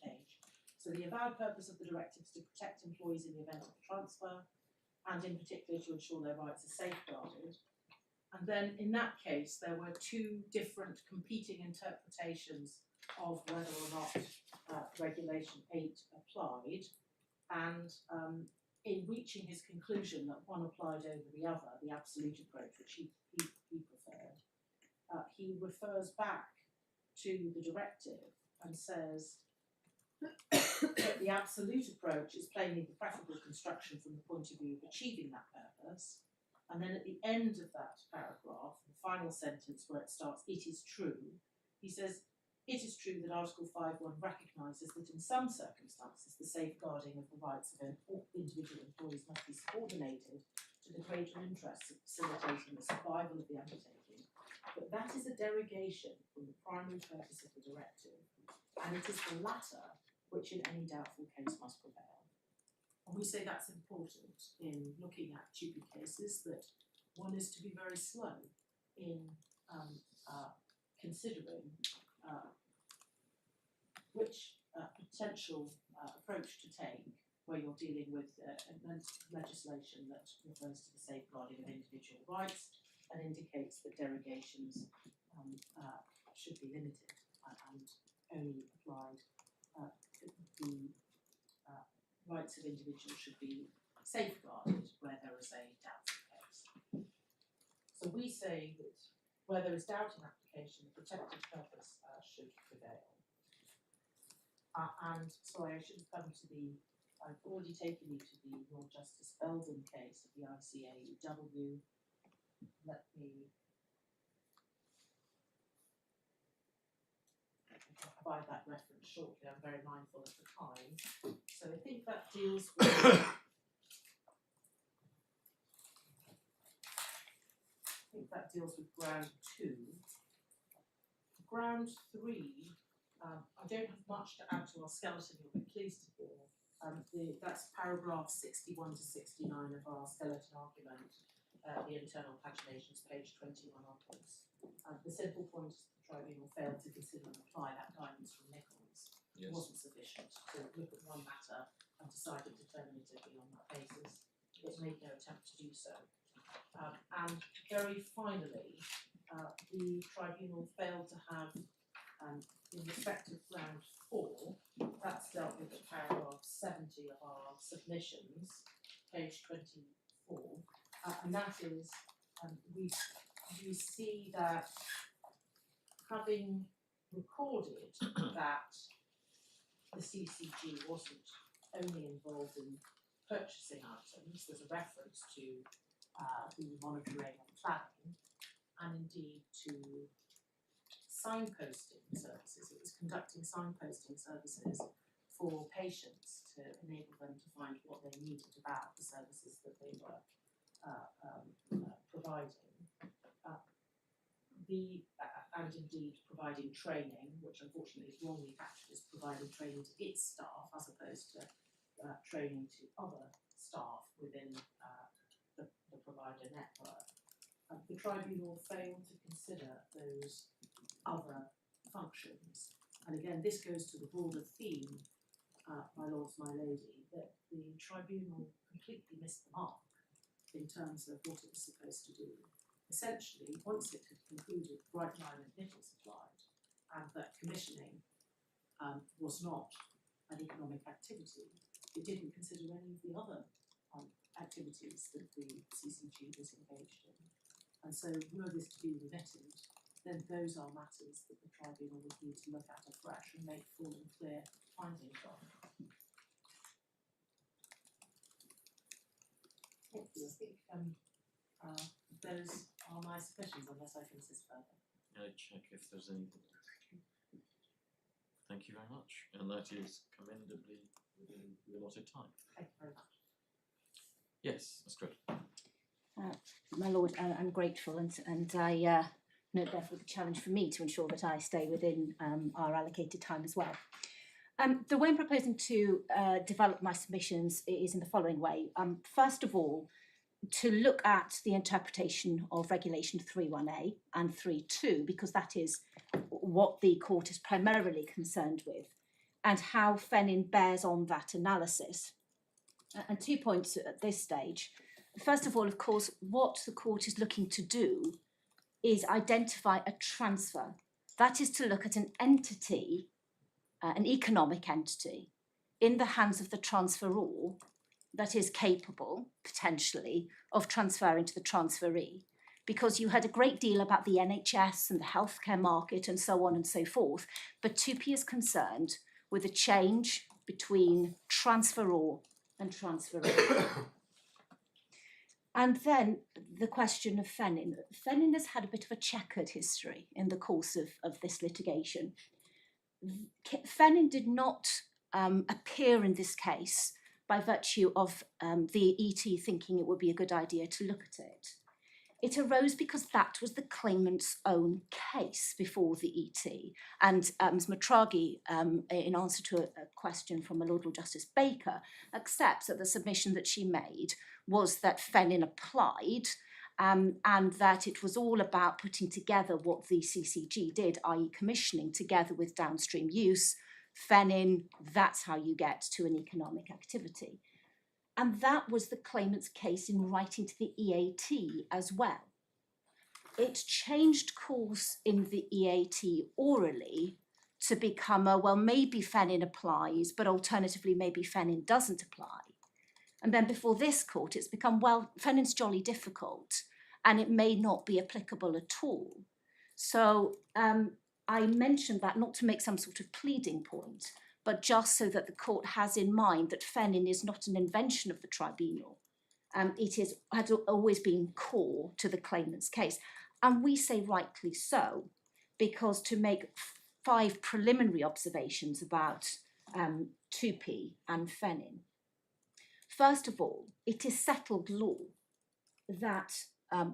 page. So the avowed purpose of the directive is to protect employees in the event of a transfer, and in particular to ensure their rights are safeguarded. And then in that case, there were two different competing interpretations of whether or not Regulation 8 applied. And in reaching his conclusion that one applied over the other, the absolute approach, which he preferred, he refers back to the directive and says that the absolute approach is plainly the preferable construction from the point of view of achieving that purpose. And then at the end of that paragraph, the final sentence where it starts, it is true, he says, it is true that Article 5.1 recognises that in some circumstances the safeguarding of the rights of individual employees must be subordinated to the greater interests of facilitating the survival of the undertaking, but that is a derogation from the primary purpose of the directive, and it is the latter which in any doubtful case must prevail. And we say that's important in looking at Chupi cases, that one is to be very slow in considering which potential approach to take where you're dealing with legislation that refers to the safeguarding of individual rights and indicates that derogations should be limited and only applied. The rights of individuals should be safeguarded where there is a doubtful case. So we say that where there is doubt in application, the protected purpose should prevail. And sorry, I should have come to I've already taken you to the Lord Justice Belden case of the ICAEW, let me provide that reference shortly. I'm very mindful of the time. So I think that deals with ground 2. Ground 3, I don't have much to add to our skeleton, you'll be pleased to hear. That's paragraph 61 to 69 of our skeleton argument, the internal paginations, page 21 onwards. The simple point is the tribunal failed to consider and apply that guidance from Nichols. It wasn't sufficient to look at one matter and decided determinatively on that basis. It made no attempt to do so. And very finally, the tribunal failed to have, in respect of ground 4, that's dealt with at paragraph 70 of our submissions, page 24, and that is, we see that having recorded that the CCG wasn't only involved in purchasing items, there's a reference to the monitoring and planning, and indeed to signposting services. It was conducting signposting services for patients to enable them to find what they needed about the services that they were providing. And indeed providing training, which unfortunately is wrongly captured as providing training to its staff as opposed to training to other staff within the provider network. The tribunal failed to consider those other functions. And again, this goes to the broader theme, my lords, my lady, that the tribunal completely missed the mark in terms of what it was supposed to do. Essentially, once it had concluded Bright Line and Nichols applied, and that commissioning was not an economic activity, it didn't consider any of the other activities that the CCG was engaged in. And so, were this to be remitted, then those are matters that the tribunal would need to look at afresh and make full and clear findings on. Thank you. I think those are my submissions, unless I can assist further. I'll check if there's anything. Thank you very much, and that is commendably within the allotted time. Thank you very much. Yes, that's good. My lord, I'm grateful, and I note therefore the challenge for me to ensure that I stay within our allocated time as well. The way I'm proposing to develop my submissions is in the following way. First of all, to look at the interpretation of Regulation 3.1a and 3.2, because that is what the court is primarily concerned with, and how Fennin bears on that analysis. And 2 points at this stage. First of all, of course, what the court is looking to do is identify a transfer. That is to look at an entity, an economic entity, in the hands of the transferor that is capable, potentially, of transferring to the transferee. Because you heard a great deal about the NHS and the healthcare market and so on and so forth, but 2P is concerned with a change between transferor and transferee. And then the question of Fennin. Fennin has had a bit of a checkered history in the course of this litigation. Fennin did not appear in this case by virtue of the ET thinking it would be a good idea to look at it. It arose because that was the claimant's own case before the ET. And Ms Matraghi, in answer to a question from Lord Justice Baker, accepts that the submission that she made was that Fennin applied and that it was all about putting together what the CCG did, i.e. commissioning together with downstream use. Fennin, that's how you get to an economic activity. And that was the claimant's case in writing to the EAT as well. It changed course in the EAT orally to become a, well, maybe Fennin applies, but alternatively, maybe Fennin doesn't apply. And then before this court, it's become, well, Fennin's jolly difficult, and it may not be applicable at all. So I mentioned that not to make some sort of pleading point, but just so that the court has in mind that Fennin is not an invention of the tribunal, had always been core to the claimant's case. And we say rightly so, because to make 5 preliminary observations about 2P and Fennin. First of all, it is settled law that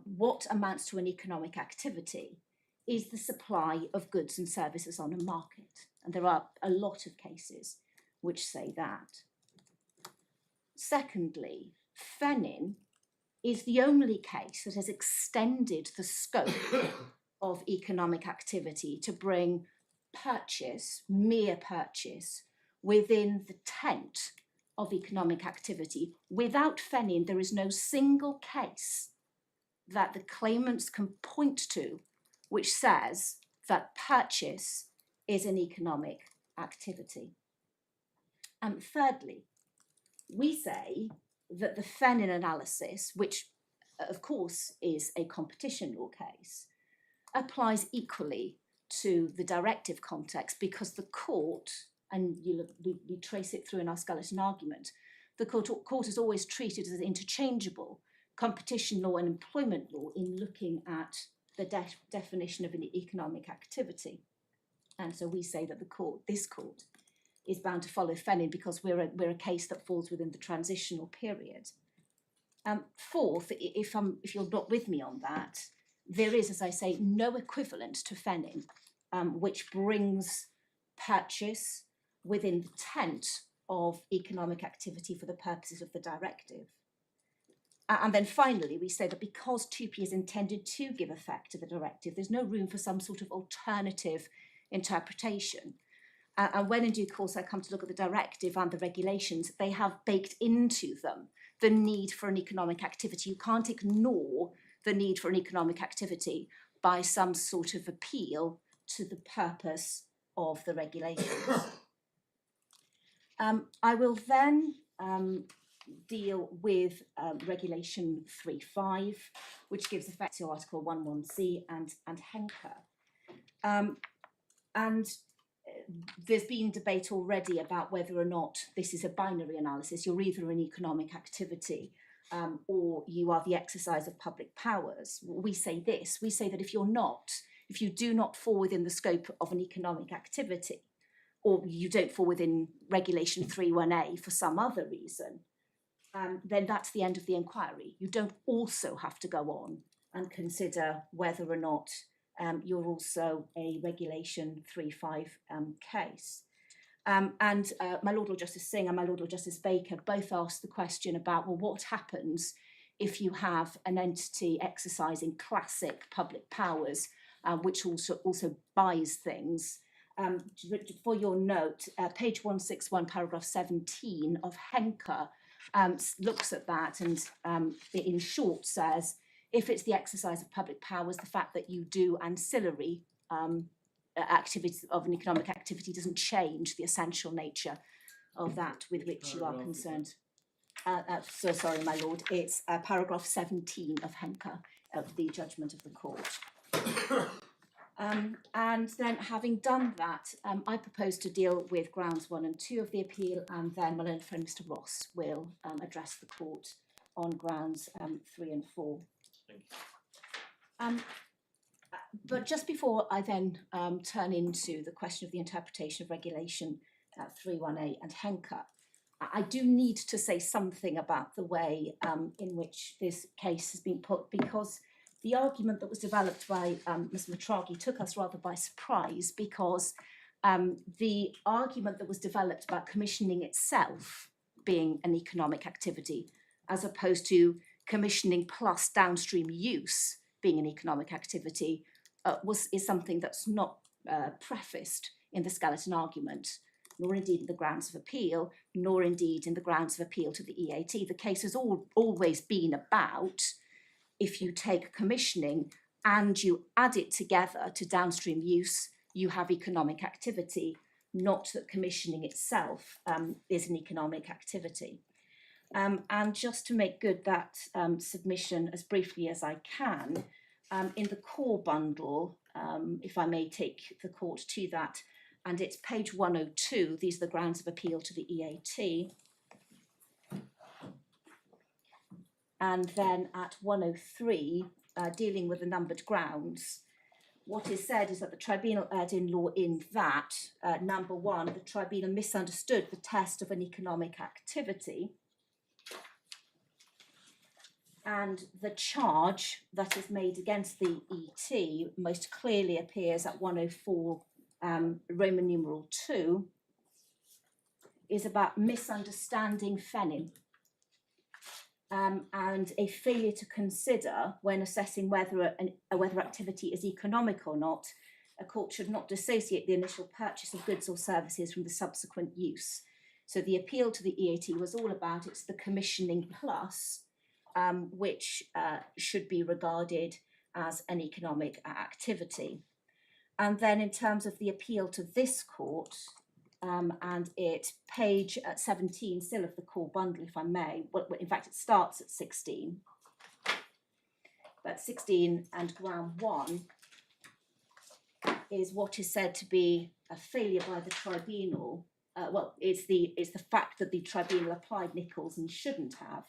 what amounts to an economic activity is the supply of goods and services on a market. And there are a lot of cases which say that. Secondly, Fennin is the only case that has extended the scope of economic activity to bring purchase, mere purchase, within the tent of economic activity. Without Fennin, there is no single case that the claimants can point to which says that purchase is an economic activity. And thirdly, we say that the Fennin analysis, which of course is a competition law case, applies equally to the directive context, because the court, and we trace it through in our skeleton argument, the court has always treated as interchangeable competition law and employment law in looking at the definition of an economic activity. And so we say that this court is bound to follow Fennin because we're a case that falls within the transitional period. Fourth, if you're not with me on that, there is, as I say, no equivalent to Fennin, which brings purchase within the tent of economic activity for the purposes of the directive. And then finally, we say that because 2P is intended to give effect to the directive, there's no room for some sort of alternative interpretation. And when in due course I come to look at the directive and the regulations, they have baked into them the need for an economic activity. You can't ignore the need for an economic activity by some sort of appeal to the purpose of the regulations. I will then deal with Regulation 3.5, which gives effect to Article 11C and Henker. And there's been debate already about whether or not this is a binary analysis. You're either an economic activity or you are the exercise of public powers. We say this, we say that if you do not fall within the scope of an economic activity, or you don't fall within Regulation 3.1a for some other reason, then that's the end of the inquiry. You don't also have to go on and consider whether or not you're also a Regulation 3.5 case. And my Lord Lord Justice Singh and my Lord Lord Justice Baker both asked the question about, well, what happens if you have an entity exercising classic public powers, which also buys things? For your note, page 161, paragraph 17 of Henker looks at that and in short says, if it's the exercise of public powers, the fact that you do ancillary activities of an economic activity doesn't change the essential nature of that with which you are concerned. So sorry, my lord, it's paragraph 17 of Henker, of the judgment of the court. And then having done that, I propose to deal with grounds 1 and 2 of the appeal, and then my learned friend Mr. Ross will address the court on grounds 3 and 4. Thank you. But just before I then turn into the question of the interpretation of Regulation 3.1a and Henker, I do need to say something about the way in which this case has been put, because the argument that was developed by Ms. Matraghi took us rather by surprise, because the argument that was developed about commissioning itself being an economic activity, as opposed to commissioning plus downstream use being an economic activity, is something that's not prefaced in the skeleton argument, nor indeed in the grounds of appeal, nor indeed in the grounds of appeal to the EAT. The case has always been about, if you take commissioning and you add it together to downstream use, you have economic activity, not that commissioning itself is an economic activity. And just to make good that submission as briefly as I can, in the core bundle, if I may take the court to that, and it's page 102, these are the grounds of appeal to the EAT. And then at 103, dealing with the numbered grounds, what is said is that the tribunal erred in law in that, number one, the tribunal misunderstood the test of an economic activity, and the charge that is made against the ET most clearly appears at 104 Roman numeral 2, is about misunderstanding Fennin and a failure to consider, when assessing whether activity is economic or not, a court should not dissociate the initial purchase of goods or services from the subsequent use. So the appeal to the EAT was all about it's the commissioning plus, which should be regarded as an economic activity. And then in terms of the appeal to this court, and it page 17 still of the core bundle, if I may, well, in fact it starts at 16, but 16 and ground 1 is what is said to be a failure by the tribunal. It's the fact that the tribunal applied Nichols and shouldn't have,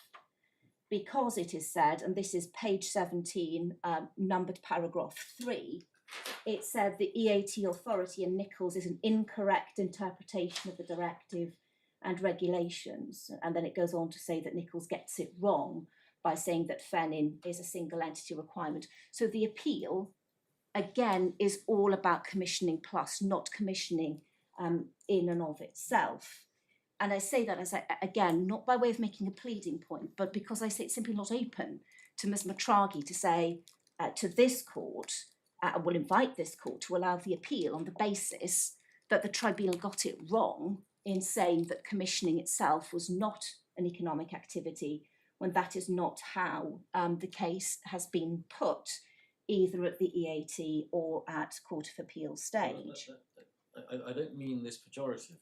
because it is said, and this is page 17, numbered paragraph 3, it said the EAT authority in Nichols is an incorrect interpretation of the directive and regulations. And then it goes on to say that Nichols gets it wrong by saying that Fennin is a single entity requirement. So the appeal, again, is all about commissioning plus, not commissioning in and of itself. And I say that, again, not by way of making a pleading point, but because I say it's simply not open to Ms Matraghi to say to this court, will invite this court to allow the appeal on the basis that the tribunal got it wrong in saying that commissioning itself was not an economic activity, when that is not how the case has been put, either at the EAT or at Court of Appeal stage. I don't mean this pejoratively,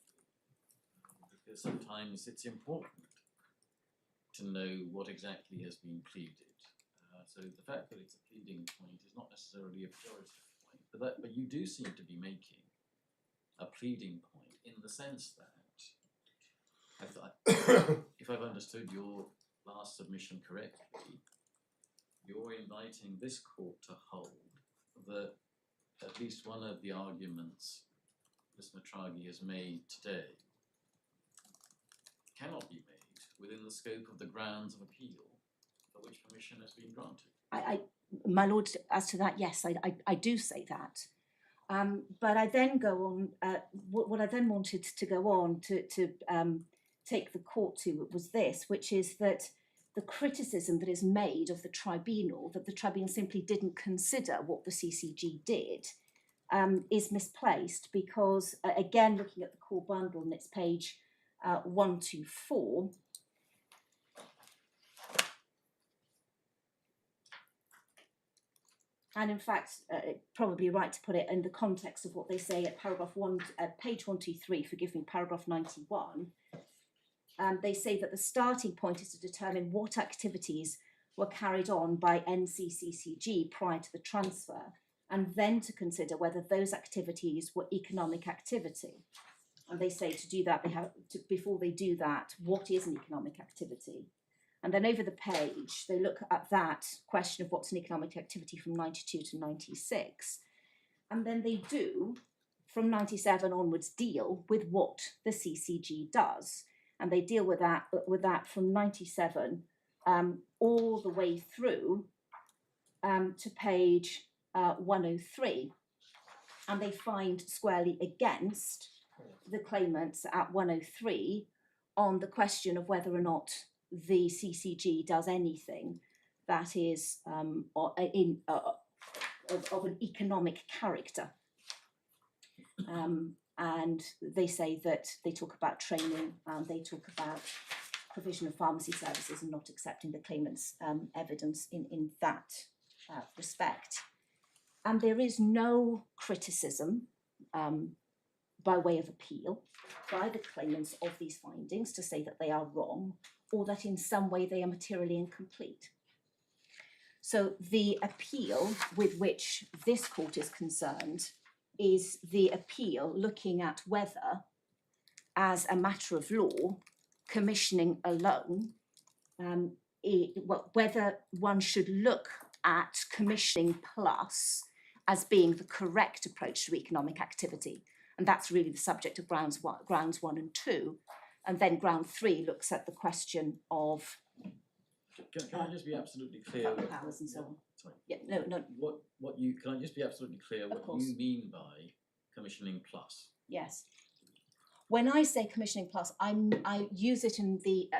because sometimes it's important to know what exactly has been pleaded. So the fact that it's a pleading point is not necessarily a pejorative point, but you do seem to be making a pleading point in the sense that, if I've understood your last submission correctly, you're inviting this court to hold that at least one of the arguments Ms Matraghi has made today cannot be made within the scope of the grounds of appeal for which permission has been granted. My lord, as to that, yes, I do say that. But I then go on, what I then wanted to go on to take the court to was this, which is that the criticism that is made of the tribunal, that the tribunal simply didn't consider what the CCG did, is misplaced, because, again, looking at the core bundle, and it's page 124, and in fact, probably right to put it in the context of what they say at page 123, forgive me, paragraph 91. They say that the starting point is to determine what activities were carried on by NCCCG prior to the transfer, and then to consider whether those activities were economic activity. And they say to do that, they have to, before they do that, what is an economic activity? And then over the page, they look at that question of what's an economic activity from 92 to 96. And then they do, from 97 onwards, deal with what the CCG does. And they deal with that from 97 all the way through to page 103. And they find squarely against the claimants at 103 on the question of whether or not the CCG does anything that is of an economic character. And they say that they talk about training, they talk about provision of pharmacy services and not accepting the claimant's evidence in that respect. And there is no criticism by way of appeal by the claimants of these findings to say that they are wrong or that in some way they are materially incomplete. So the appeal with which this court is concerned is the appeal looking at whether, as a matter of law, commissioning alone whether one should look at commissioning plus as being the correct approach to economic activity. And that's really the subject of grounds 1 and 2. And then ground 3 looks at the question of Can I just be absolutely clear? public powers and so on. Sorry. Yeah, no, Can I just be absolutely clear what course. you mean by commissioning plus? yes. When I say commissioning plus, I use it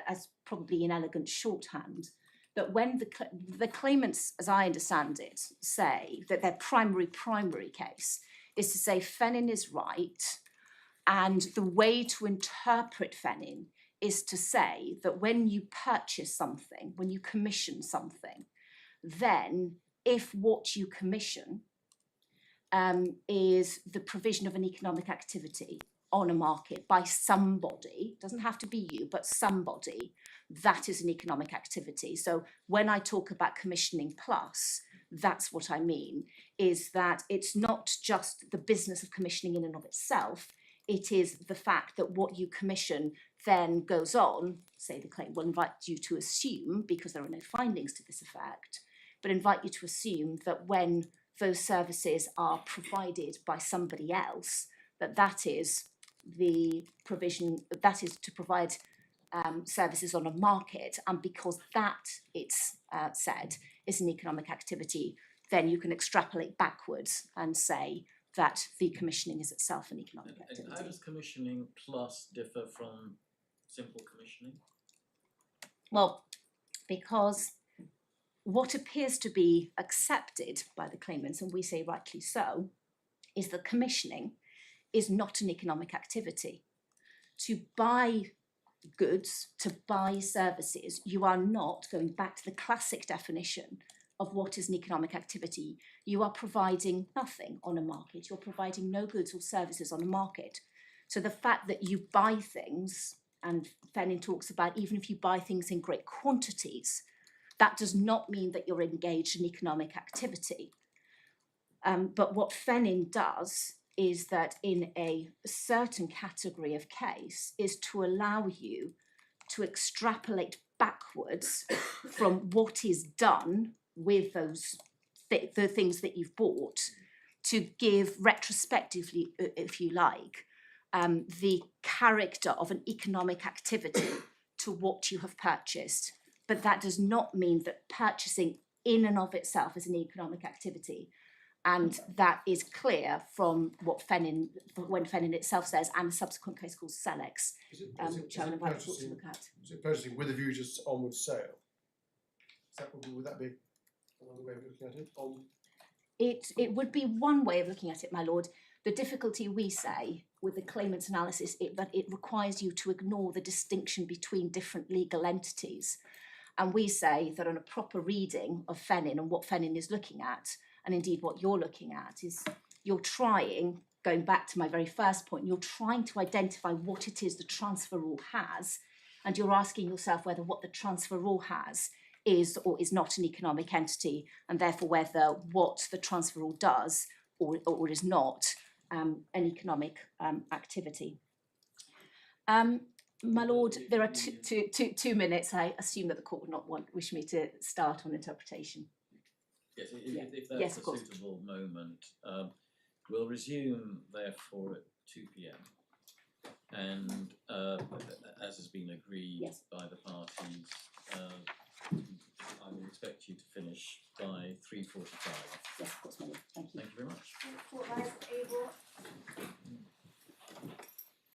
as probably in elegant shorthand, that when the claimants, as I understand it, say that their primary case is to say Fennin is right, and the way to interpret Fennin is to say that when you purchase something, when you commission something, then if what you commission is the provision of an economic activity on a market by somebody, doesn't have to be you, but somebody, that is an economic activity. So when I talk about commissioning plus, that's what I mean, is that it's not just the business of commissioning in and of itself, it is the fact that what you commission then goes on, say the claim will invite you to assume, because there are no findings to this effect, but invite you to assume that when those services are provided by somebody else, that is the provision, that is to provide services on a market, and because that, it's said, is an economic activity, then you can extrapolate backwards and say that the commissioning is itself an economic activity. And how does commissioning plus differ from simple commissioning? Well, because what appears to be accepted by the claimants, and we say rightly so, is that commissioning is not an economic activity. To buy goods, to buy services, you are not, going back to the classic definition of what is an economic activity, you are providing nothing on a market, you're providing no goods or services on a market. So the fact that you buy things, and Fennin talks about even if you buy things in great quantities, that does not mean that you're engaged in economic activity. But what Fennin does is that in a certain category of case is to allow you to extrapolate backwards from what is done with those the things that you've bought, to give retrospectively, if you like, the character of an economic activity to what you have purchased. But that does not mean that purchasing in and of itself is an economic activity. And that is clear from what Fennin itself says, and a subsequent case called Selex, which I would invite the court to look at. Is it purchasing with a view to onward sale? Would that be another way of looking at it? It would be one way of looking at it, my lord. The difficulty, we say, with the claimant's analysis is that it requires you to ignore the distinction between different legal entities. And we say that on a proper reading of Fennin and what Fennin is looking at, and indeed what you're looking at, is you're trying, going back to my very first point, you're trying to identify what it is the transfer rule has, and you're asking yourself whether what the transfer rule has is or is not an economic entity, and therefore whether what the transfer rule does or is not an economic activity. My lord, there are two minutes. I assume that the court would not wish me to start on interpretation. Yes, Yeah. if that's Yes, of a course. suitable moment, we'll resume therefore at 2 p.m. And as has been agreed Yes. by the parties, I will expect you to finish by 3:45. Yes, of course, my lord.